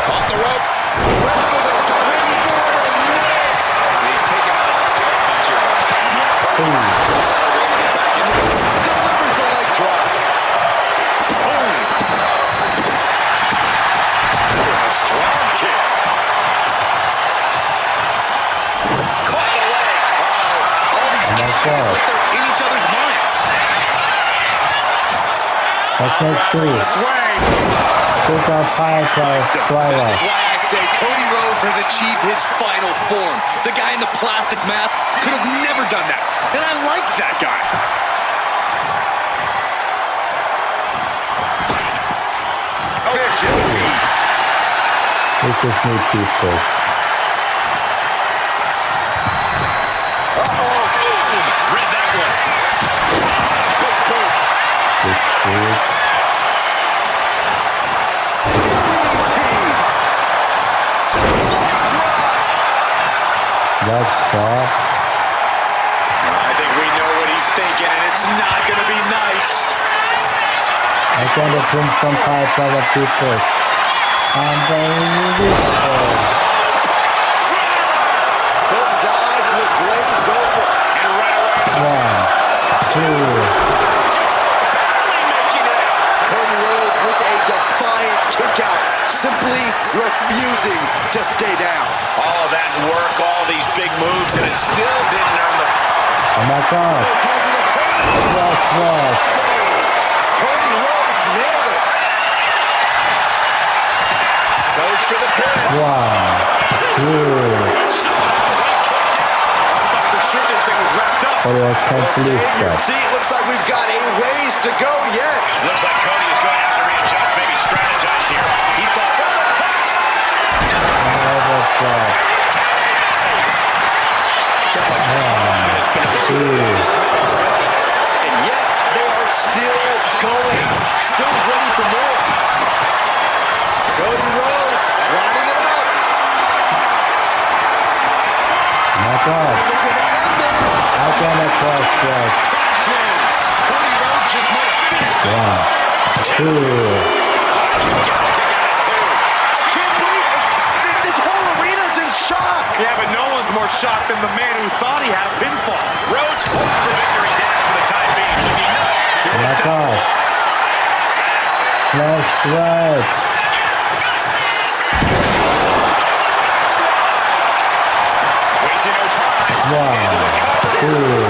Off the rope. He's taking out offense here. Delivers the leg drop. Boom. A strong kick. Caught the leg. All these Oh my guys God. like they're in each other's minds. That's next two. It's way. Took out fire driver. That's why I say Cody Rhodes has achieved his final form. The guy in the plastic mask could have never done that. And I like that guy. It's just new people. Read that one. Big boom. That's soft. I think we know what he's thinking, and it's not going to be nice. I kind of bring some fire driver people. Unbelievable. His eyes look glazed over. And right away. One, two. Cody Rhodes with a defiant kick out, simply refusing to stay down. All of that work, all these big moves, and it still didn't earn the... Oh my God. Yes. Cody Rhodes nailed it. Goes for the pin. One, two. For sure this thing was wrapped up. Oh, yeah, can't believe Your that. seat looks like we've got a ways to go yet. Looks like Cody is going to have to readjust, maybe strategize here. He thought from the top. One, two. And yet they are still going. Still ready for more. Cody Rhodes lining it up. Oh my God. Looking to end it. I can cross that. Cody Rhodes just might have finished it. One, two. Can't believe it. This whole arena's in shock. Yeah, but no one's more shocked than the man who thought he had a pinfall. Rhodes hopes for victory dance for the time being. Looking up. Oh my God. Flash right. Wasting no time. One, two.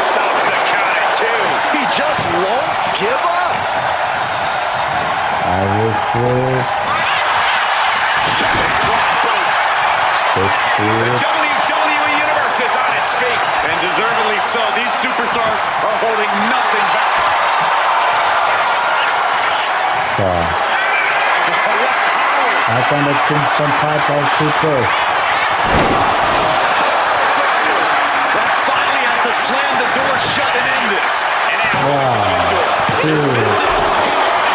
Stops the count at two. He just won't give up. I will flip. The WWE Universe is on its feet. And deservedly so. These superstars are holding nothing back. So, I can think some type of people. That finally has to slam the door shut and end this. And now, One, two.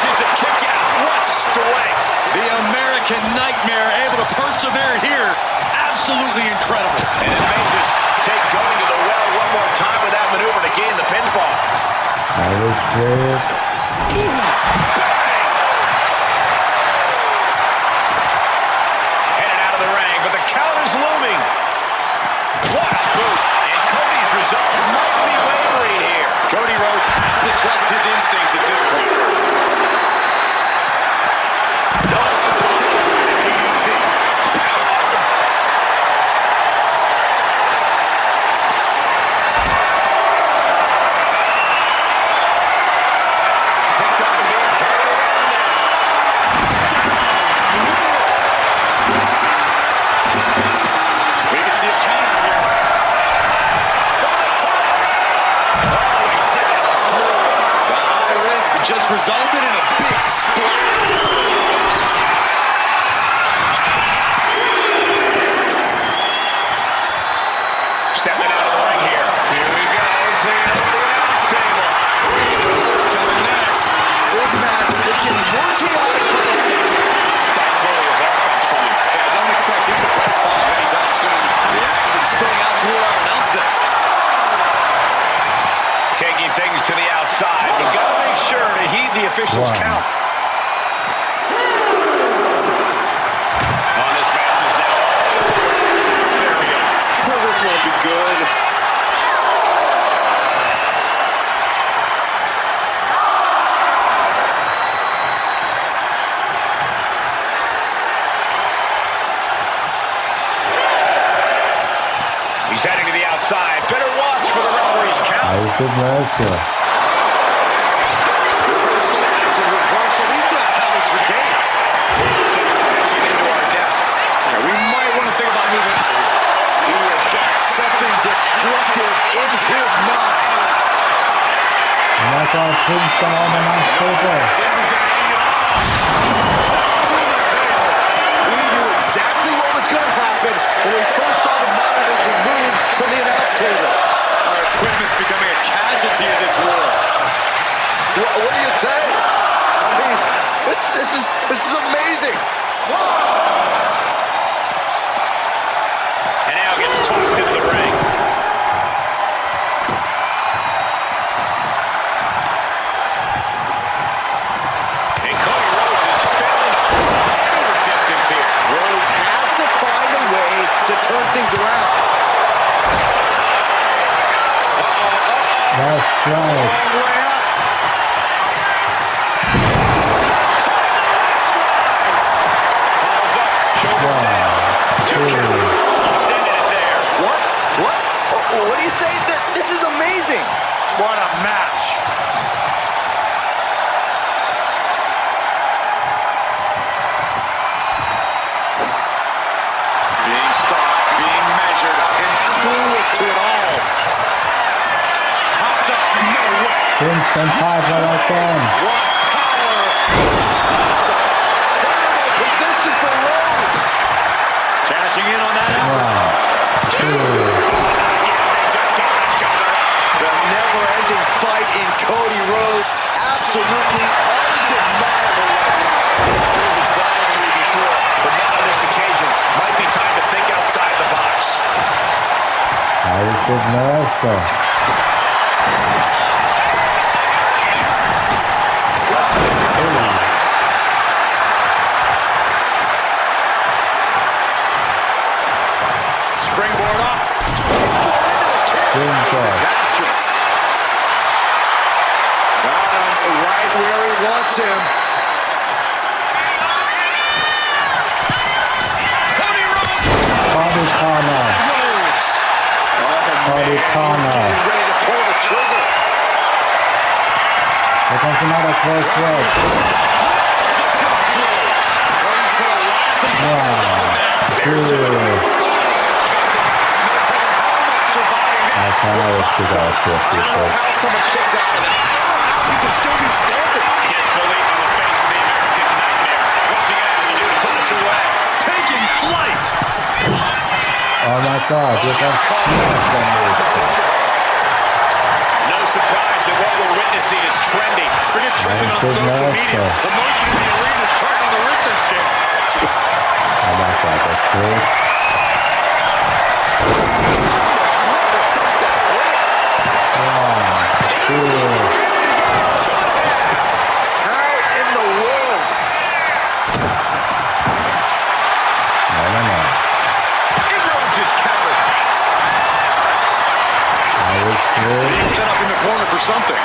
just a kick out. What strength. The American Nightmare able to persevere here. Absolutely incredible. And it may just take going to the well one more time with that maneuver to gain the pinfall. I will flip. Headed out of the ring, but the count is looming. What a boot. And Cody's resolve might be wavering here. Cody Rhodes has to trust his instinct at this point. reversals count. On this match is now. There we go. Oh, this won't be good. He's heading to the outside. Better watch for the referee's count. I should know, sir. Reversal after reversal. We still have counters for days. Crashing into our desk. Yeah, we might want to think about moving out. He has got something destructive in his mind. And that's all Kingston on the night paper. We knew exactly what was going to happen when we first saw the monitors removed from the announce table. Our equipment's becoming a casualty of this war. What do you say? I mean, this is amazing. And now gets tossed into the ring. And Cody Rhodes is failing resistance here. Rhodes has to find a way to turn things around. That's right. Long way up. Follows up. Shoulders down. Two count. Extended it there. What? What do you say? This is amazing. What a match. Being stalked, being measured, and clueless to it all. Hopped up, no way. Kingston Piper again. What power. Terrible position for Rhodes. Cashing in on that. One, two. Just got the shoulder up. The never-ending fight in Cody Rhodes. Absolutely undeniable right now. He was bound to before, but not on this occasion. Might be time to think outside the box. I should know, sir. Springboard up. Kingston. Disastrous. Got him right where he wants him. Cody Rhodes. Body corner. Rhodes. Body corner. Getting ready to pull the trigger. Here comes another close leg. One, two. I can't always figure out what I don't know people. how someone kicks out of that. He can still be standing. Disbelief on the face of the American nightmare. What's he going to have to do to put us away? Taking flight. Oh my God, you can Smackdown move. No surprise that what we're witnessing is trending. Forget trending on Good social match, media. though. The motion in the arena is turning the Richter scale. Oh my God, that's great. The sunset flip. One, two. How in the world? No. And Rhodes is countered. I was through. Being set up in the corner for something.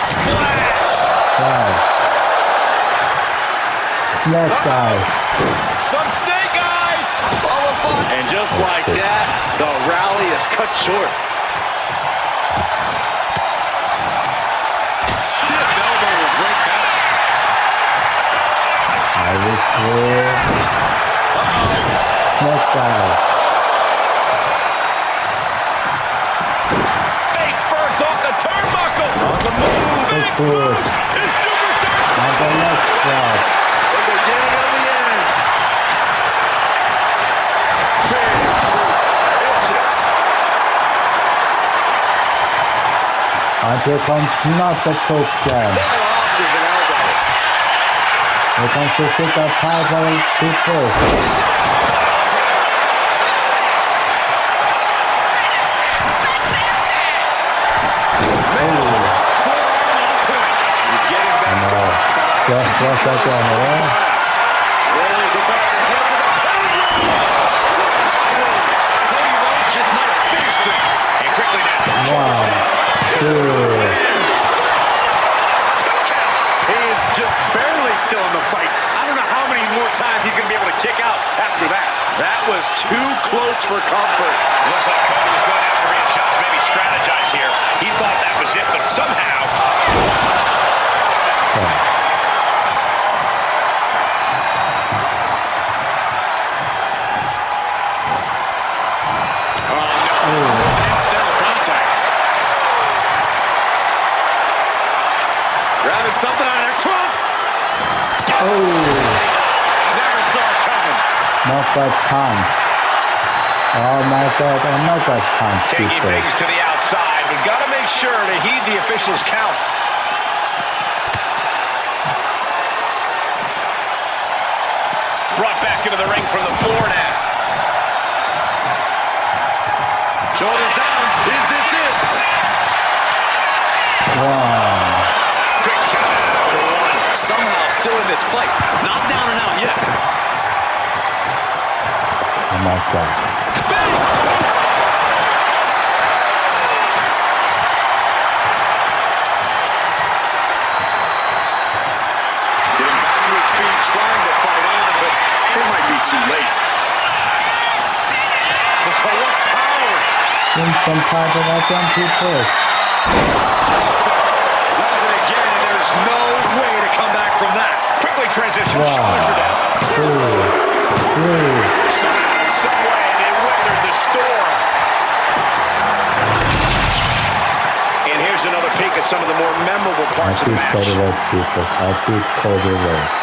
Splash. Five. Smash dive. Some snake eyes. And just like that, the rally is cut short. Stiff elbow will break that. I was through. Smash dive. Face first off the turnbuckle. On the move. Big push. His superstar. And the next drop. The beginning of the end. Vicious. And here comes not the choke slam. Fell off with an elbow. Here comes the sit up Piper people. He's getting Just was again, Rolls the back ahead with a Cody Rhodes just might have finished this. And quickly now. 1, 2. He is just barely still in the fight. I don't know how many more times he's going to be able to kick out after that. That was too close for comfort. Looks like Cody was going to have to readjust, maybe strategize here. He thought that was it, but somehow... Grabbing something on their trunk. Never saw it coming. Knockout punch. Oh my god, a knockout punch. Taking people. things to the outside, but got to make sure to heed the officials' count. Brought back into the ring from the floor now. Shoulders down. Is this it? Wow. Quick count out for one. Somehow still in this fight. Not down and out yet. Oh my god. Getting back to his feet, trying to fight on, but it might be too late. Oh, what power! Instant title again, people. Does it again, and there's no way to come back from that. Quickly transition. Wow. Shoulders are down. 2, 3. Somehow, some way, they weathered the storm. And here's another peek at some of the more memorable I parts of the beat match. Cody Rhodes, people. I beat Cody Rhodes.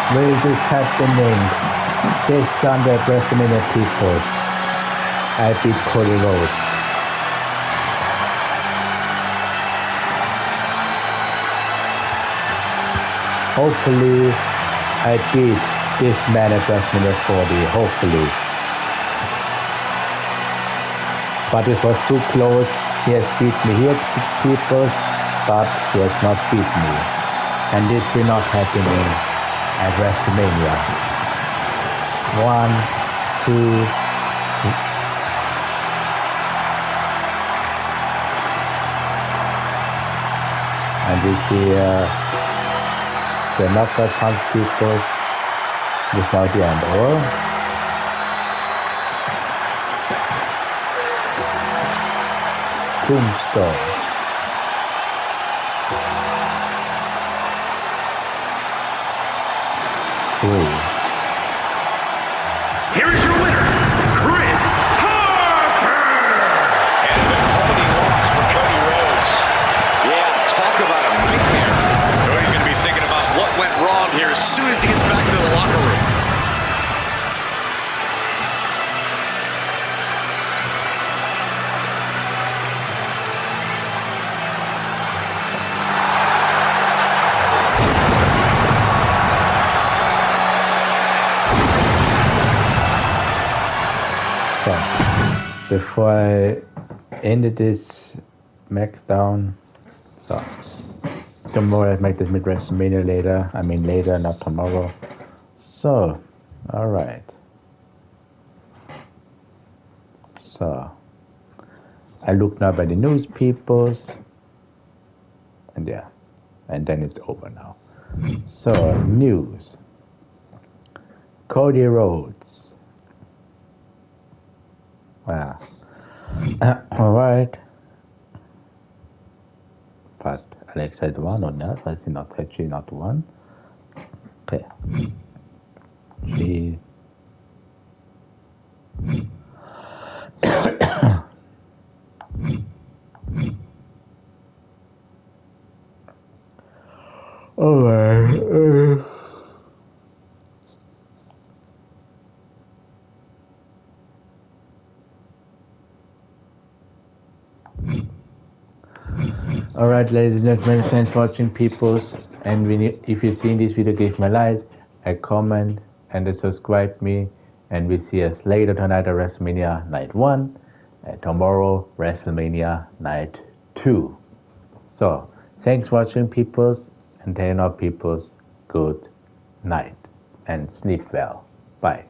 Where is this happening? This Sunday at WrestleMania, people. I beat Cody Rhodes. Hopefully, I beat this man at WrestleMania 40. Hopefully. But it was too close. He has beat me here, people, but he has not beat me. And this will not happen at WrestleMania. 1, 2, and we see the knockout punch people. This is now the end. Tombstone. Here is your winner, Chris Harper! And a disappointing loss for Cody Rhodes. Yeah, talk about a nightmare. Cody's going to be thinking about what went wrong here as soon as he gets back to the locker room. Before I ended this Smackdown, so tomorrow I make this mid WrestleMania later. I mean later, not tomorrow. So, alright. So, I look now by the news peoples, and yeah, and then it's over now. So, news. Cody Rhodes. Wow. Alright. But Alex had one or not? I see not actually not one. Okay. She Alright. Alright, ladies and gentlemen, thanks for watching, peoples. And if you've seen this video, give me a like, a comment, and subscribe me. And we'll see us later tonight at WrestleMania Night 1, and tomorrow WrestleMania Night 2. So, thanks for watching, peoples, and telling our peoples good night and sleep well. Bye.